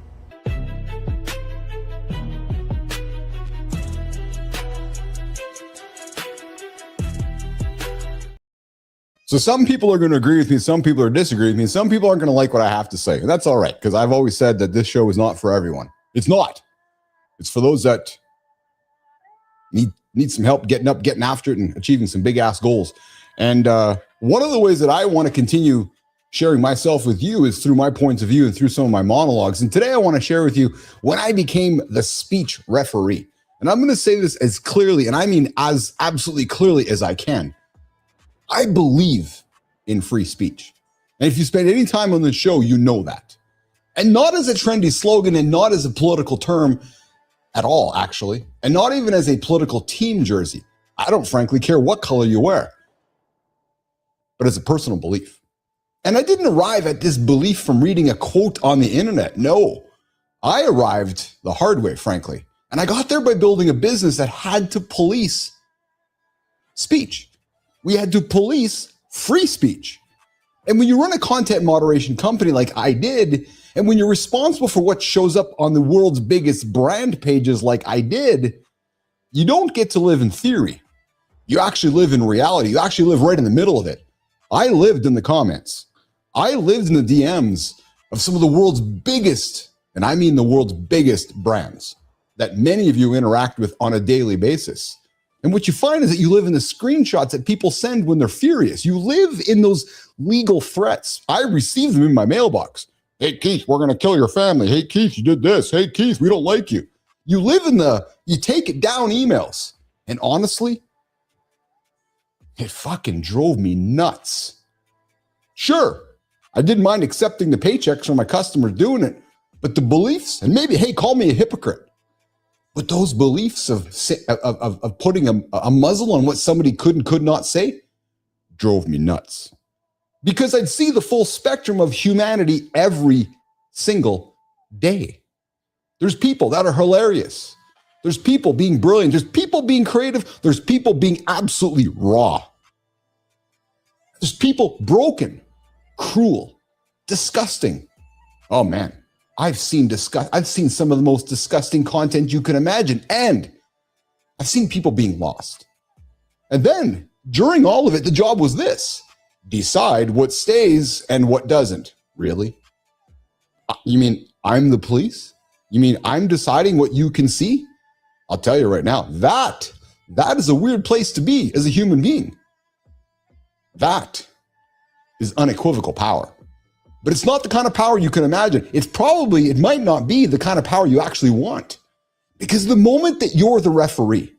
So some people are going to agree with me, some people are disagree with me, some people aren't going to like what I have to say. And that's all right, because I've always said that this show is not for everyone. It's not. It's for those that need some help getting up, getting after it, and achieving some big ass goals. And one of the ways that I want to continue sharing myself with you is through my points of view and through some of my monologues. And today I want to share with you when I became the speech referee. And I'm going to say this as clearly, and I mean as absolutely clearly as I can. I believe in free speech. And if you spend any time on the show, you know that. And not as a trendy slogan and not as a political term at all, actually. And not even as a political team jersey. I don't frankly care what color you wear. But as a personal belief. And I didn't arrive at this belief from reading a quote on the internet. No, I arrived the hard way, frankly. And I got there by building a business that had to police speech. We had to police free speech. And when you run a content moderation company like I did, and when you're responsible for what shows up on the world's biggest brand pages like I did, you don't get to live in theory. You actually live in reality. You actually live right in the middle of it. I lived in the comments. I lived in the DMs of some of the world's biggest, and I mean the world's biggest brands that many of you interact with on a daily basis. And what you find is that you live in the screenshots that people send when they're furious. You live in those legal threats. I receive them in my mailbox. Hey, Keith, we're going to kill your family. Hey, Keith, you did this. Hey, Keith, we don't like you. You live in you take it down emails. And honestly, it fucking drove me nuts. Sure, I didn't mind accepting the paychecks from my customers doing it, but the beliefs, and maybe, hey, call me a hypocrite, but those beliefs of putting a muzzle on what somebody could and could not say drove me nuts. Because I'd see the full spectrum of humanity every single day. There's people that are hilarious. There's people being brilliant. There's people being creative. There's people being absolutely raw. There's people broken, cruel, disgusting. Oh man, I've seen some of the most disgusting content you can imagine, and I've seen people being lost. And then during all of it, the job was this: decide what stays and what doesn't. Really? You mean I'm the police? You mean I'm deciding what you can see? I'll tell you right now, that is a weird place to be as a human being. That is unequivocal power. But it's not the kind of power you can imagine. It might not be the kind of power you actually want. Because the moment that you're the referee,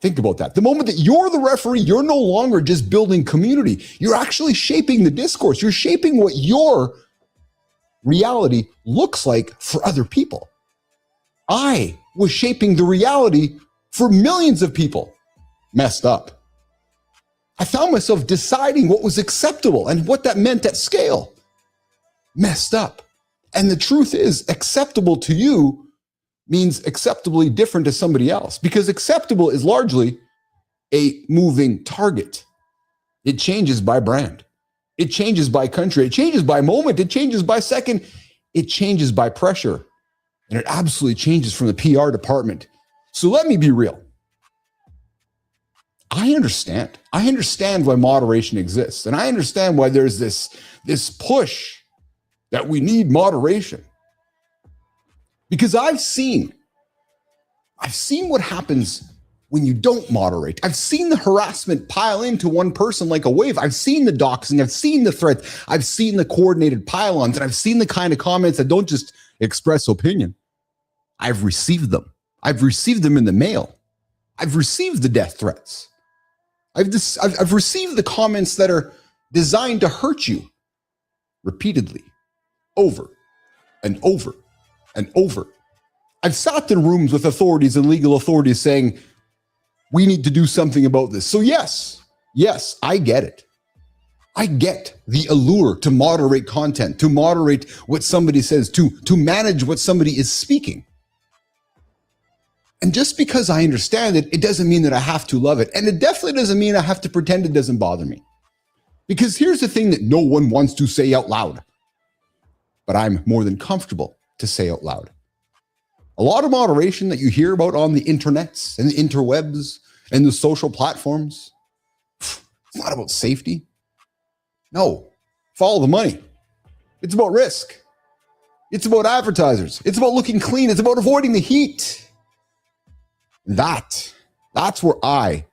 think about that. The moment that you're the referee, you're no longer just building community. You're actually shaping the discourse. You're shaping what your reality looks like for other people. I was shaping the reality for millions of people. Messed up. I found myself deciding what was acceptable and what that meant at scale. Messed up. And the truth is, acceptable to you means acceptably different to somebody else, because acceptable is largely a moving target. It changes by brand. It changes by country. It changes by moment. It changes by second. It changes by pressure. And it absolutely changes from the PR department. So let me be real. I understand why moderation exists. And I understand why there's this push that we need moderation. Because I've seen what happens when you don't moderate. I've seen the harassment pile into one person like a wave. I've seen the doxing. I've seen the threats. I've seen the coordinated pile-ons. And I've seen the kind of comments that don't just express opinion. I've received them. I've received them in the mail. I've received the death threats. I've received the comments that are designed to hurt you repeatedly, over and over and over. I've sat in rooms with authorities and legal authorities saying, we need to do something about this. So yes, I get it. I get the allure to moderate content, to moderate what somebody says, to manage what somebody is speaking. And just because I understand it, it doesn't mean that I have to love it. And it definitely doesn't mean I have to pretend it doesn't bother me. Because here's the thing that no one wants to say out loud, but I'm more than comfortable to say out loud. A lot of moderation that you hear about on the internets and the interwebs and the social platforms, it's not about safety. No, follow the money. It's about risk. It's about advertisers. It's about looking clean. It's about avoiding the heat. That's where I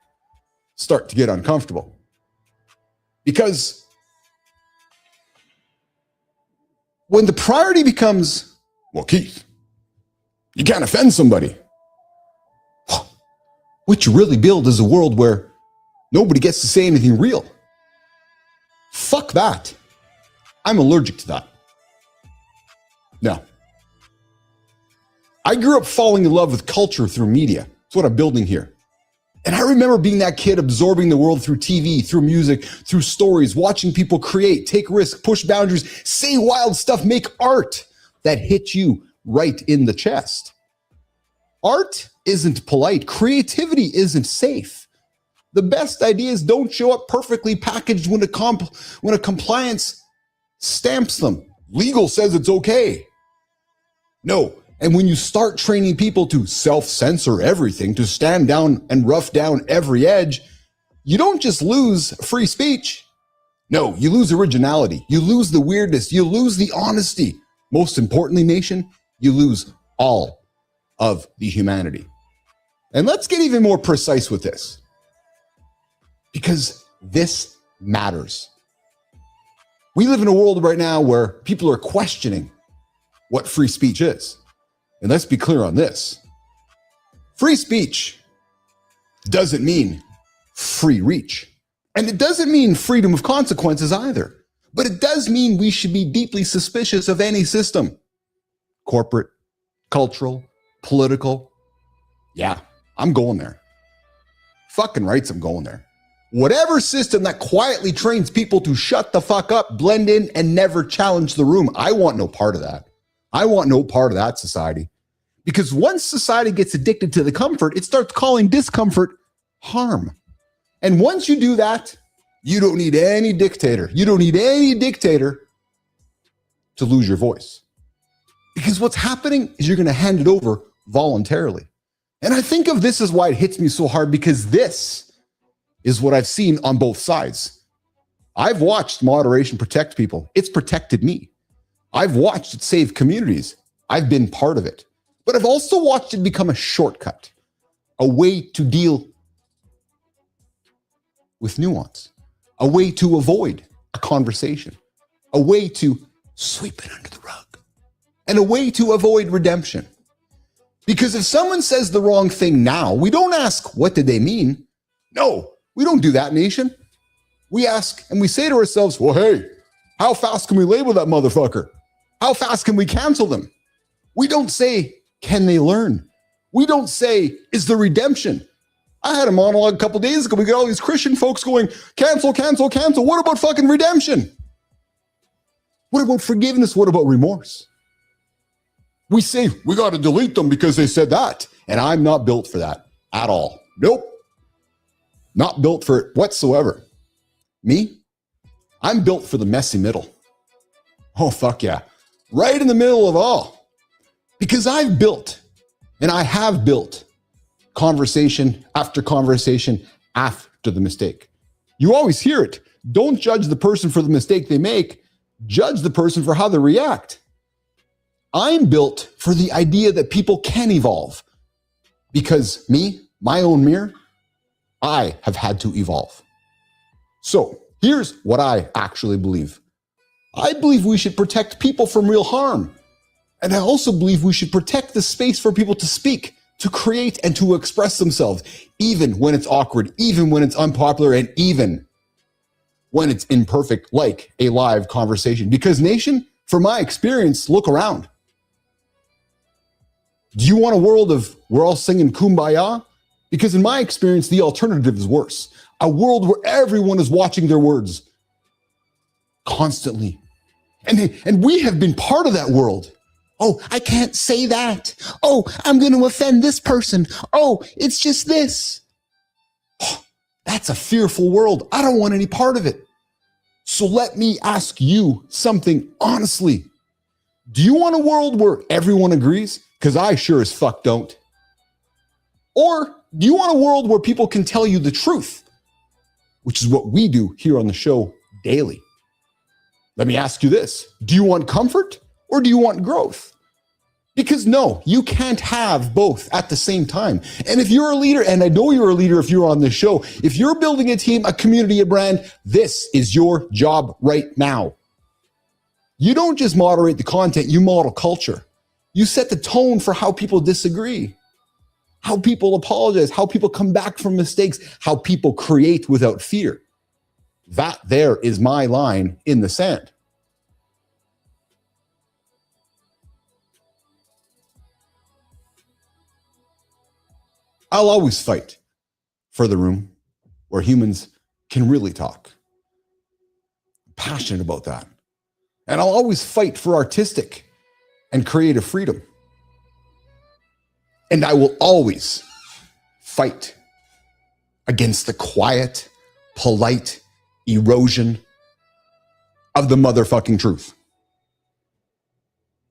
start to get uncomfortable. Because when the priority becomes, well, Keith, you can't offend somebody. What you really build is a world where nobody gets to say anything real. Fuck that. I'm allergic to that. No. I grew up falling in love with culture through media. That's what I'm building here. And I remember being that kid absorbing the world through TV, through music, through stories, watching people create, take risks, push boundaries, say wild stuff, make art that hit you right in the chest. Art isn't polite. Creativity isn't safe. The best ideas don't show up perfectly packaged when a compliance stamps them. Legal says it's okay. No, And when you start training people to self-censor everything, to stand down and rough down every edge, you don't just lose free speech. No, you lose originality. You lose the weirdness. You lose the honesty. Most importantly, nation, you lose all of the humanity. And let's get even more precise with this, because this matters. We live in a world right now where people are questioning what free speech is. And let's be clear on this. Free speech doesn't mean free reach. And it doesn't mean freedom of consequences either. But it does mean we should be deeply suspicious of any system. Corporate, cultural, political. Yeah, I'm going there. Fucking rights, I'm going there. Whatever system that quietly trains people to shut the fuck up, blend in, and never challenge the room, I want no part of that. I want no part of that society. Because once society gets addicted to the comfort, it starts calling discomfort harm. And once you do that, you don't need any dictator. You don't need any dictator to lose your voice. Because what's happening is you're going to hand it over voluntarily. And I think of this as why it hits me so hard, because this is what I've seen on both sides. I've watched moderation protect people. It's protected me. I've watched it save communities. I've been part of it. But I've also watched it become a shortcut, a way to deal with nuance, a way to avoid a conversation, a way to sweep it under the rug, and a way to avoid redemption. Because if someone says the wrong thing now, we don't ask, what did they mean? No, we don't do that, nation. We ask and we say to ourselves, well, hey, how fast can we label that motherfucker? How fast can we cancel them? We don't say, can they learn? We don't say, is there redemption? I had a monologue a couple days ago. We got all these Christian folks going, cancel, cancel, cancel. What about fucking redemption? What about forgiveness? What about remorse? We say, we got to delete them because they said that. And I'm not built for that at all. Nope. Not built for it whatsoever. Me? I'm built for the messy middle. Oh, fuck yeah. Right in the middle of all. Because I've built, and I have built, conversation after conversation after the mistake. You always hear it. Don't judge the person for the mistake they make. Judge the person for how they react. I'm built for the idea that people can evolve. Because me, my own mirror, I have had to evolve. So here's what I actually believe. I believe we should protect people from real harm. And I also believe we should protect the space for people to speak, to create, and to express themselves, even when it's awkward, even when it's unpopular, and even when it's imperfect, like a live conversation. Because nation, from my experience, look around. Do you want a world of we're all singing Kumbaya? Because in my experience, the alternative is worse. A world where everyone is watching their words constantly. And we have been part of that world. Oh, I can't say that. Oh, I'm going to offend this person. Oh, it's just this. Oh, that's a fearful world. I don't want any part of it. So let me ask you something honestly. Do you want a world where everyone agrees? Because I sure as fuck don't. Or do you want a world where people can tell you the truth? Which is what we do here on the show daily. Let me ask you this. Do you want comfort or do you want growth? Because no, you can't have both at the same time. And if you're a leader, and I know you're a leader if you're on this show, if you're building a team, a community, a brand, this is your job right now. You don't just moderate the content, you model culture. You set the tone for how people disagree, how people apologize, how people come back from mistakes, how people create without fear. That there is my line in the sand. I'll always fight for the room where humans can really talk. I'm passionate about that. And I'll always fight for artistic and creative freedom. And I will always fight against the quiet, polite erosion of the motherfucking truth.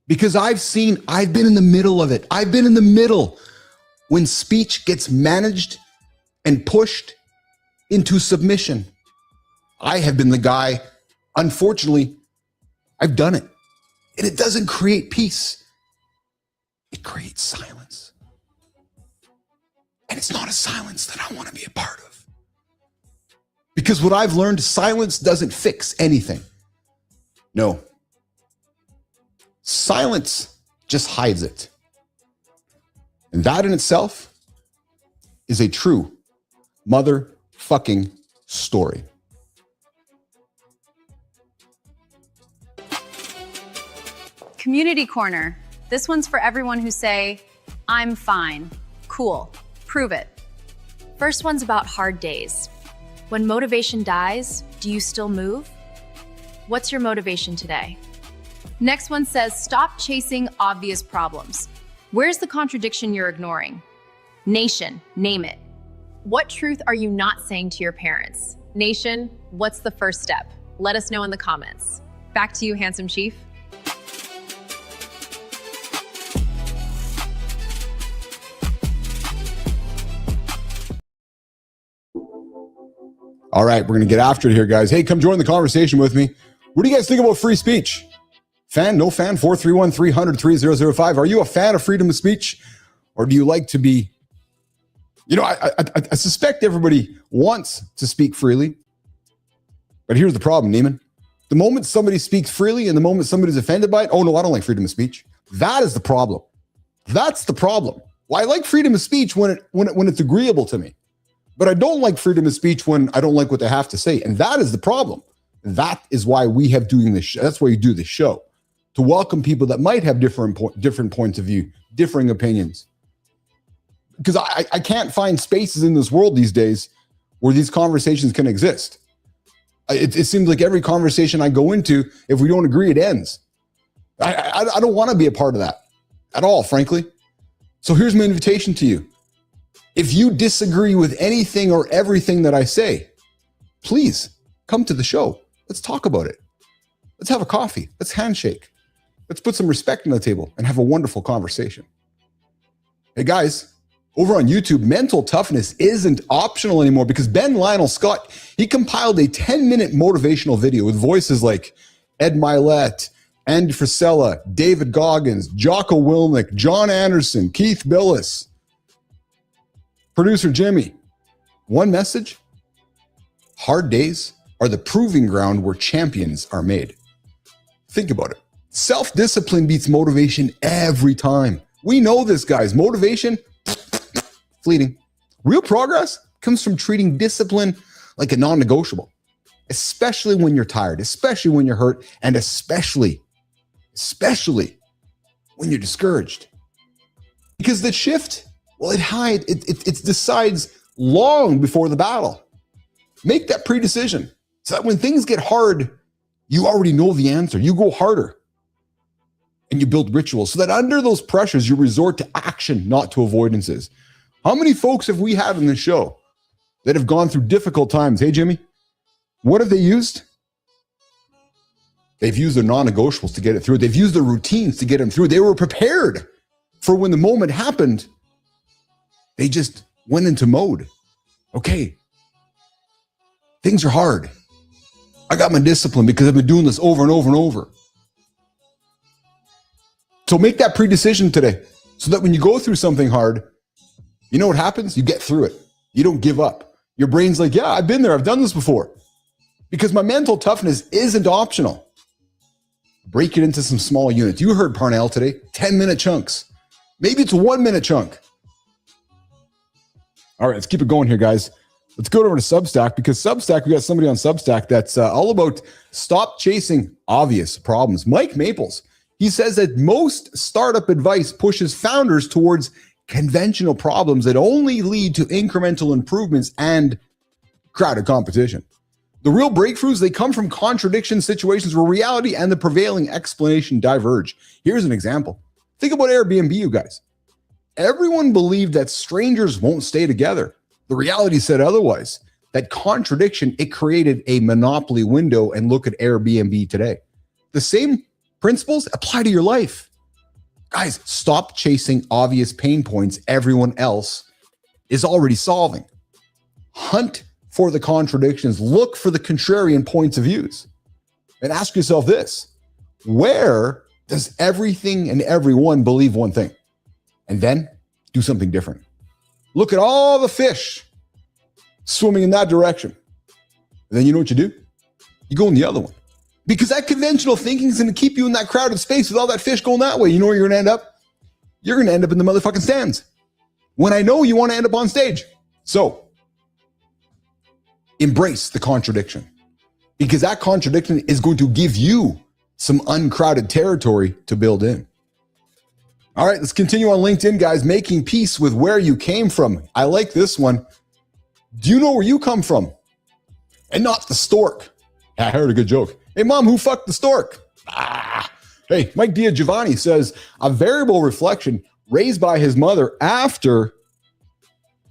Because I've been in the middle of it. I've been in the middle when speech gets managed and pushed into submission. I have been the guy, unfortunately, I've done it. And it doesn't create peace. It creates silence. And it's not a silence that I want to be a part of. Because what I've learned, silence doesn't fix anything. No. Silence just hides it. And that in itself is a true motherfucking story. Community Corner. This one's for everyone who say, I'm fine. Cool. Prove it. First one's about hard days. When motivation dies, do you still move? What's your motivation today? Next one says, stop chasing obvious problems. Where's the contradiction you're ignoring? Nation, name it. What truth are you not saying to your parents? Nation, what's the first step? Let us know in the comments. Back to you, handsome chief. All right, we're going to get after it here, guys. Hey, come join the conversation with me. What do you guys think about free speech? Fan, no fan, 431-300-3005. Are you a fan of freedom of speech? Or do you like to be, I suspect everybody wants to speak freely. But here's the problem, Neiman. The moment somebody speaks freely and the moment somebody's offended by it, oh no, I don't like freedom of speech. That is the problem. That's the problem. Well, I like freedom of speech when it's agreeable to me. But I don't like freedom of speech when I don't like what they have to say. And that is the problem. That is why we have doing this. That's why you do this show. To welcome people that might have different points of view, differing opinions. Because I can't find spaces in this world these days where these conversations can exist. It seems like every conversation I go into, if we don't agree, it ends. I don't want to be a part of that at all, frankly. So here's my invitation to you. If you disagree with anything or everything that I say, please come to the show. Let's talk about it. Let's have a coffee. Let's handshake. Let's put some respect on the table and have a wonderful conversation. Hey guys, over on YouTube, mental toughness isn't optional anymore because Ben Lionel Scott, he compiled a 10-minute motivational video with voices like Ed Milet, Andy Frisella, David Goggins, Jocko Willnick, John Anderson, Keith Billis, producer Jimmy. One message: hard days are the proving ground where champions are made. Think about it. Self-discipline beats motivation every time. We know this, guys. Motivation, fleeting. Real progress comes from treating discipline like a non-negotiable, especially when you're tired, especially when you're hurt, and especially when you're discouraged. Because the shift, well, it decides long before the battle. Make that pre-decision so that when things get hard, you already know the answer. You go harder and you build rituals so that under those pressures, you resort to action, not to avoidances. How many folks have we had in this show that have gone through difficult times? Hey, Jimmy, what have they used? They've used their non-negotiables to get it through. They've used their routines to get them through. They were prepared for when the moment happened. They just went into mode. Okay, things are hard. I got my discipline because I've been doing this over and over and over. So make that pre-decision today so that when you go through something hard, you know what happens? You get through it. You don't give up. Your brain's like, yeah, I've been there. I've done this before. Because my mental toughness isn't optional. Break it into some small units. You heard Parnell today, 10-minute chunks. Maybe it's a 1-minute chunk. All right, let's keep it going here, guys. Let's go over to Substack because Substack, we got somebody on Substack that's all about stop chasing obvious problems. Mike Maples, he says that most startup advice pushes founders towards conventional problems that only lead to incremental improvements and crowded competition. The real breakthroughs, they come from contradiction situations where reality and the prevailing explanation diverge. Here's an example. Think about Airbnb, you guys. Everyone believed that strangers won't stay together. The reality said otherwise. That contradiction, it created a monopoly window, and look at Airbnb today. The same principles apply to your life. Guys, stop chasing obvious pain points everyone else is already solving. Hunt for the contradictions. Look for the contrarian points of views. And ask yourself this: where does everything and everyone believe one thing? And then do something different. Look at all the fish swimming in that direction. And then you know what you do? You go in the other one. Because that conventional thinking is going to keep you in that crowded space with all that fish going that way. You know where you're going to end up? You're going to end up in the motherfucking stands. When I know you want to end up on stage. So, embrace the contradiction. Because that contradiction is going to give you some uncrowded territory to build in. All right, let's continue on LinkedIn, guys. Making peace with where you came from. I like this one. Do you know where you come from? And not the stork. I heard a good joke. Hey, mom, who fucked the stork? Hey, Mike Giovanni says, a variable reflection raised by his mother after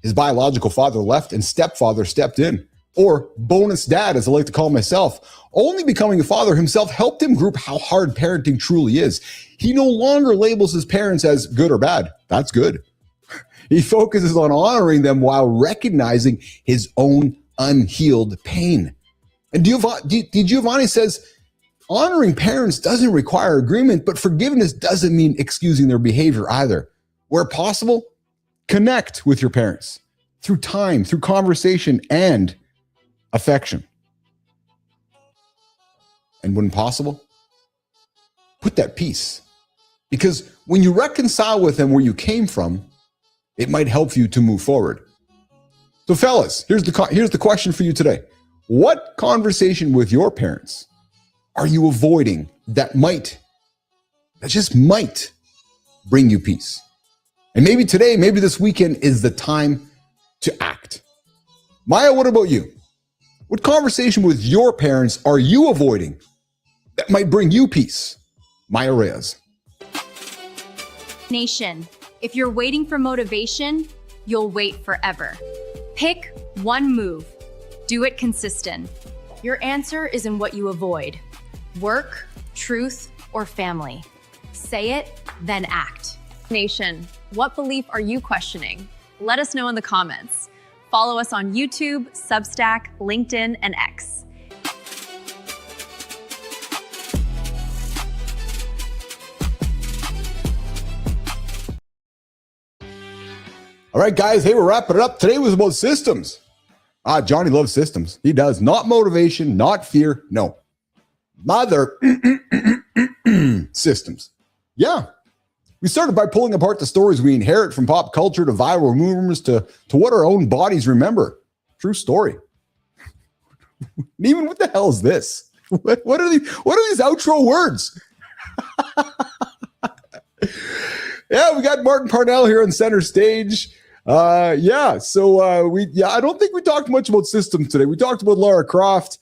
his biological father left and stepfather stepped in. Or bonus dad, as I like to call myself. Only becoming a father himself helped him group how hard parenting truly is. He no longer labels his parents as good or bad. That's good. He focuses on honoring them while recognizing his own unhealed pain. And Giovanni says, honoring parents doesn't require agreement, but forgiveness doesn't mean excusing their behavior either. Where possible, connect with your parents through time, through conversation, and affection. And when possible, put that peace. Because when you reconcile with them where you came from, it might help you to move forward. So fellas, here's the question for you today. What conversation with your parents are you avoiding that just might bring you peace? And maybe today, maybe this weekend is the time to act. Maya, what about you? What conversation with your parents are you avoiding that might bring you peace? Maya Reyes. Nation, if you're waiting for motivation, you'll wait forever. Pick one move. Do it consistent. Your answer is in what you avoid. Work, truth, or family. Say it, then act. Nation, what belief are you questioning? Let us know in the comments. Follow us on YouTube, Substack, LinkedIn, and X. All right, guys. Hey, we're wrapping it up. Today was about systems. Johnny loves systems. He does. Not motivation, not fear. No. Mother systems. Yeah. We started by pulling apart the stories we inherit from pop culture to viral rumors to what our own bodies remember. True story. Even what the hell is this? What are these outro words? Yeah, we got Martin Parnell here on center stage. I don't think we talked much about systems today. We talked about Lara Croft.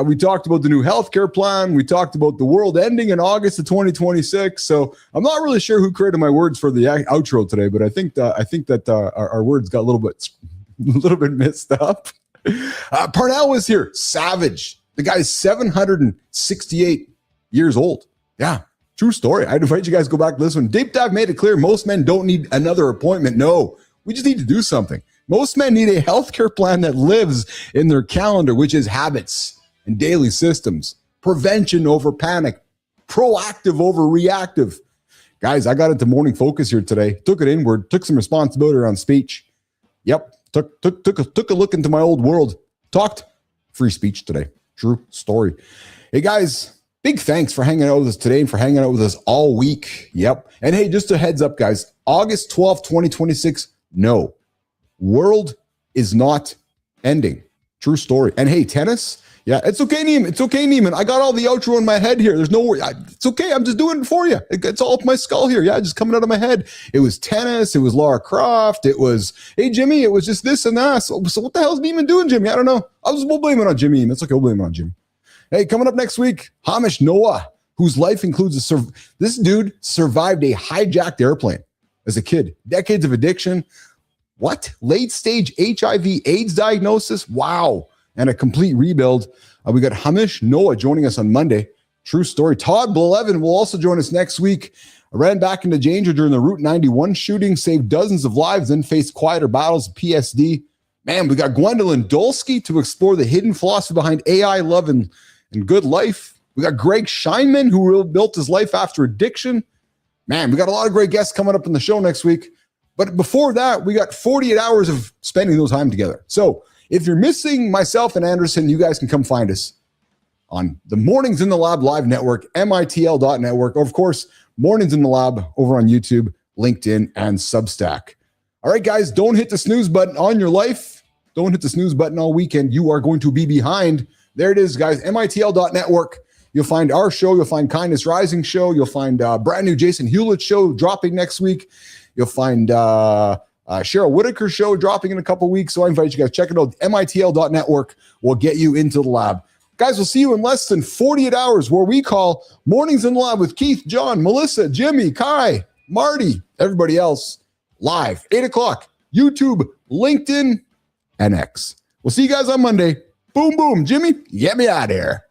We talked about the new healthcare plan. We talked about the world ending in August of 2026. So I'm not really sure who created my words for the outro today, but I think that our words got a little bit messed up. Parnell was here. Savage. The guy's 768 years old. Yeah. True story. I'd invite you guys to go back to this one. Deep Dive made it clear most men don't need another appointment. No, we just need to do something. Most men need a healthcare plan that lives in their calendar, which is habits and daily systems, prevention over panic, proactive over reactive. Guys, I got into morning focus here today. Took it inward, took some responsibility around speech. Yep, took a look into my old world. Talked free speech today. True story. Hey guys, big thanks for hanging out with us today and for hanging out with us all week. Yep. And hey, just a heads up, guys. August 12th, 2026. No, world is not ending. True story. And hey, tennis. Yeah, it's okay, Neiman. It's okay, Neiman. I got all the outro in my head here. There's no worry. It's okay. I'm just doing it for you. It's all up my skull here. Yeah, just coming out of my head. It was tennis. It was Lara Croft. It was, hey, Jimmy, it was just this and that. So what the hell is Neiman doing, Jimmy? I don't know. We'll blame it on Jimmy. It's okay. We'll blame it on Jimmy. Hey, coming up next week, Hamish Noah, whose life includes this dude survived a hijacked airplane as a kid. Decades of addiction. What? Late stage HIV/AIDS diagnosis? Wow. And a complete rebuild. We got Hamish Noah joining us on Monday. True story. Todd Blevin will also join us next week. I ran back into danger during the Route 91 shooting, saved dozens of lives, then faced quieter battles of PSD. Man, we got Gwendolyn Dolsky to explore the hidden philosophy behind AI, love, and good life. We got Greg Scheinman, who built his life after addiction. Man, we got a lot of great guests coming up in the show next week. But before that, we got 48 hours of spending those time together. So if you're missing myself and Anderson, you guys can come find us on the Mornings in the Lab live network, mitl.network, or of course, Mornings in the Lab over on YouTube, LinkedIn, and Substack. All right, guys, don't hit the snooze button on your life. Don't hit the snooze button all weekend. You are going to be behind. There it is, guys, mitl.network. You'll find our show. You'll find Kindness Rising show. You'll find brand new Jason Hewlett show dropping next week. You'll find Cheryl Whitaker show dropping in a couple weeks. So I invite you guys, check it out. mitl.network will get you into the lab. Guys, we'll see you in less than 48 hours where we call Mornings in the Lab with Keith, John, Melissa, Jimmy, Kai, Marty, everybody else live, 8 o'clock, YouTube, LinkedIn, and X. We'll see you guys on Monday. Boom, boom. Jimmy, get me out of here.